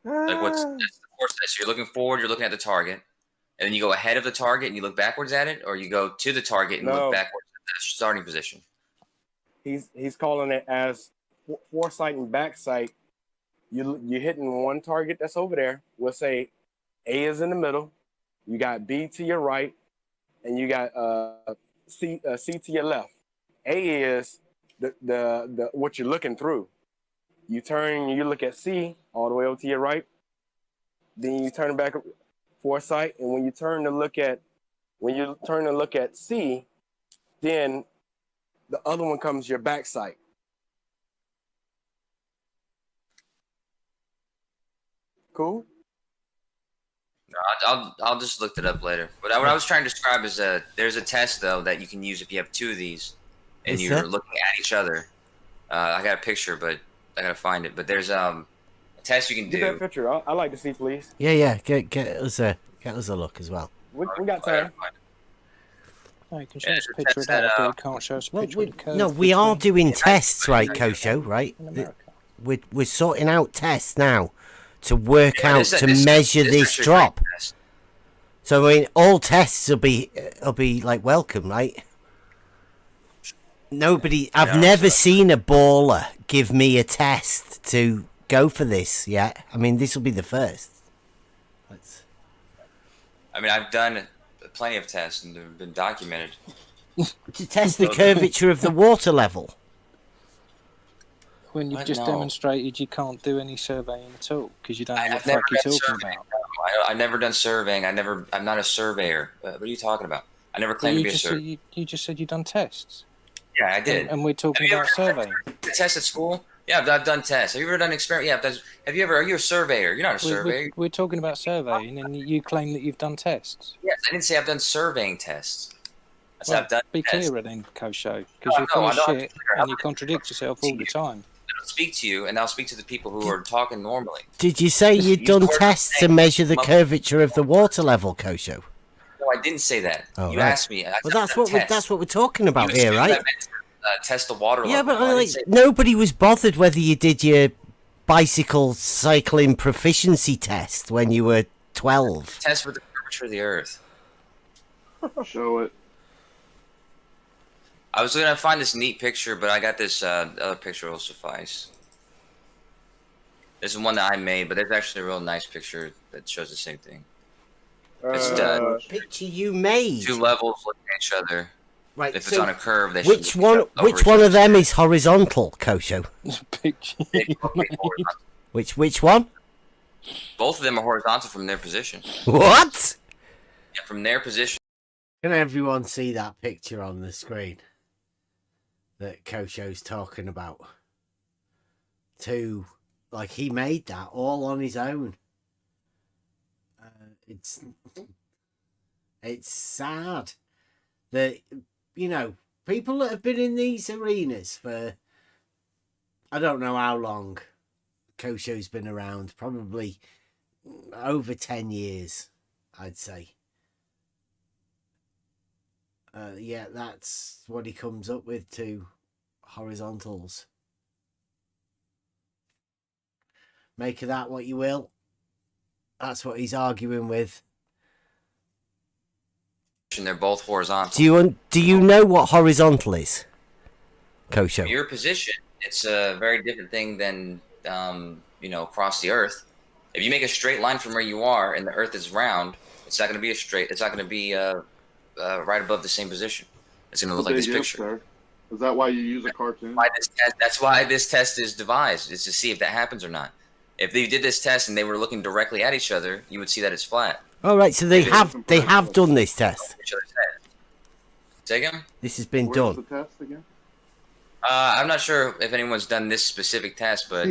That's the force test. You're looking forward, you're looking at the target, and then you go ahead of the target and you look backwards at it, or you go to the target and look backwards at the starting position. He's calling it as foresight and backsight. You're hitting one target that's over there. We'll say A is in the middle. You got B to your right, and you got C to your left. A is the what you're looking through. You turn, you look at C all the way over to your right. Then you turn back foresight, and when you turn to look at C, then the other one comes your backside. Cool. No, I'll just look it up later. But what I was trying to describe is there's a test though that you can use if you have two of these and you're looking at each other. I got a picture, but I gotta find it. But there's a test you can do. Get that picture. I like to see, please. Yeah. Get us a look as well. We got time. No, you can show us a picture of that, but you can't show us a picture of the curve. No, we are doing tests, right, Kosho? Right? We're sorting out tests now to work out to measure this drop. So I mean, all tests will be like welcome, right? I've never seen a baller give me a test to go for this yet. I mean, this will be the first. I mean, I've done plenty of tests and they've been documented. To test the curvature of the water level. When you've just demonstrated you can't do any surveying at all because you don't know what the fuck you're talking about. I've never done surveying. I'm not a surveyor. What are you talking about? I never claimed to be a surveyor. You just said you've done tests. Yeah, I did. And we're talking about surveying. Tests at school? Yeah, I've done tests. Have you ever done experiment? Yeah, are you a surveyor? You're not a surveyor. We're talking about surveying, and you claim that you've done tests. Yes, I didn't say I've done surveying tests. I said I've done Be tests. clearer then, Kosho, because you're full of shit and you contradict yourself all the time. I'll speak to you, and I'll speak to the people who are talking normally. Did you say you'd done tests to measure the curvature of the water level, Kosho? No, I didn't say that. Oh, you right. asked me. Well, that's what we're talking about here, right? Test the water Yeah, level. but like, nobody was bothered whether you did your bicycle cycling proficiency test when you were 12. Test for the curvature of the Earth. Show it. I was gonna find this neat picture, but I got this other picture will suffice. This is one that I made, but there's actually a real nice picture that shows the same thing. It's picture you made. Two levels looking at each other. Right. If it's on a curve, they which one of them is horizontal, Kosho? Which one? Both of them are horizontal from their position. What? Yeah, from their position. Can everyone see that picture on the screen that Kosho's talking about? He made that all on his own. It's sad that, people that have been in these arenas for, I don't know how long Kosho's been around, probably over 10 years, I'd say. Yeah, that's what he comes up with, two horizontals. Make of that what you will. That's what he's arguing with. They're both horizontal. Do you know what horizontal is, Kosho? Your position, it's a very different thing than across the Earth. If you make a straight line from where you are and the Earth is round, it's not going to be It's not going to be right above the same position. It's going to look like this picture. Sir. Is that why you use a cartoon? That's why this test is devised. Is to see if that happens or not. If they did this test and they were looking directly at each other, you would see that it's flat. All right, so they have done this test. Say again? This has been Where's done. the test again? I'm not sure if anyone's done this specific test, but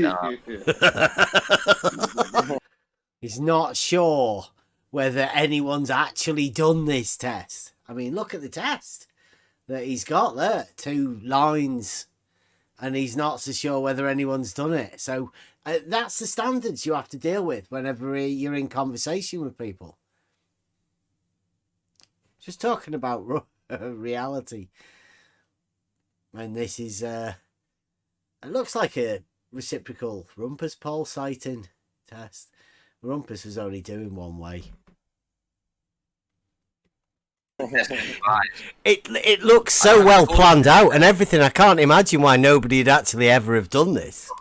he's not sure whether anyone's actually done this test. I mean, look at the test that he's got there. 2 lines. And he's not so sure whether anyone's done it. So that's the standards you have to deal with whenever you're in conversation with people. Just talking about reality. And this is, it looks like a reciprocal rumpus pole sighting test. Rumpus was only doing one way. It looks so well planned out and everything. I can't imagine why nobody'd actually ever have done this.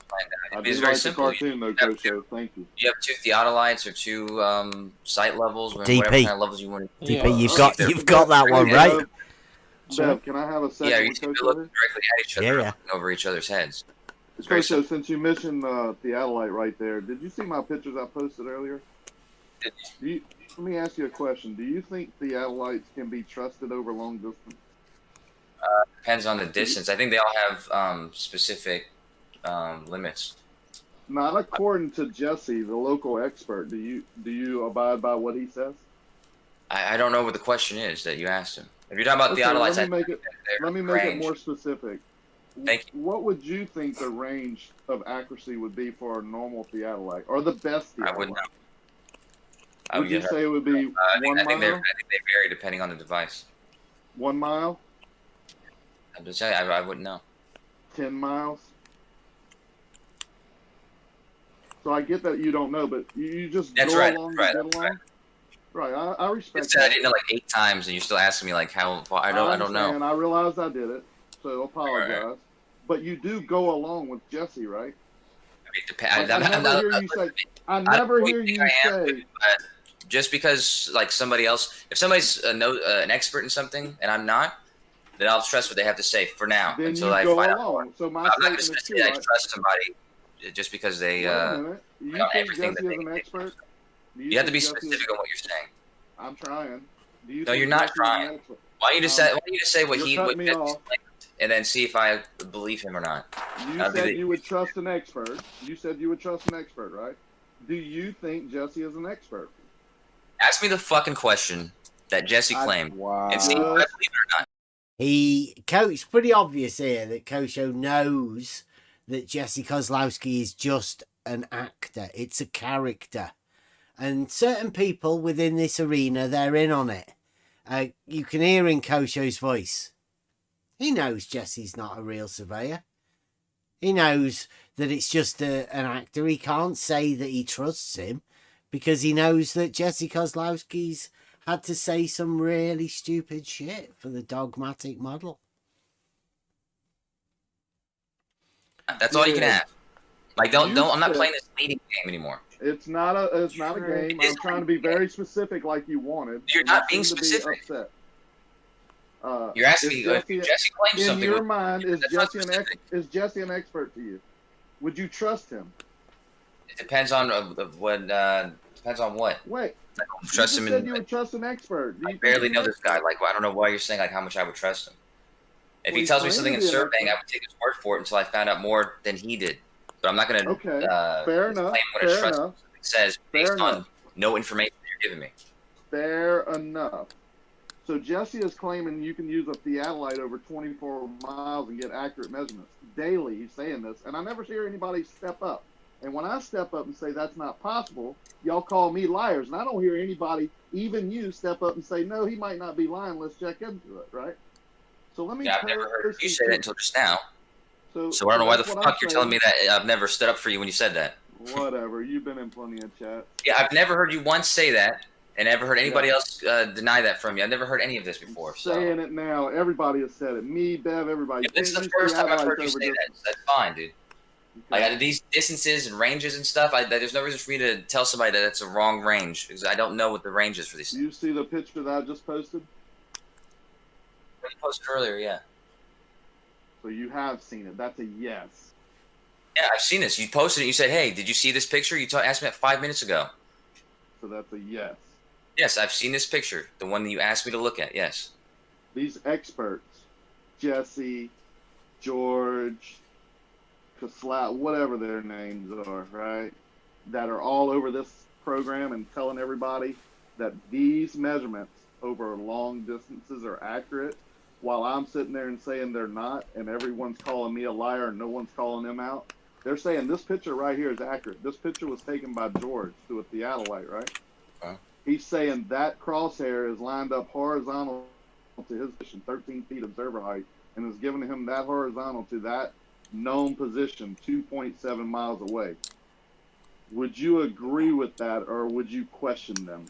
It's very simple. Cartoon, though, Coach. Thank you. You have 2 theodolites or 2 sight levels, or DP. whatever kind of levels you want. DP, you've got that one right. Bev, can I have a second? Yeah, you should be looking directly at each other, Yeah. looking over each other's heads. It's very Coach, simple. since you mentioned theodolite right there, did you see my pictures I posted earlier? Let me ask you a question. Do you think theodolites can be trusted over long distance? Depends on the distance. I think they all have specific limits. Not according to Jesse, the local expert. Do you abide by what he says? I don't know what the question is that you asked him. If you're talking about theodolites, let me make it more specific. Thank you. What would you think the range of accuracy would be for a normal theodolite, or the best theodolite? I wouldn't know. Would you say it would be 1 mile? I think they vary depending on the device. 1 mile? I'm just saying, I wouldn't know. 10 miles? So I get that you don't know, but you just That's go right. along Right. and get along? Right, I respect It's, I that. didn't know like 8 times, and you're still asking me like how. I don't know. And I realized I did it, so apologize. Right. But you do go along with Jesse, right? I never hear you say. Just because like somebody else, if somebody's an expert in something and I'm not, then I'll trust what they have to say for now Then until you I go find along. out. So my I'm not going to statement say is I true, trust somebody just because they. Wait a minute. You think everything Jesse that is an expert? You have to be specific on what you're saying. I'm trying. No, you're not trying. Why don't you just say what he would and then see if I believe him or not. You said you would trust an expert. You said you would trust an expert, right? Do you think Jesse is an expert? Ask me the fucking question that Jesse claimed and see if I believe it or not. It's pretty obvious here that Kosho knows that Jesse Kozlowski is just an actor. It's a character. And certain people within this arena, they're in on it. You can hear in Kosho's voice. He knows Jesse's not a real surveyor. He knows that it's just an actor. He can't say that he trusts him because he knows that Jesse Kozlowski's had to say some really stupid shit for the dogmatic model. That's all you can ask. Like, don't. I'm not playing this leading game anymore. It's not a game. I'm trying to be very specific, like you wanted. You're not being specific. You're asking me if Jesse claims something. In your mind, is Jesse an expert to you? Would you trust him? It depends on what. Depends on what. Wait. Trust him. You would trust an expert. I barely know this guy. Like, I don't know why you're saying like how much I would trust him. If he tells me something in surveying, I would take his word for it until I found out more than he did. But I'm not going to fair enough. claim what a trust says based on no information you're giving me. Fair enough. So Jesse is claiming you can use a theodolite over 24 miles and get accurate measurements daily. He's saying this, and I never hear anybody step up. And when I step up and say that's not possible, y'all call me liars. And I don't hear anybody, even you, step up and say, no, he might not be lying. Let's check into it, right? So let me. Yeah, I've never heard you say that until just now. So I don't know why the fuck you're telling me that. I've never stood up for you when you said that. Whatever. You've been in plenty of chats. Yeah, I've never heard you once say that, and never heard anybody else deny that from you. I've never heard any of this before. So. Saying it now. Everybody has said it. Me, Bev, everybody. If this is the first time I've heard you say that. That's fine, dude. Okay. Like these distances and ranges and stuff, there's no reason for me to tell somebody that it's a wrong range because I don't know what the range is for these things. You see the picture that I just posted? You posted earlier, yeah. So you have seen it. That's a yes. Yeah, I've seen this. You posted it. You said, hey, did you see this picture? You asked me that 5 minutes ago. So that's a yes. Yes, I've seen this picture. The one that you asked me to look at, yes. These experts, Jesse, George, Kaslat, whatever their names are, right? That are all over this program and telling everybody that these measurements over long distances are accurate, while I'm sitting there and saying they're not, and everyone's calling me a liar and no one's calling them out. They're saying this picture right here is accurate. This picture was taken by George through a theodolite, right? He's saying that crosshair is lined up horizontal to his position, 13 feet observer height, and is giving him that horizontal to that known position 2.7 miles away. Would you agree with that, or would you question them?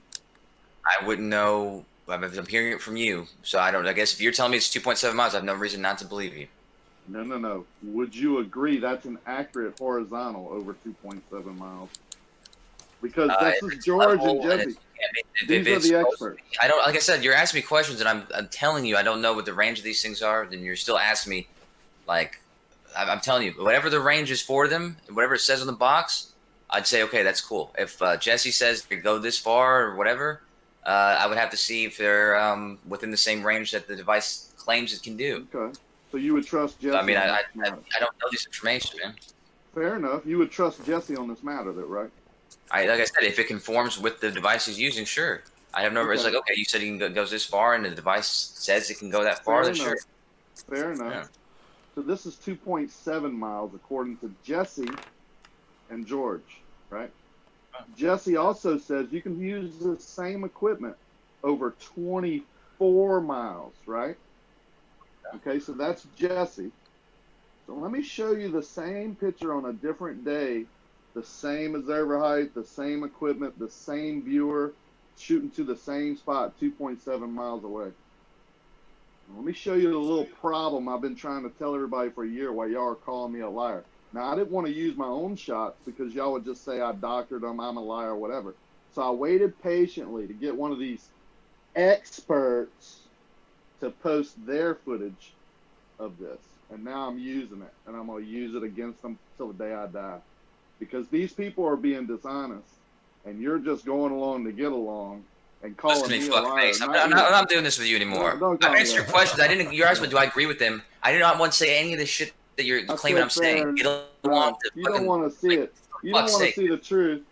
I wouldn't know. I'm hearing it from you, so I don't. I guess if you're telling me it's 2.7 miles, I have no reason not to believe you. No. Would you agree that's an accurate horizontal over 2.7 miles? Because this is George and Jesse. These are the experts. I don't. Like I said, you're asking me questions, and I'm telling you I don't know what the range of these things are. Then you're still asking me, like, I'm telling you, whatever the range is for them, whatever it says on the box, I'd say okay, that's cool. If Jesse says they go this far or whatever, I would have to see if they're within the same range that the device claims it can do. Okay. So you would trust Jesse? I mean, I don't know this information, man. Fair enough. You would trust Jesse on this matter, though, right? Like I said, if it conforms with the device he's using, sure. I have no. Okay. It's like, okay, you said he goes this far, and the device says it can go that far. Then sure. Fair enough. Yeah. So this is 2.7 miles according to Jesse and George, right? Jesse also says you can use the same equipment over 24 miles, right? Okay, so that's Jesse. So let me show you the same picture on a different day, the same observer height, the same equipment, the same viewer, shooting to the same spot 2.7 miles away. Let me show you the little problem I've been trying to tell everybody for a year why y'all are calling me a liar. Now, I didn't want to use my own shots because y'all would just say I doctored them, I'm a liar, whatever. So I waited patiently to get one of these experts to post their footage of this. And now I'm using it, and I'm going to use it against them till the day I die. Because these people are being dishonest, and you're just going along to get along and calling me a liar. I'm not doing this with you anymore. I've answered your questions. You're asking me, do I agree with them? I did not want to say any of this shit that you're claiming I'm saying. You don't want to see it. You don't want to see the truth.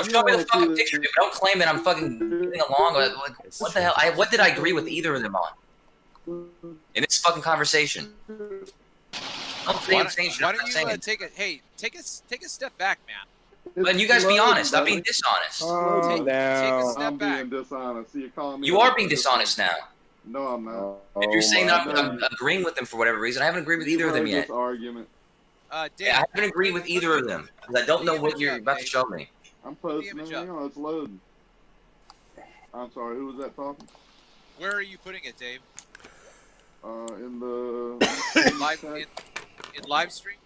Show me the fucking picture, dude. Don't claim that I'm fucking getting along. Like, what the hell? What did I agree with either of them on? In this fucking conversation. Why don't you take a step back, man? But you guys be honest. I'm being dishonest. Take a step I'm back. being dishonest. So you're calling me. You are being dishonest now. No, I'm not. If you're saying that I'm agreeing with them for whatever reason, I haven't agreed with either of them yet. Argument. Dave, I haven't agreed with either of them because I don't know what you're about to show me. I'm posting it. Hang on, it's loading. I'm sorry. Who was that talking? Where are you putting it, Dave? In the in live stream.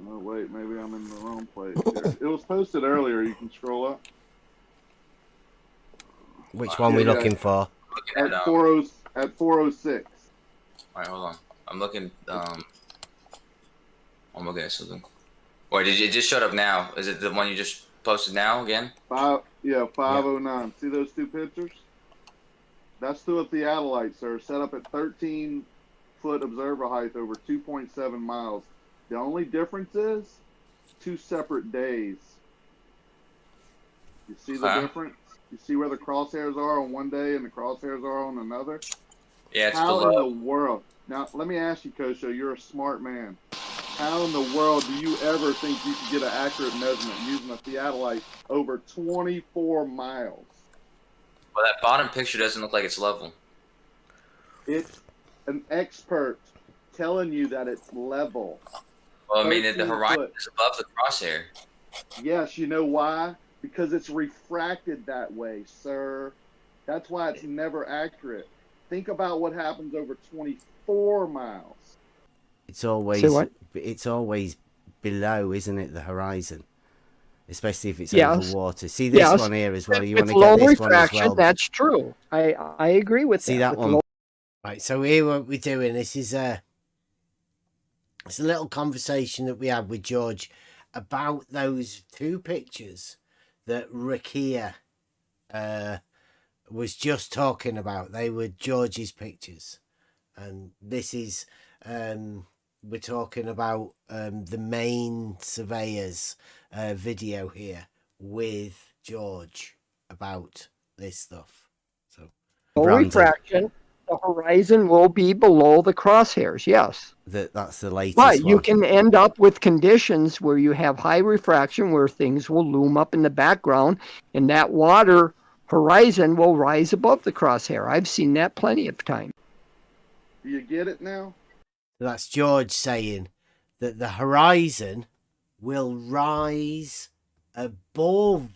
Oh wait, maybe I'm in the wrong place here. It was posted earlier. You can scroll up. Which one we looking for? At 406. Alright, hold on. I'm looking. I'm looking at something. Wait, it just showed up now? Is it the one you just posted now again? 509. See those two pictures? That's through a theodolite, sir. Set up at 13-foot observer height over 2.7 miles. The only difference is 2 separate days. You see the difference? You see where the crosshairs are on one day and the crosshairs are on another? Yeah, it's How below. in the world? Now, let me ask you, Kosho, you're a smart man. How in the world do you ever think you could get an accurate measurement using a theodolite over 24 miles? Well, that bottom picture doesn't look like it's level. It's an expert telling you that it's level. Well, I mean, the horizon is above the crosshair. Yes, you know why? Because it's refracted that way, sir. That's why it's never accurate. Think about what happens over 24 miles. It's always below, isn't it, the horizon? Especially if it's over water. See this one here as well. You want to get this one as well. That's true. I agree with See that one. Right. So here what we're doing. This is it's a little conversation that we had with George about those two pictures that Rakia was just talking about. They were George's pictures, and this is we're talking about the main surveyor's video here with George about this stuff. So, No Brandon, refraction. The horizon will be below the crosshairs. Yes. that's the latest But you one. can end up with conditions where you have high refraction, where things will loom up in the background, and that water horizon will rise above the crosshair. I've seen that plenty of times. Do you get it now? That's George saying that the horizon will rise above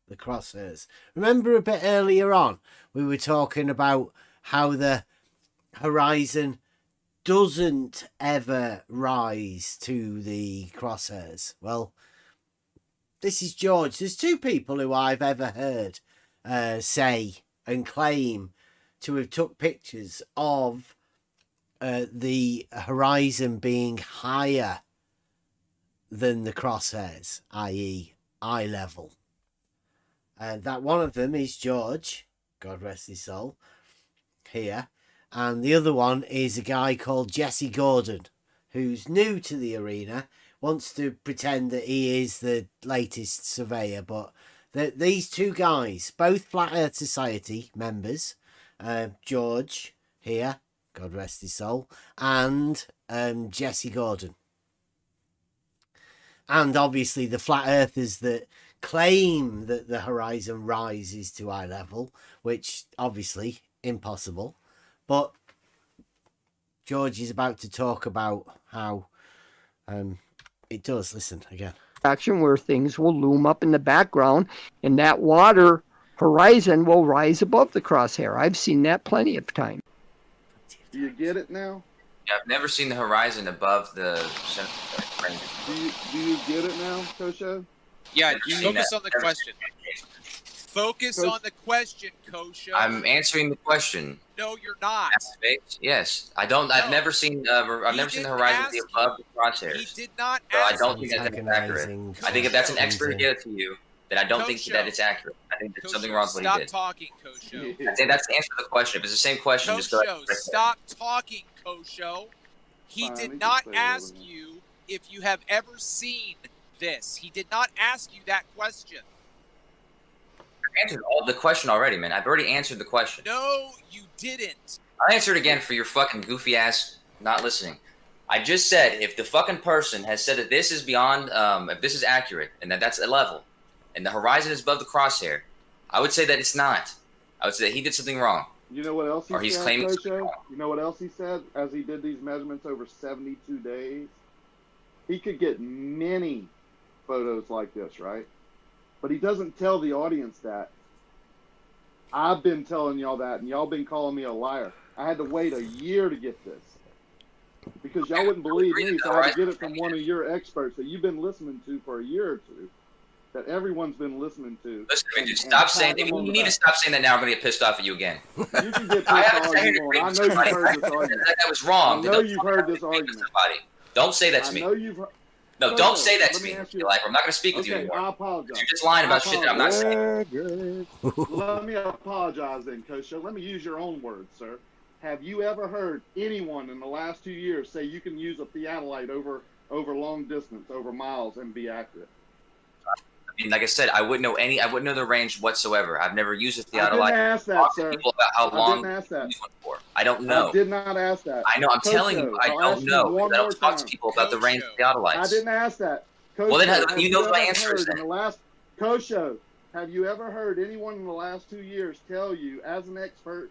the crosshairs. Remember a bit earlier on, we were talking about how the horizon doesn't ever rise to the crosshairs. Well, this is George. There's two people who I've ever heard say and claim to have took pictures of the horizon being higher than the crosshairs, i.e. eye level. And that one of them is George, God rest his soul, here. And the other one is a guy called Jesse Gordon, who's new to the arena, wants to pretend that he is the latest surveyor. But these two guys, both Flat Earth Society members, George here, God rest his soul, and Jesse Gordon. And obviously the flat earthers that claim that the horizon rises to eye level, which obviously impossible. But George is about to talk about how it does. Listen again. Action where things will loom up in the background, and that water horizon will rise above the crosshair. I've seen that plenty of times. Do you get it now? Yeah, I've never seen the horizon above the center. Do you get it now, Kosho? Yeah, Never seen focus that. on the Never question. Focus on the question, Kosho. I'm answering the question. No, you're not. Yes, I don't. I've never seen. I've never seen the horizon be above the crosshairs. He did not So I ask don't you. think that that's accurate. I think if that's an expert idea to you, then I don't think that it's accurate. I think there's something wrong with what he Stop did. talking, Kosho. I think that's the answer to the question. If it's the same question, just go. Kosho, stop talking, Kosho. He Fine, did we can not say it ask over you if you have ever seen this. He did not ask you that question. I answered all the question already, man. I've already answered the question. No, you didn't. I'll answer it again for your fucking goofy ass not listening. I just said if the fucking person has said that this is beyond, if this is accurate and that's a level, and the horizon is above the crosshair, I would say that it's not. I would say that he did something wrong. You know what else he Or he's said, claiming something Kosho? wrong. You know what else he said as he did these measurements over 72 days? He could get many photos like this, right? But he doesn't tell the audience that. I've been telling y'all that, and y'all been calling me a liar. I had to wait a year to get this. Because y'all wouldn't believe me, so I had to get it from one of your experts that you've been listening to for a year or two, that everyone's been listening to. Listen, man, dude, stop saying that. You need to stop saying that now. I'm going to get pissed off at you again. You can get I pissed haven't all said you want. I know you've heard this argument. That was wrong. I know you've heard this argument. Don't say that to me. I know you've heard. No, don't say that Let to me me. ask you- Like, I'm not going to speak with you Okay, anymore. I apologize. You're just lying about shit that I'm not saying. Let me apologize then, Kosho. Let me use your own words, sir. Have you ever heard anyone in the last 2 years say you can use a theodolite over long distance, over miles, and be accurate? I mean, like I said, I wouldn't know the range whatsoever. I've never used a I theodolite. didn't ask that, Talk to sir. people about how I long didn't ask that. to use one for. I don't know. I did not ask that. I know. I'm telling you, I I'll don't ask you know. one I don't more talk to time. people about the range of theodolites. I didn't ask that. Well, then Kosho, you know have my ever answer is heard in then. the last Kosho, have you ever heard anyone in the last 2 years tell you, as an expert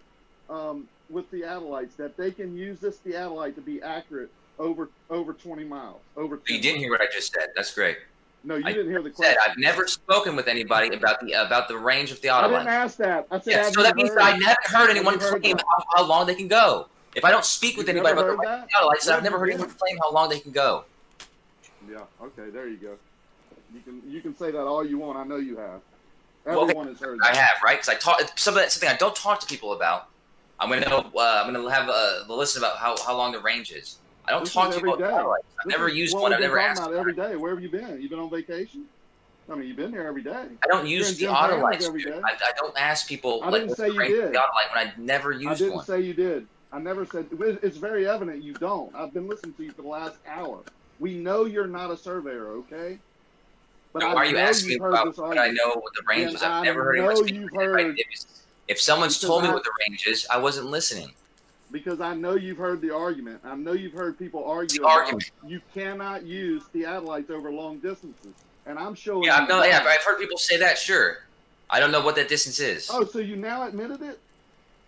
with theodolites, that they can use this theodolite to be accurate over 20 miles? Over 10 You didn't hear what I just said. That's great. No, you didn't hear the Said question. I've never spoken with anybody about the range of I didn't theodolites. ask that. I said, Yeah, have so you that means heard? that I never heard Have anyone you heard claim that? how long they can go. If I don't speak with You've anybody never about the heard range of theodolites, that? I've never heard Where have you anyone claim how long they can go. Yeah. Okay. There you go. You can say that all you want. I know you have. Well, Everyone has heard I that. have, right? Because I talk something I don't talk to people about. I'm gonna have the listen about how long the range is. I don't This talk is to people every about day. theodolites. I've This never is used what one. we've I've been never talking asked. about every day. Where have you been? You been on vacation? I mean, you've been there every day. I don't use You're in Jim Brown's theodolites. every dude. day. I don't ask people I like didn't what's say the you range of did. theodolite when I never I used didn't one. say you did. I never said. It's very evident you don't. I've been listening to you for the last hour. We know you're not a surveyor, okay? But No, I why are you know asking you've heard about this what I argument. know what the range Then is? I've I never heard anyone know speak. you've heard. If someone's Because told me I- what the range is, I wasn't listening. Because I know you've heard the argument. I know you've heard people argue The about argument. you cannot use theodolites over long distances. And I'm showing Yeah, you I've why. heard people say that. Sure, I don't know what that distance is. Oh, so you now admitted it?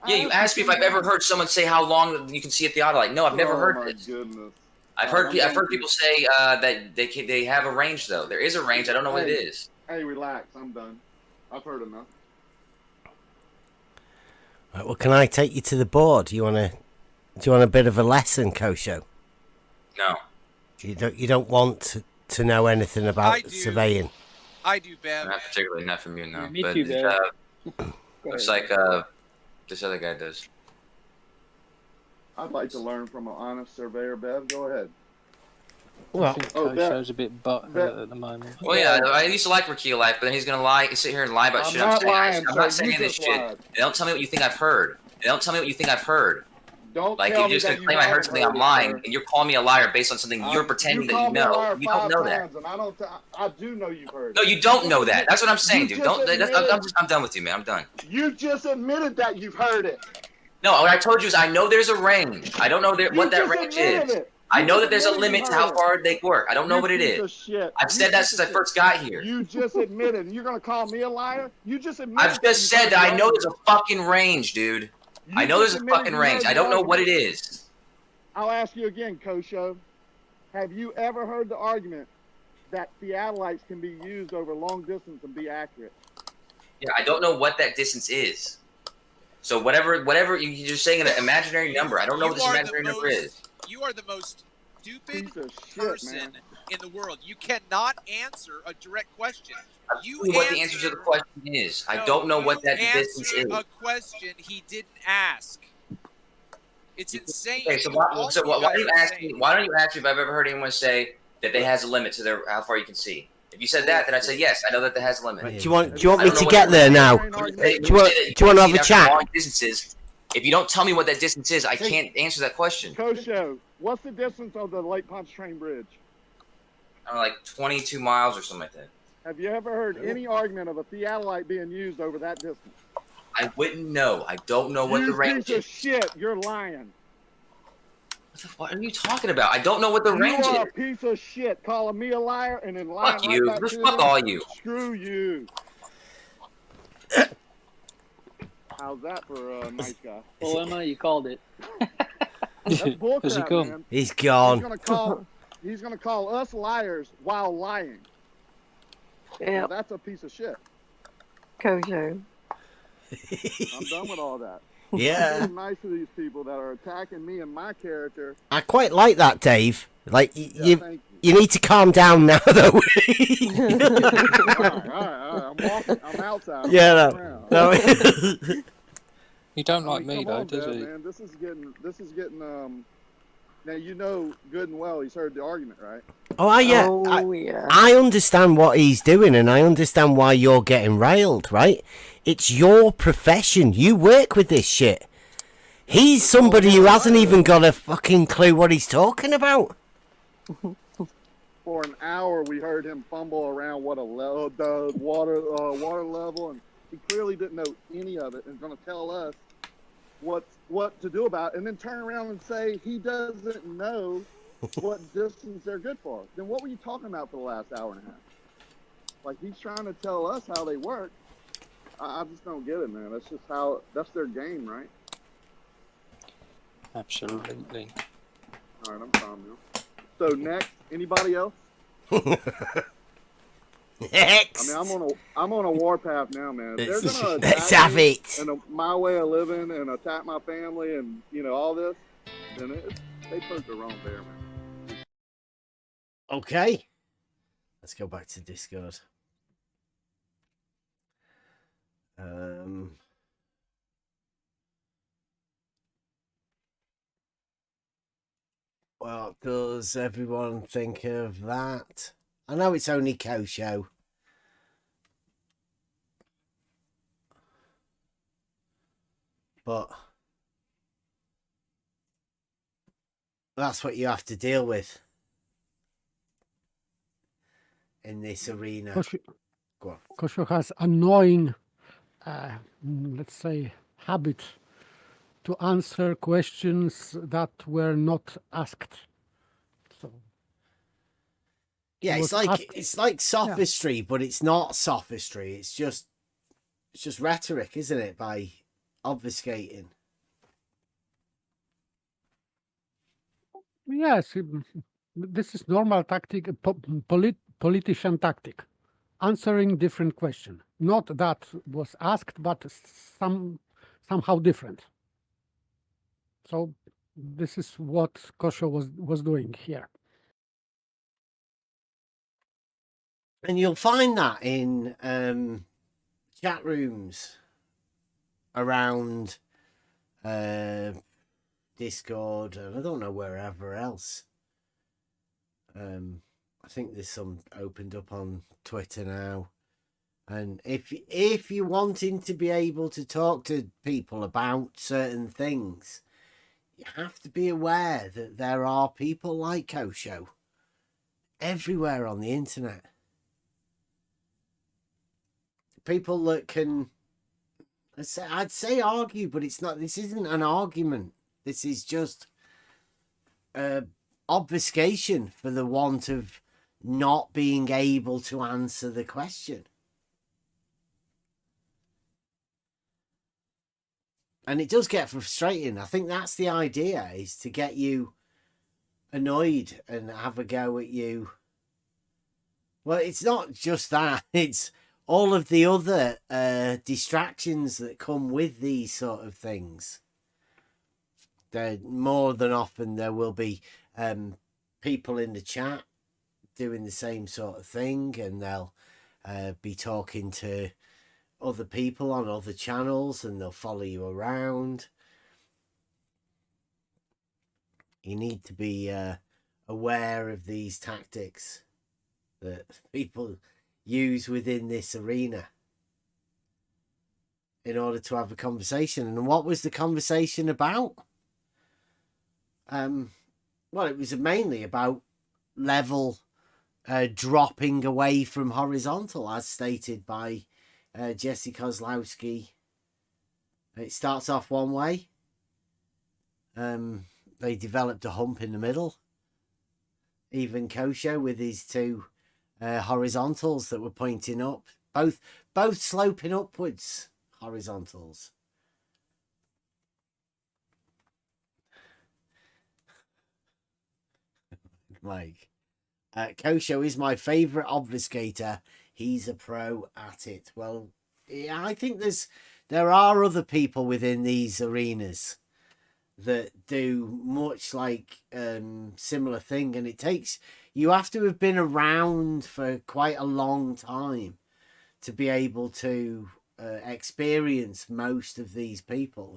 Yeah, you asked me if I've ever heard someone say how long you can see a theodolite. No, I've never heard this. Goodness. I've heard people say that they have a range though. There is a range. I don't know what it is. Hey, relax. I'm done. I've heard enough. Right, well, can I take you to the board? Do you want a bit of a lesson, Kosho? No. You don't want to know anything about surveying. I do, Bev. Not particularly, not from you, no. Yeah, me but too, Bev. looks ahead. like this other guy does. I'd like to learn from an honest surveyor, Bev. Go ahead. Well, Kosho's a bit butthurt at the moment. Well, yeah, I used to like Rekia Life, but then he's gonna sit here and lie about I'm shit not I'm saying. lying, I'm not sir. saying You this just shit. lied. Don't tell me what you think I've heard. Don't tell me what you think I've heard. Don't Like, tell if me you're just that gonna you claim I heard haven't something, heard I'm it, lying, sir. and you're calling me a liar based on something you're pretending that you called me a know. liar You don't 5 know that. times, and I do know you've heard. No, it. you don't know that. That's what I'm saying, You dude. just Don't. admitted- I'm done with you, man. I'm done. You just admitted that you've heard it. No, what I told you is I know there's a range. I don't know what that just range admitted is. it. I You know just that there's a admitted you limit to heard how it. far they work. I don't know You what it piece of is. shit. I've You said that piece since of I first got here. You just admitted, and you're gonna call me a liar? You just admitted. I've just said that I know there's a fucking range, dude. I know there's a fucking range. I don't know what it is. I'll ask you again, Kosho. Have you ever heard the argument that theodolites can be used over long distance and be accurate? Yeah, I don't know what that distance is. So whatever you're just saying an imaginary number. I don't know what this imaginary number is. You are the most stupid Piece of shit, person man. in the world. You cannot answer a direct question. You What the answer to the question is. I don't know what that distance is. a question he didn't ask. It's insane. Okay, so All why you don't guys you are ask saying. me? Why don't you ask me if I've ever heard anyone say that there has a limit to how far you can see? If you said that, then I'd say yes. I know that there has a limit. Do you want me to get there now? Do you want to have a chat? Long distances. If you don't tell me what that distance is, I can't answer that question. Kosho, what's the distance of the Lake Pontchartrain Bridge? I don't know, like 22 miles or something like that. Have you ever heard any argument of a theodolite being used over that distance? I wouldn't know. I don't know what You the range piece of is. shit, you're lying. What are you talking about? I don't know what the range You is. are a piece of shit, calling me a liar and then lying Fuck right you. back to Fuck me. all you. Screw you. How's that for a nice guy? Well, Emma, you called it. That's Has he bullcrap, come? man. He's gone. He's gonna call us liars while lying. Yeah. Now, that's a piece of shit. Kosho. I'm done with all that. Yeah. I'm being nice to these people that are attacking me and my character. I quite like that, Dave. Like thank you need to calm down now, though. all right. I'm walking. I'm outside. I'm Yeah, walking no. around. He don't like me Come though, on, does Bev, he? man. This is getting. Now you know good and well he's heard the argument, right? Oh, yeah. I understand what he's doing, and I understand why you're getting railed, right? It's your profession. You work with this shit. He's somebody who hasn't even got a fucking clue what he's talking about. For an hour, we heard him fumble around what the water level, and he clearly didn't know any of it, and going to tell us what to do about it, and then turn around and say he doesn't know what distance they're good for. Then what were you talking about for the last hour and a half? Like, he's trying to tell us how they work. I just don't get it, man. That's just that's their game, right? Absolutely. All right, I'm calm now. So next, anybody else? Next. I mean, I'm on a warpath now, man. If they're gonna Let's attack have me it. and my way of living and attack my family and all this, then they poked the wrong bear, man. Okay. Let's go back to Discord. What does everyone think of that? I know it's only Kosho. But That's what you have to deal with in this arena. Go on. Kosho has annoying, let's say, habit to answer questions that were not asked. So Yeah, was it's like sophistry, but it's not sophistry. It's just rhetoric, isn't it? By obfuscating. Yes, this is normal tactic, politician tactic, answering different question. Not that was asked, but somehow different. So this is what Kosho was doing here. And you'll find that in chat rooms around Discord, and I don't know wherever else. I think there's some opened up on Twitter now. And if you're wanting to be able to talk to people about certain things, you have to be aware that there are people like Kosho everywhere on the internet. People that can, I'd say argue, but it's not. This isn't an argument. This is just obfuscation for the want of not being able to answer the question. And it does get frustrating. I think that's the idea, is to get you annoyed and have a go at you. Well, it's not just that. It's all of the other distractions that come with these sort of things. More than often there will be people in the chat doing the same sort of thing, and they'll be talking to other people on other channels, and they'll follow you around. You need to be aware of these tactics that people use within this arena in order to have a conversation. And what was the conversation about? Well, it was mainly about level dropping away from horizontal, as stated by Jesse Kozlowski. It starts off one way. They developed a hump in the middle. Even Kosho with his two horizontals that were pointing up, both sloping upwards horizontals. Mike, Kosho is my favorite obfuscator. He's a pro at it. Well, yeah, I think there are other people within these arenas that do much like similar thing, and you have to have been around for quite a long time to be able to experience most of these people.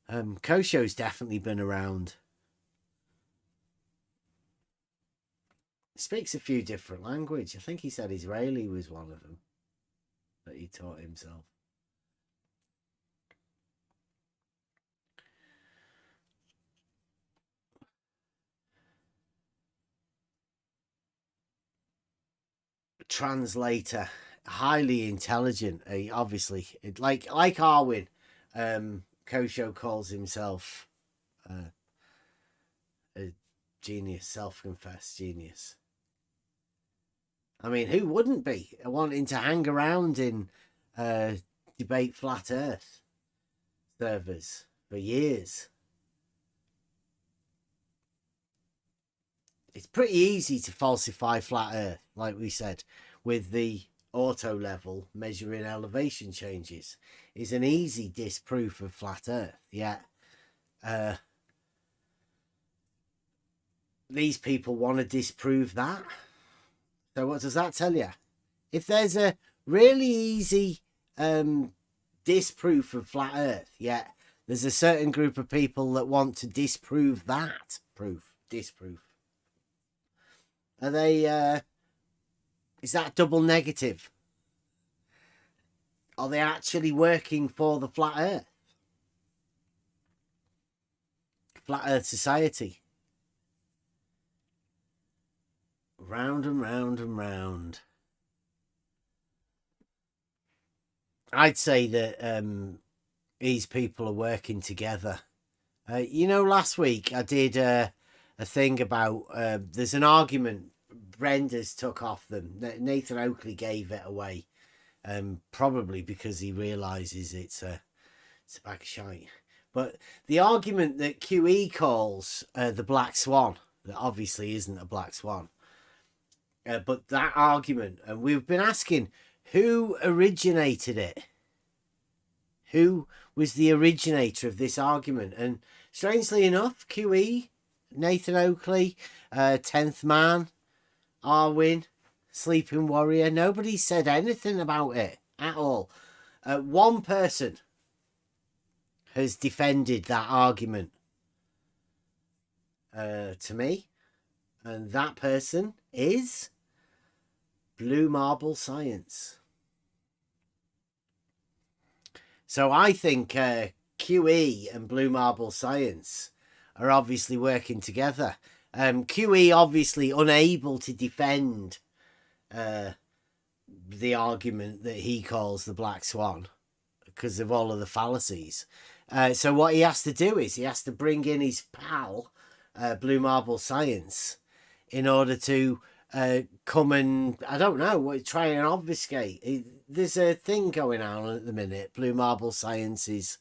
And Kosho's definitely been around. Speaks a few different languages. I think he said Israeli was one of them that he taught himself. Translator, highly intelligent. Obviously, like Arwin, Kosho calls himself a genius, self-confessed genius. I mean, who wouldn't be wanting to hang around in debate flat Earth servers for years? It's pretty easy to falsify flat Earth, like we said, with the auto level measuring elevation changes. Is an easy disproof of flat Earth. Yeah. These people want to disprove that. So what does that tell you? If there's a really easy disproof of flat Earth, yeah, there's a certain group of people that want to disprove that disproof. Are they, is that double negative? Are they actually working for the flat Earth? Flat Earth Society. Round and round and round. I'd say that these people are working together. Last week I did a thing about there's an argument Brenda's took off them. Nathan Oakley gave it away, probably because he realizes it's a bag of shite. But the argument that QE calls the black swan, that obviously isn't a black swan, but that argument, and we've been asking who originated it. Who was the originator of this argument? And strangely enough, QE, Nathan Oakley, 10th Man, Arwin, Sleeping Warrior, nobody said anything about it at all. One person has defended that argument to me, and that person is Blue Marble Science. So I think QE and Blue Marble Science are obviously working together. QE obviously unable to defend the argument that he calls the black swan because of all of the fallacies. So what he has to do is he has to bring in his pal, Blue Marble Science, in order to come and, I don't know, try and obfuscate. There's a thing going on at the minute. Blue Marble Science is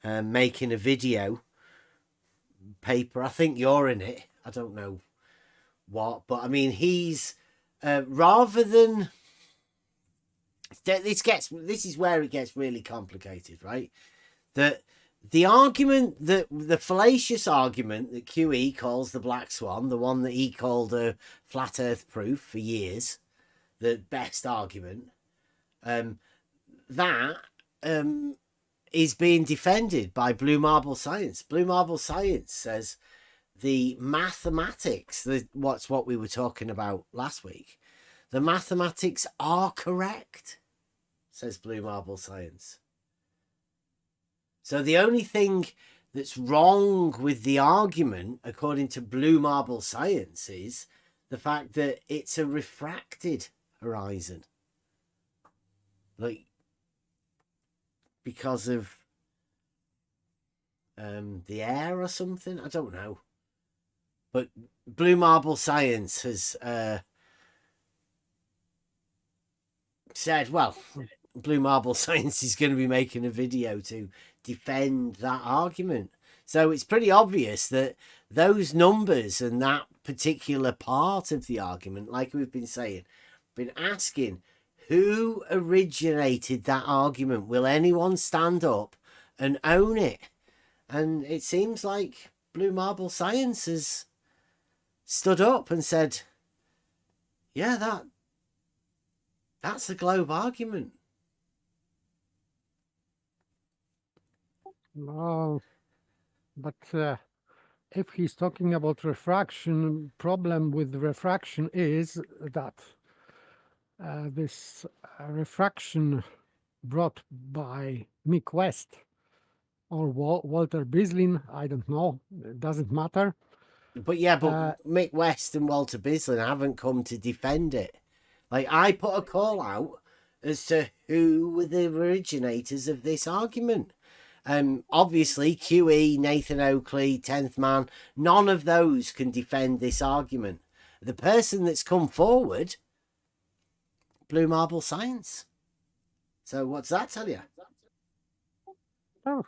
making a video paper. I think you're in it. I don't know what, but I mean, he's rather than this is where it gets really complicated, right? That the argument, that the fallacious argument that QE calls the black swan, the one that he called a flat earth proof for years, the best argument, that is being defended by Blue Marble Science. Blue Marble Science says the mathematics, what's what we were talking about last week, the mathematics are correct, says Blue Marble Science. So the only thing that's wrong with the argument, according to Blue Marble Science, is the fact that it's a refracted horizon. Like, because of the air or something? I don't know. But Blue Marble Science has said, well, Blue Marble Science is going to be making a video to defend that argument. So it's pretty obvious that those numbers and that particular part of the argument, like we've been saying, been asking, who originated that argument? Will anyone stand up and own it? And it seems like Blue Marble Science has stood up and said, yeah, that's a globe argument. No, but if he's talking about refraction, problem with refraction is that this refraction brought by Mick West or Walter Bislin, I don't know, it doesn't matter. But yeah, Mick West and Walter Bislin haven't come to defend it. Like, I put a call out as to who were the originators of this argument. Obviously, QE, Nathan Oakley, 10th Man, none of those can defend this argument. The person that's come forward, Blue Marble Science. So what's that tell you? Oh,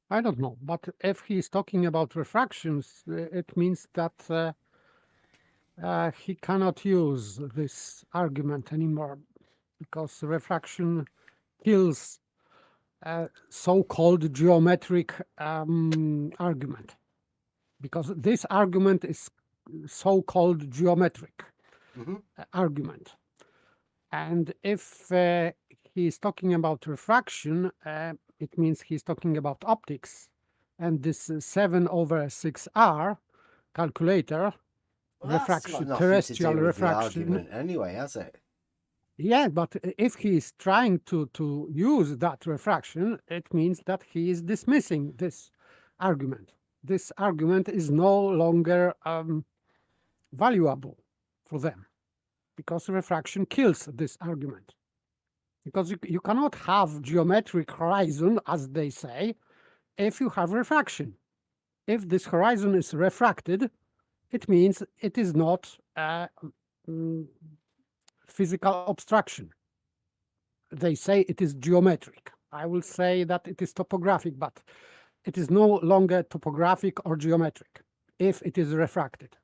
I don't know, but if he's talking about refractions, it means that he cannot use this argument anymore because refraction kills so-called geometric argument, because this argument is so-called geometric argument. And if he's talking about refraction, it means he's talking about optics. And this 7/6R calculator, refraction, terrestrial refraction. Argument anyway, has it? Yeah, but if he's trying to use that refraction, it means that he is dismissing this argument. This argument is no longer valuable for them, because refraction kills this argument. Because you cannot have geometric horizon, as they say, if you have refraction. If this horizon is refracted, it means it is not a physical obstruction. They say it is geometric. I will say that it is topographic, but it is no longer topographic or geometric if it is refracted.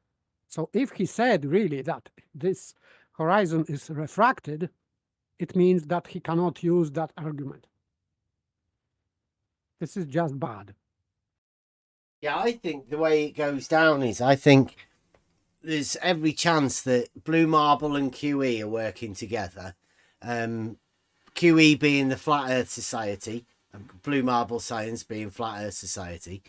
So if he said really that this horizon is refracted, it means that he cannot use that argument. This is just bad. Yeah, I think the way it goes down is, I think there's every chance that Blue Marble and QE are working together. QE being the Flat Earth Society, Blue Marble Science being Flat Earth Society.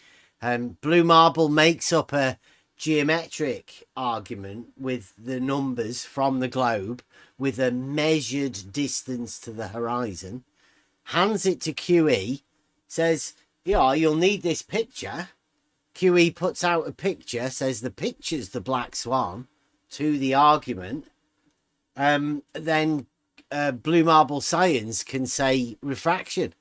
Blue Marble makes up a geometric argument with the numbers from the globe with a measured distance to the horizon, hands it to QE, says, yeah, you'll need this picture. QE puts out a picture, says the picture's the black swan to the argument. Then Blue Marble Science can say refraction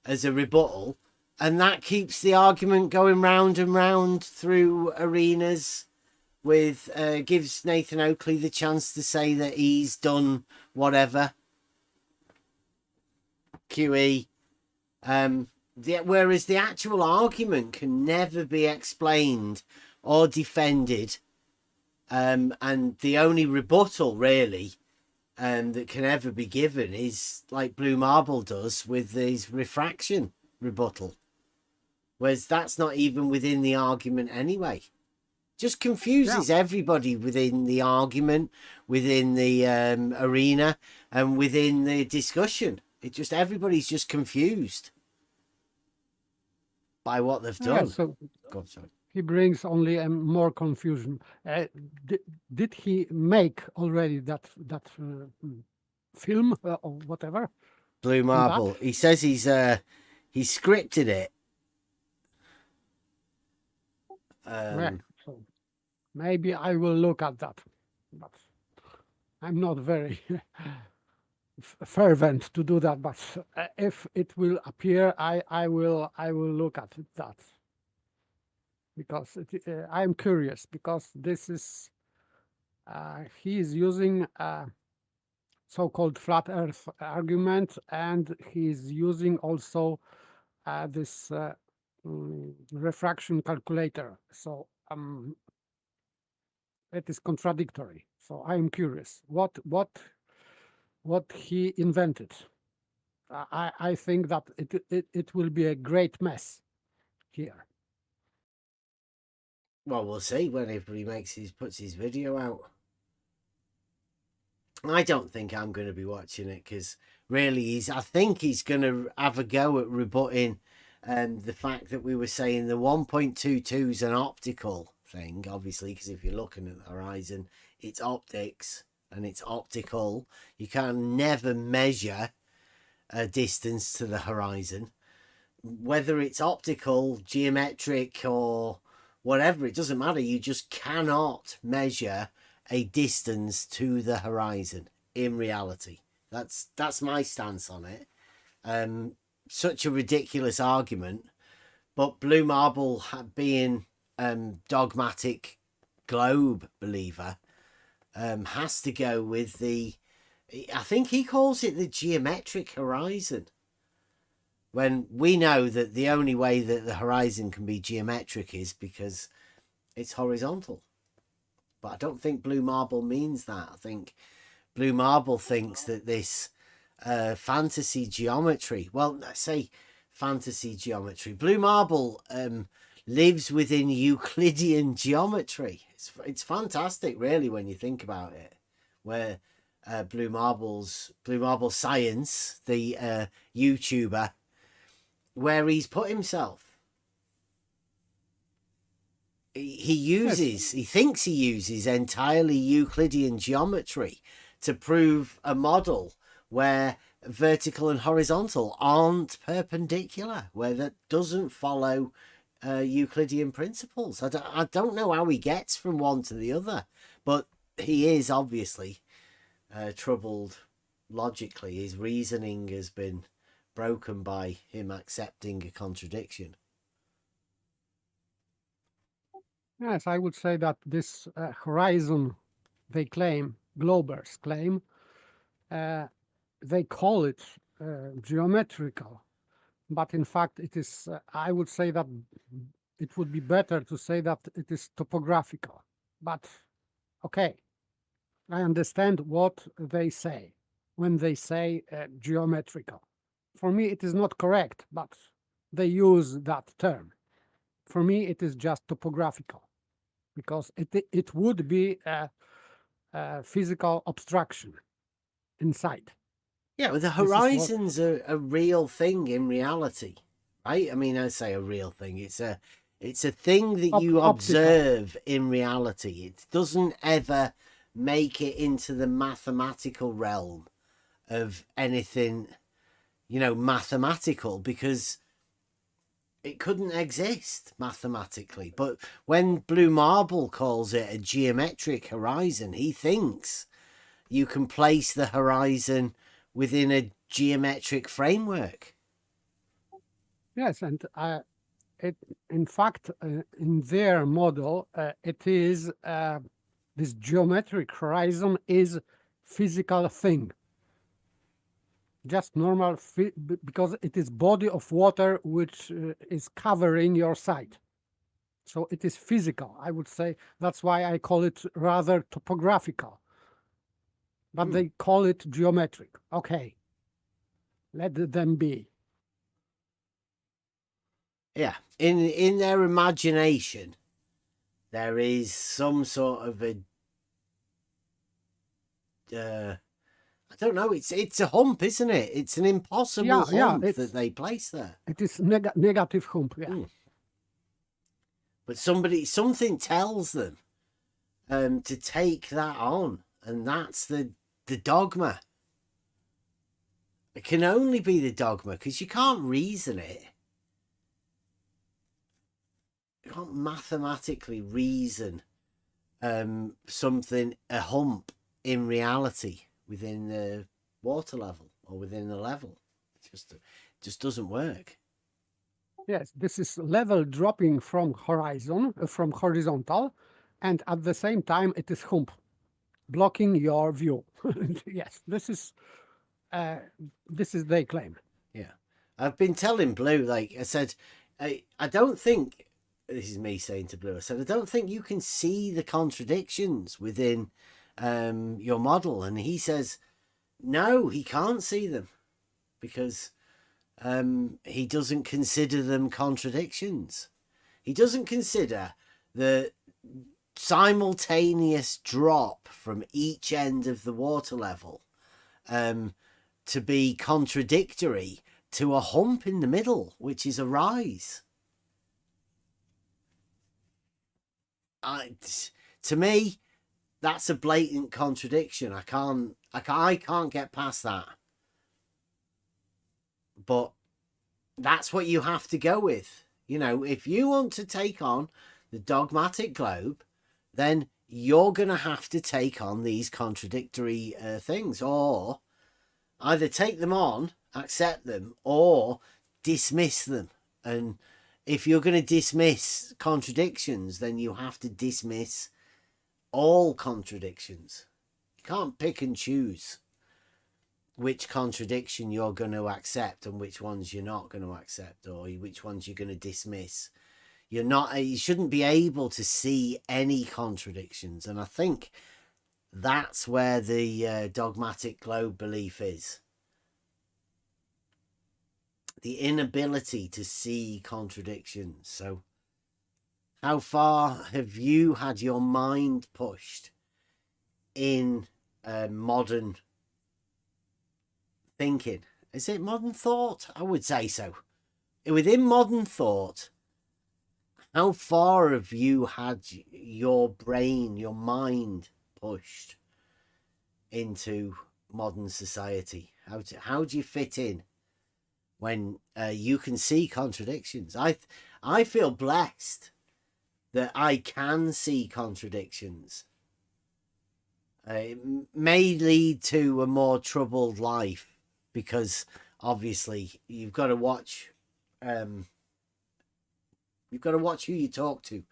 as a rebuttal, and that keeps the argument going round and round through arenas with gives Nathan Oakley the chance to say that he's done whatever. QE. Whereas the actual argument can never be explained or defended, and the only rebuttal really that can ever be given is like Blue Marble does with his refraction rebuttal, whereas that's not even within the argument anyway. Just confuses everybody within the argument, within the arena, and within the discussion. It just, everybody's just confused by what they've done. So God, sorry. He brings only more confusion. Did he make already that film or whatever? Blue Marble. He says he scripted it. So maybe I will look at that, but I'm not very fervent to do that. But if it will appear, I will look at that, because I'm curious, because this is he is using a so-called flat Earth argument, and he's using also this refraction calculator. So it is contradictory. So I am curious what he invented. I think that it will be a great mess here. Well, we'll see whenever he puts his video out. I don't think I'm going to be watching it, because really I think he's going to have a go at rebutting the fact that we were saying the 1.22 is an optical thing, obviously, because if you're looking at the horizon, it's optics and it's optical. You can never measure a distance to the horizon, whether it's optical, geometric, or whatever. It doesn't matter. You just cannot measure a distance to the horizon in reality. That's my stance on it. Such a ridiculous argument, but Blue Marble, being dogmatic globe believer, has to go with the, I think he calls it the geometric horizon, when we know that the only way that the horizon can be geometric is because it's horizontal. But I don't think Blue Marble means that. I think Blue Marble thinks that this fantasy geometry, well, I say fantasy geometry, Blue Marble lives within Euclidean geometry. It's fantastic, really, when you think about it, where Blue Marble Science, the YouTuber, where he's put himself. He thinks he uses entirely Euclidean geometry to prove a model where vertical and horizontal aren't perpendicular, where that doesn't follow Euclidean principles. I don't know how he gets from one to the other, but he is obviously troubled logically. His reasoning has been broken by him accepting a contradiction. Yes, I would say that this horizon, they claim, Globers claim, they call it geometrical, but in fact it is, I would say that it would be better to say that it is topographical. But okay, I understand what they say when they say geometrical. For me, it is not correct, but they use that term. For me, it is just topographical, because it would be a physical obstruction inside. Yeah, well, the horizon's a real thing in reality, right? I mean, I say a real thing. It's a thing that you observe in reality. It doesn't ever make it into the mathematical realm of anything, mathematical, because it couldn't exist mathematically. But when Blue Marble calls it a geometric horizon, he thinks you can place the horizon within a geometric framework. Yes, and in fact, in their model, it is this geometric horizon is physical thing. Just normal, because it is body of water which is covering your site. So it is physical, I would say. That's why I call it rather topographical. But they call it geometric. Okay, let them be. Yeah, in their imagination, there is some sort of a I don't know. It's a hump, isn't it? It's an impossible hump that they place there. It is negative hump. Yeah. But something tells them to take that on, and that's the dogma. It can only be the dogma, because you can't reason it. You can't mathematically reason something, a hump, in reality within the water level or within the level. It just doesn't work. Yes, this is level dropping from horizontal, and at the same time it is hump, blocking your view. Yes, this is they claim. Yeah, I've been telling Blue, like I said, I don't think, this is me saying to Blue, I said, I don't think you can see the contradictions within your model. And he says, no, he can't see them, because he doesn't consider them contradictions. He doesn't consider the simultaneous drop from each end of the water level to be contradictory to a hump in the middle, which is a rise. To me, that's a blatant contradiction. I can't get past that. But that's what you have to go with. If you want to take on the dogmatic globe, then you're going to have to take on these contradictory things, or either take them on, accept them, or dismiss them. And if you're going to dismiss contradictions, then you have to dismiss all contradictions. You can't pick and choose which contradiction you're going to accept and which ones you're not going to accept, or which ones you're going to dismiss. You shouldn't be able to see any contradictions. And I think that's where the dogmatic globe belief is. The inability to see contradictions. So how far have you had your mind pushed in modern thinking? Is it modern thought? I would say so. Within modern thought, how far have you had your brain, your mind pushed into modern society? How do you fit in when you can see contradictions? I feel blessed that I can see contradictions. It may lead to a more troubled life because obviously you've got to watch who you talk to,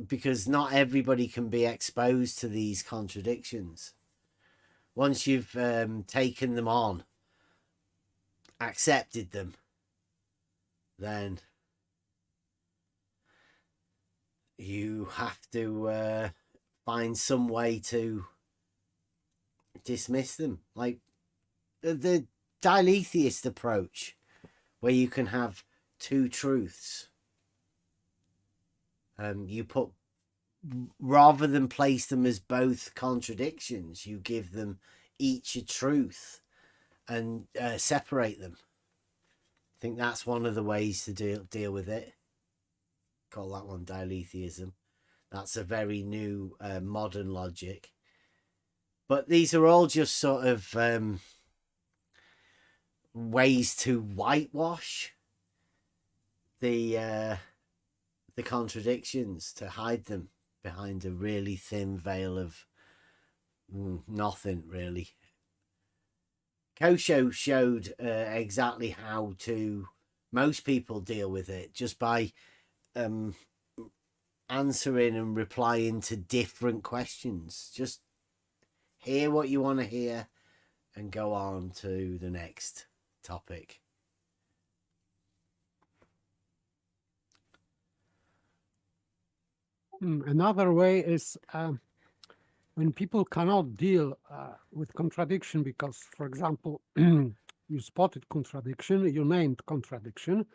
because not everybody can be exposed to these contradictions. Once you've taken them on, accepted them, then you have to find some way to dismiss them, like the dialetheist approach, where you can have two truths. You put, rather than place them as both contradictions, you give them each a truth and separate them. I think that's one of the ways to deal with it. Call that one dialetheism. That's a very new modern logic. But these are all just sort of ways to whitewash the contradictions, to hide them behind a really thin veil of nothing, really. Kosho showed exactly how most people deal with it, just by answering and replying to different questions. Just hear what you want to hear and go on to the next topic. Another way is when people cannot deal with contradiction because, for example, you spotted contradiction, you named contradiction,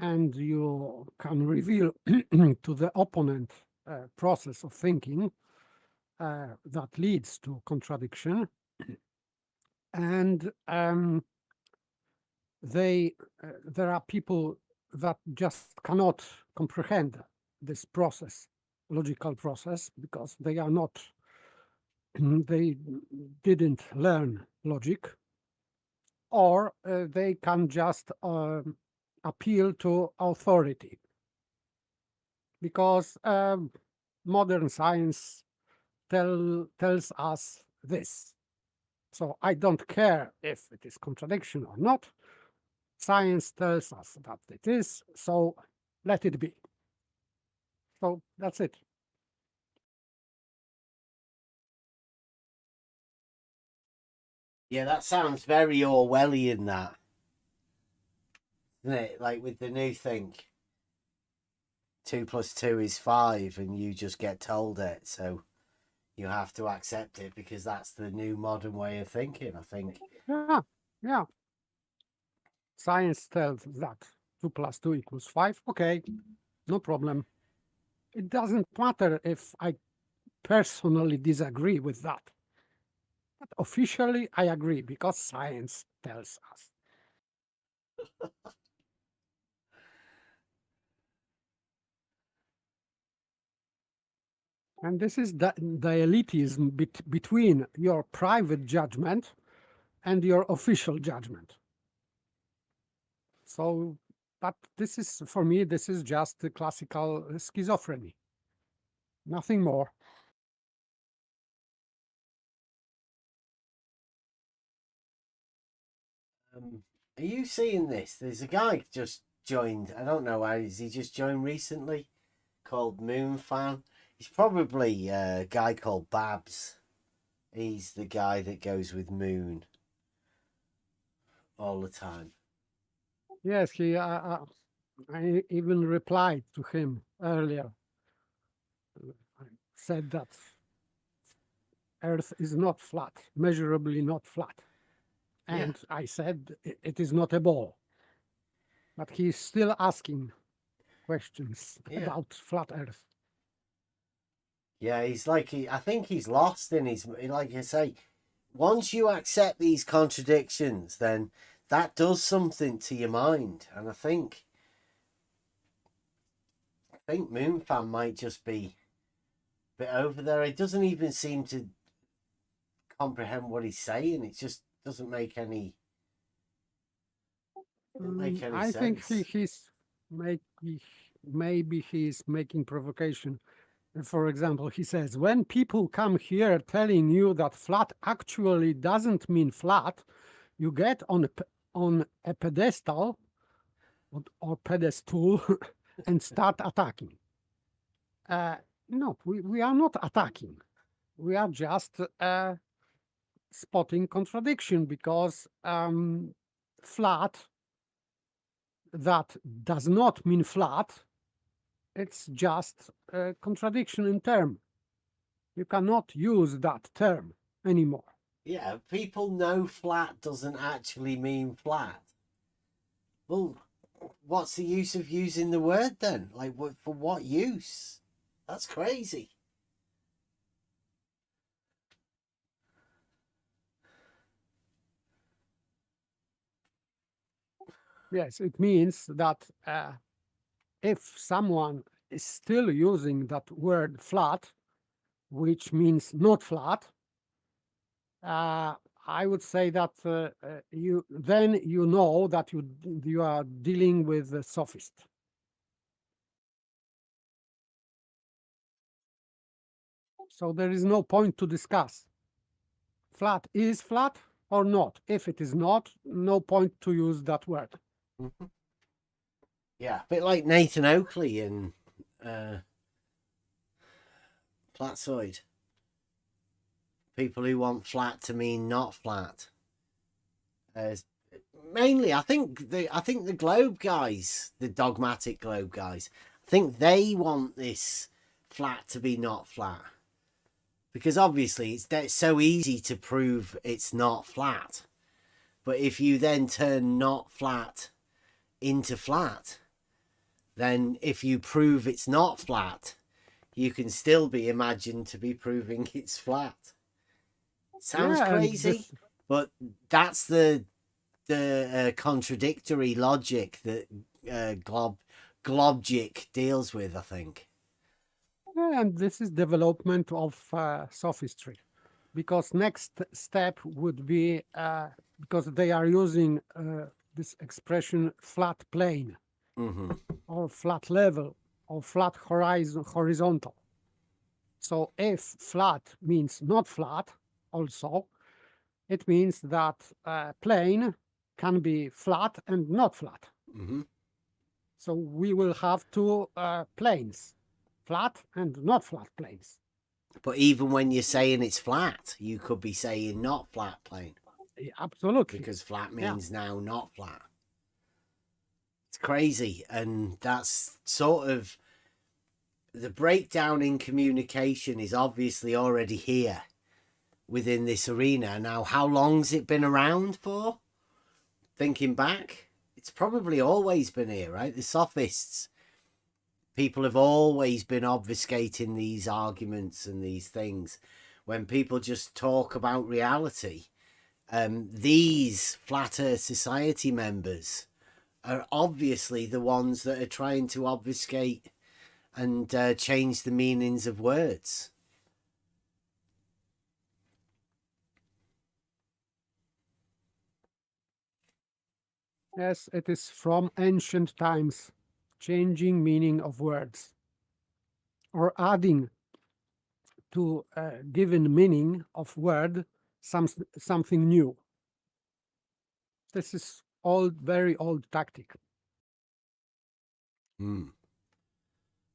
and you can reveal to the opponent process of thinking that leads to contradiction. And there are people that just cannot comprehend this process, logical process, because they are not, they didn't learn logic, or they can just appeal to authority, because modern science tells us this. So I don't care if it is contradiction or not. Science tells us that it is, so let it be. So that's it. Yeah, that sounds very Orwellian, that. Isn't it? Like with the new thing, 2 + 2 is 5, and you just get told it, so you have to accept it because that's the new modern way of thinking, I think. Yeah. Science tells that 2 + 2 = 5. Okay, no problem. It doesn't matter if I personally disagree with that. But officially, I agree because science tells us. And this is the elitism between your private judgment and your official judgment. So, but this is, for me, this is just the classical schizophreny. Nothing more. Are you seeing this? There's a guy just joined. I don't know how. Has he just joined recently? Called Moon Fan. He's probably a guy called Babs. He's the guy that goes with Moon all the time. Yes, I even replied to him earlier. I said that Earth is not flat, measurably not flat. And I said it is not a ball. But he's still asking questions about flat Earth. Yeah, he's like, I think he's lost in his, like I say, once you accept these contradictions, then that does something to your mind. And I think Moonfan might just be a bit over there. He doesn't even seem to comprehend what he's saying. It just doesn't make any I sense. think he's maybe he's making provocation. For example, he says, when people come here telling you that flat actually doesn't mean flat, you get on a pedestal or pedestal and start attacking. No, we are not attacking. We are just spotting contradiction, because flat that does not mean flat. It's just a contradiction in term. You cannot use that term anymore. Yeah, people know flat doesn't actually mean flat. Well, what's the use of using the word then? Like, for what use? That's crazy. Yes, it means that if someone is still using that word flat, which means not flat, I would say that you know that you are dealing with a sophist. So there is no point to discuss. Flat is flat or not. If it is not, no point to use that word. Mm-hmm. Yeah, a bit like Nathan Oakley and Flatsoid. People who want flat to mean not flat. Mainly, I think the Globe guys, the dogmatic Globe guys, I think they want this flat to be not flat, because obviously it's so easy to prove it's not flat. But if you then turn not flat into flat, then if you prove it's not flat, you can still be imagined to be proving it's flat. Sounds crazy, but that's the contradictory logic that Globgic deals with, I think. And this is development of sophistry, because next step would be, because they are using this expression flat plane, or flat level, or flat horizontal. So if flat means not flat, also, it means that plane can be flat and not flat. So we will have two planes, flat and not flat planes. But even when you're saying it's flat, you could be saying not flat plane. Absolutely. Because flat means now not flat. It's crazy. And that's sort of the breakdown in communication is obviously already here within this arena. Now, how long's it been around for? Thinking back, it's probably always been here, right? The sophists, people have always been obfuscating these arguments and these things. When people just talk about reality, these Flat Earth Society members are obviously the ones that are trying to obfuscate and change the meanings of words. Yes, it is from ancient times, changing meaning of words, or adding to a given meaning of word something new. This is very old tactic. And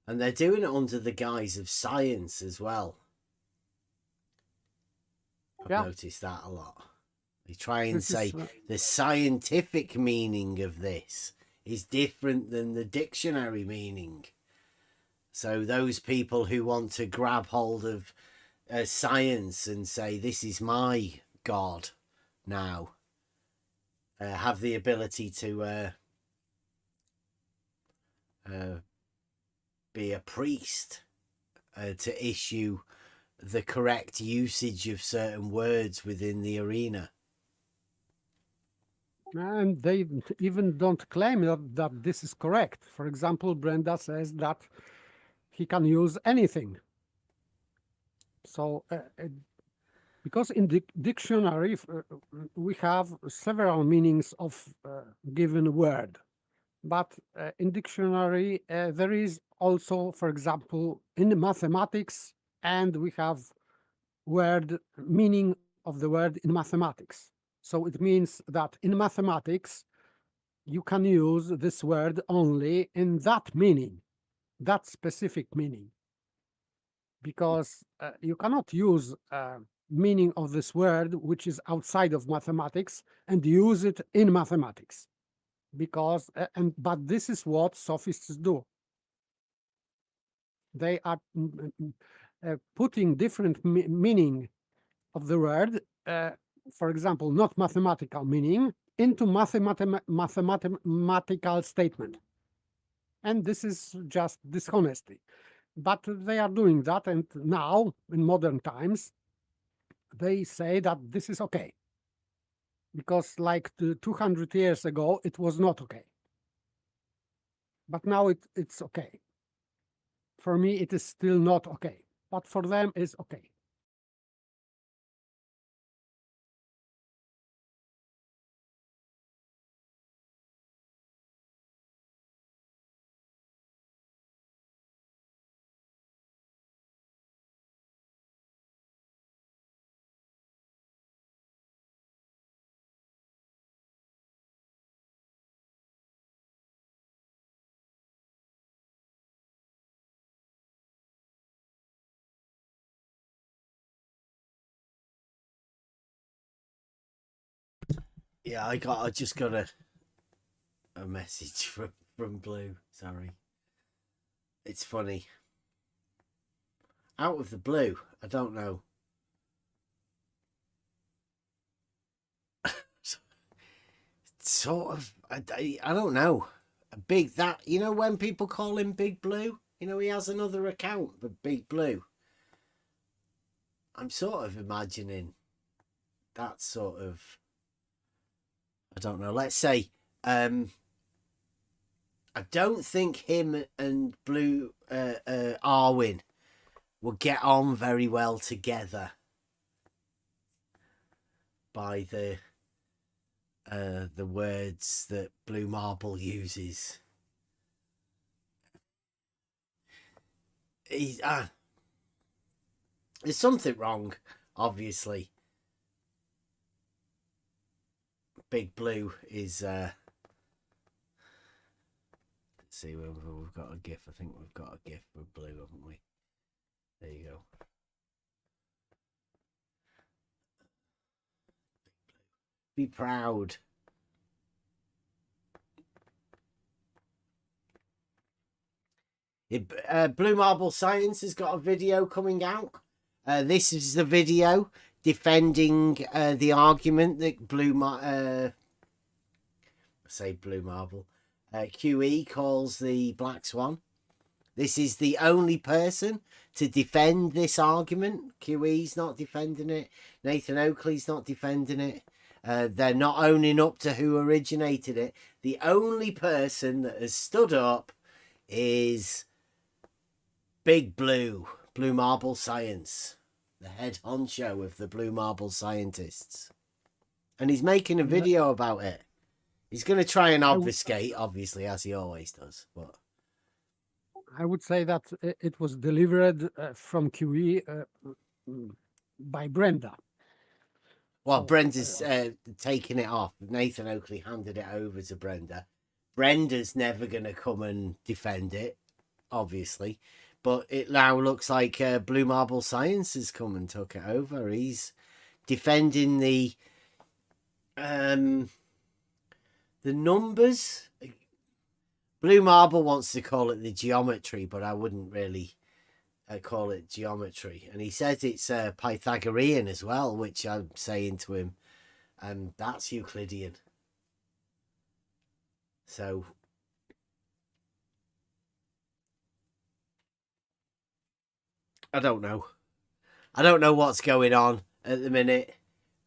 they're doing it under the guise of science as well. I've noticed that a lot. They try and say the scientific meaning of this is different than the dictionary meaning. So those people who want to grab hold of science and say, this is my God now, have the ability to be a priest, to issue the correct usage of certain words within the arena. And they even don't claim that this is correct. For example, Brenda says that he can use anything. So, because in the dictionary we have several meanings of given word. But in dictionary, there is also, for example, in mathematics, and we have word meaning of the word in mathematics. So it means that in mathematics, you can use this word only in that meaning, that specific meaning, because you cannot use meaning of this word which is outside of mathematics and use it in mathematics, because but this is what sophists do. They are putting different meaning of the word, for example, not mathematical meaning, into mathematical statement. And this is just dishonesty. But they are doing that, and now, in modern times, they say that this is okay. Because like 200 years ago, it was not okay. But now it's okay. For me, it is still not okay. But for them, it's okay. Yeah, I just got a message from Blue. Sorry. It's funny. Out of the blue, I don't know. Sort of, I don't know. A big that, you know, when people call him Big Blue, you know, he has another account, but Big Blue. I'm sort of imagining that sort of, I don't know, let's say, I don't think him and Blue Arwin will get on very well together by the words that Blue Marble uses. He's there's something wrong, obviously. Big Blue is let's see whether we've got a GIF. I think we've got a GIF with Blue, haven't we? There you go. Be proud. Blue Marble Science has got a video coming out. This is the video defending the argument that Blue Marble QE calls the Black Swan. This is the only person to defend this argument. QE's not defending it. Nathan Oakley's not defending it. They're not owning up to who originated it. The only person that has stood up is Big Blue, Blue Marble Science, the head honcho of the Blue Marble scientists. And he's making a video about it. He's going to try and obfuscate, obviously, as he always does. But I would say that it was delivered from QE by Brenda. Well, Brenda's taking it off. Nathan Oakley handed it over to Brenda. Brenda's never going to come and defend it, obviously. But it now looks like Blue Marble Science has come and took it over. He's defending the numbers. Blue Marble wants to call it the geometry, but I wouldn't really call it geometry. And he says it's Pythagorean as well, which I'm saying to him, that's Euclidean. So I don't know. I don't know what's going on at the minute.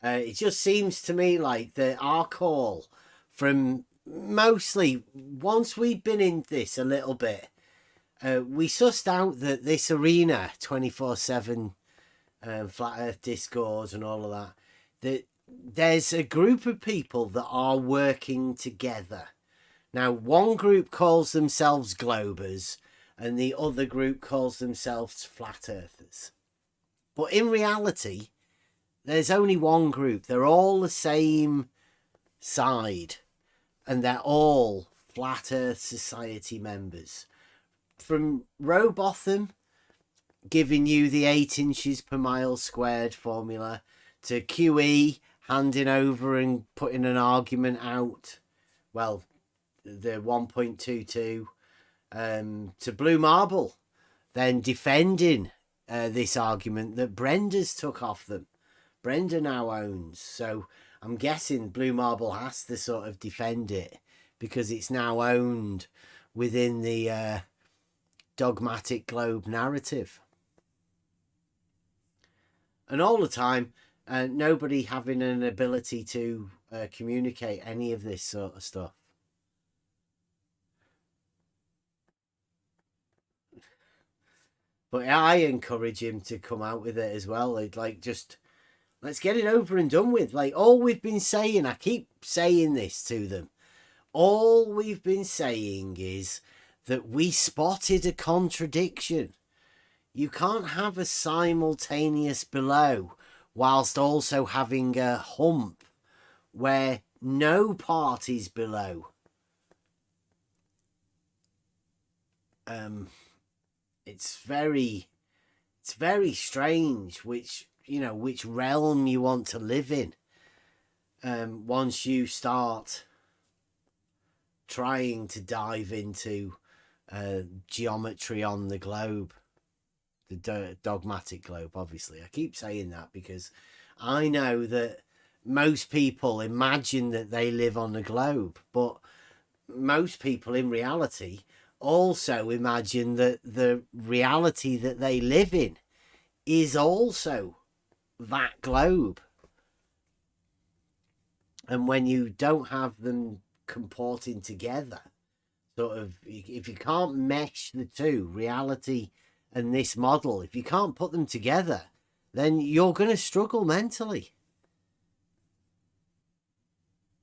It just seems to me like our call from mostly once we've been in this a little bit, we sussed out that this arena 24/7 flat earth discourse and all of that there's a group of people that are working together Now, one group calls themselves globers and the other group calls themselves flat earthers. But in reality, there's only one group. They're all the same side and they're all Flat Earth Society members. From Robotham giving you the 8 inches per mile squared formula to QE handing over and putting an argument out, well, the 1.22, to Blue Marble, then defending this argument that Brenda's took off them. Brenda now owns. So I'm guessing Blue Marble has to sort of defend it because it's now owned within the dogmatic globe narrative. And all the time, nobody having an ability to communicate any of this sort of stuff. But I encourage him to come out with it as well. Like, just let's get it over and done with. Like, all we've been saying, I keep saying this to them. All we've been saying is that we spotted a contradiction. You can't have a simultaneous below whilst also having a hump where no part is below. It's very strange which realm you want to live in once you start trying to dive into geometry on the globe, the dogmatic globe. Obviously, I keep saying that because I know that most people imagine that they live on the globe, but most people in reality also imagine that the reality that they live in is also that globe. And when you don't have them comporting together, sort of, if you can't mesh the two, reality and this model, if you can't put them together, then you're going to struggle mentally.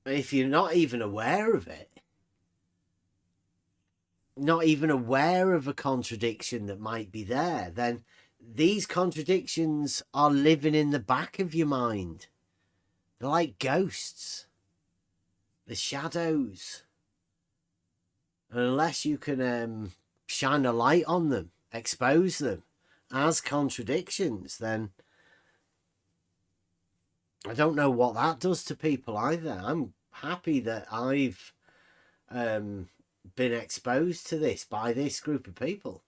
If you're not even aware of it, not even aware of a contradiction that might be there, then these contradictions are living in the back of your mind. They're like ghosts, the shadows. And unless you can shine a light on them, expose them as contradictions, then I don't know what that does to people either. I'm happy that I've been exposed to this by this group of people.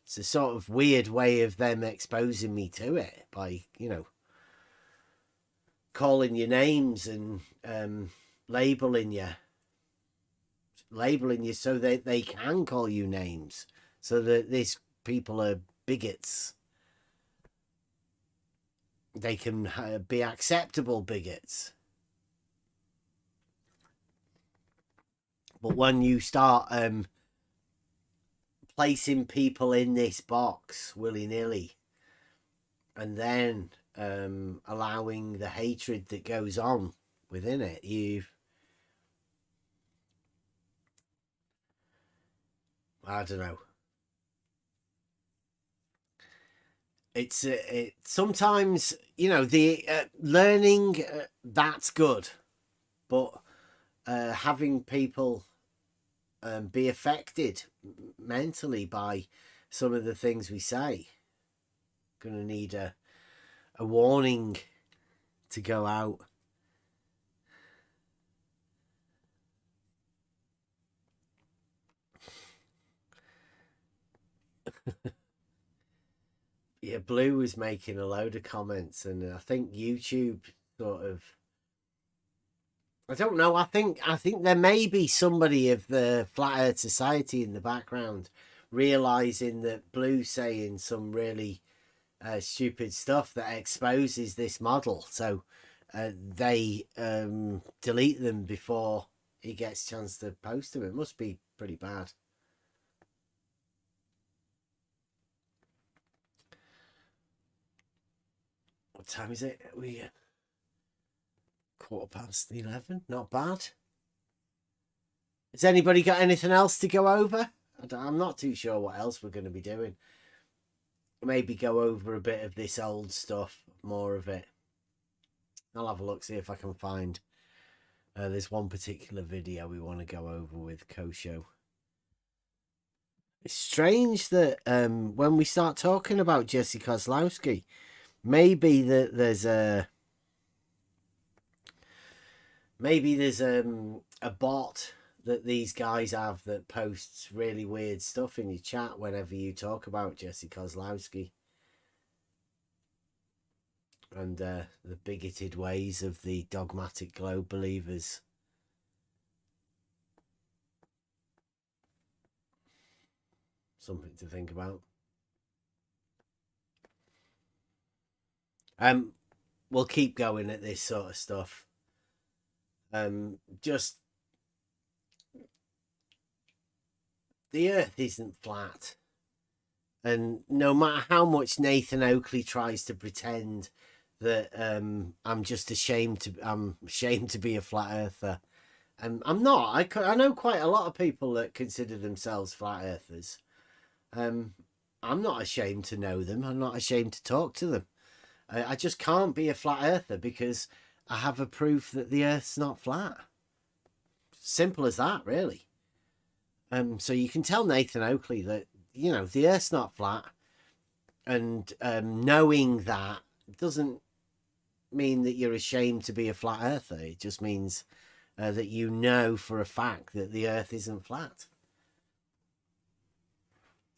It's a sort of weird way of them exposing me to it by, calling your names and labeling you so that they can call you names, so that these people are bigots. They can be acceptable bigots. But when you start placing people in this box willy-nilly and then allowing the hatred that goes on within it, I don't know. It's sometimes, the learning, that's good, but having people be affected mentally by some of the things we say, gonna need a warning to go out. Yeah, Blue was making a load of comments, and I think YouTube sort of, I don't know. I think there may be somebody of the Flat Earth Society in the background realizing that Blue's saying some really stupid stuff that exposes this model, so they delete them before he gets a chance to post them. It must be pretty bad. What time is it? We 11:15. Not bad. Has anybody got anything else to go over? I'm not too sure what else we're going to be doing. Maybe go over a bit of this old stuff, more of it. I'll have a look, see if I can find. There's one particular video we want to go over with Kosho. It's strange that when we start talking about Jesse Kozlowski, maybe that there's a bot that these guys have that posts really weird stuff in your chat whenever you talk about Jesse Kozlowski and the bigoted ways of the dogmatic globe believers. Something to think about. We'll keep going at this sort of stuff. Just the Earth isn't flat, and no matter how much Nathan Oakley tries to pretend that I'm ashamed to be a flat earther, I'm not. I know quite a lot of people that consider themselves flat earthers. I'm not ashamed to know them. I'm not ashamed to talk to them. I just can't be a flat earther because I have a proof that the Earth's not flat. Simple as that, really. So you can tell Nathan Oakley that, you know, the Earth's not flat, and knowing that doesn't mean that you're ashamed to be a flat earther. It just means that you know for a fact that the Earth isn't flat.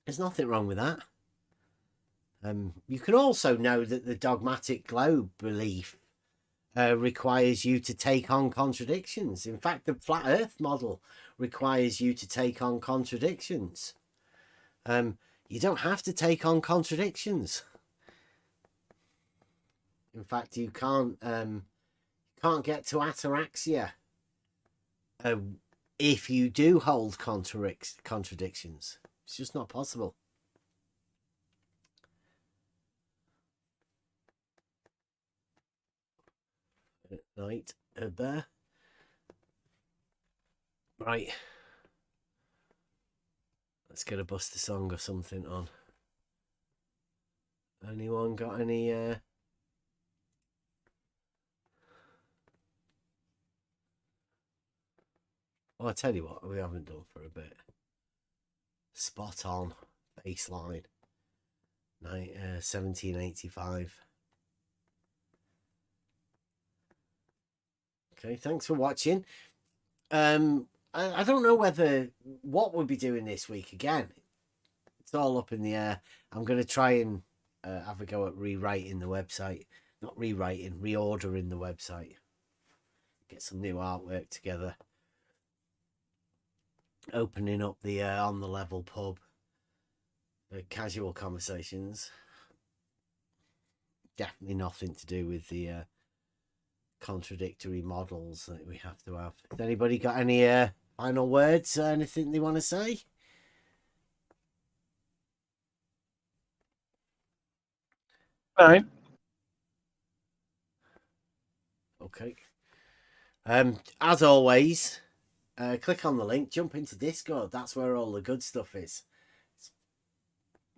There's nothing wrong with that. You can also know that the dogmatic globe belief requires you to take on contradictions. In fact, the flat Earth model requires you to take on contradictions. You don't have to take on contradictions. In fact, you can't get to ataraxia if you do hold contradictions. It's just not possible. Night, a bear. Right. Let's get a Buster song or something on. Anyone got any Oh, I tell you what, we haven't done for a bit. Spot on baseline. 1785. Okay, thanks for watching. I don't know what we'll be doing this week again. It's all up in the air. I'm going to try and have a go at rewriting the website. Not rewriting, reordering the website. Get some new artwork together. Opening up the On the Level pub for casual conversations. Definitely nothing to do with the contradictory models that we have to have. Has anybody got any final words? Anything they want to say? Fine. Okay. As always, click on the link, jump into Discord. That's where all the good stuff is. It's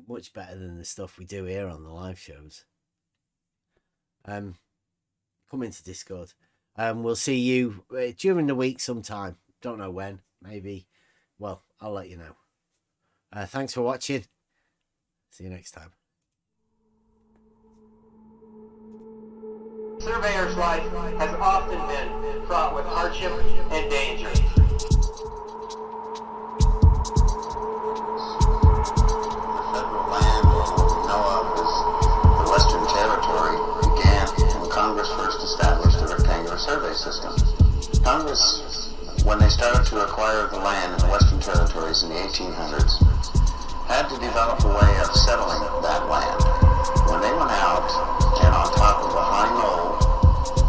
much better than the stuff we do here on the live shows. Come into Discord. We'll see you during the week sometime. Don't know when. Maybe. Well, I'll let you know. Thanks for watching. See you next time. Surveyor's life has often been fraught with hardship and danger. Federal land, or what we know of as the Western Territory, began when Congress first established the rectangular survey system. Congress, when they started to acquire the land in the Western Territories in the 1800s, had to develop a way of settling that land. When they went out and on top of a high knoll,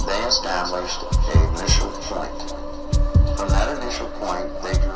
they established an initial point. From that initial point, they drew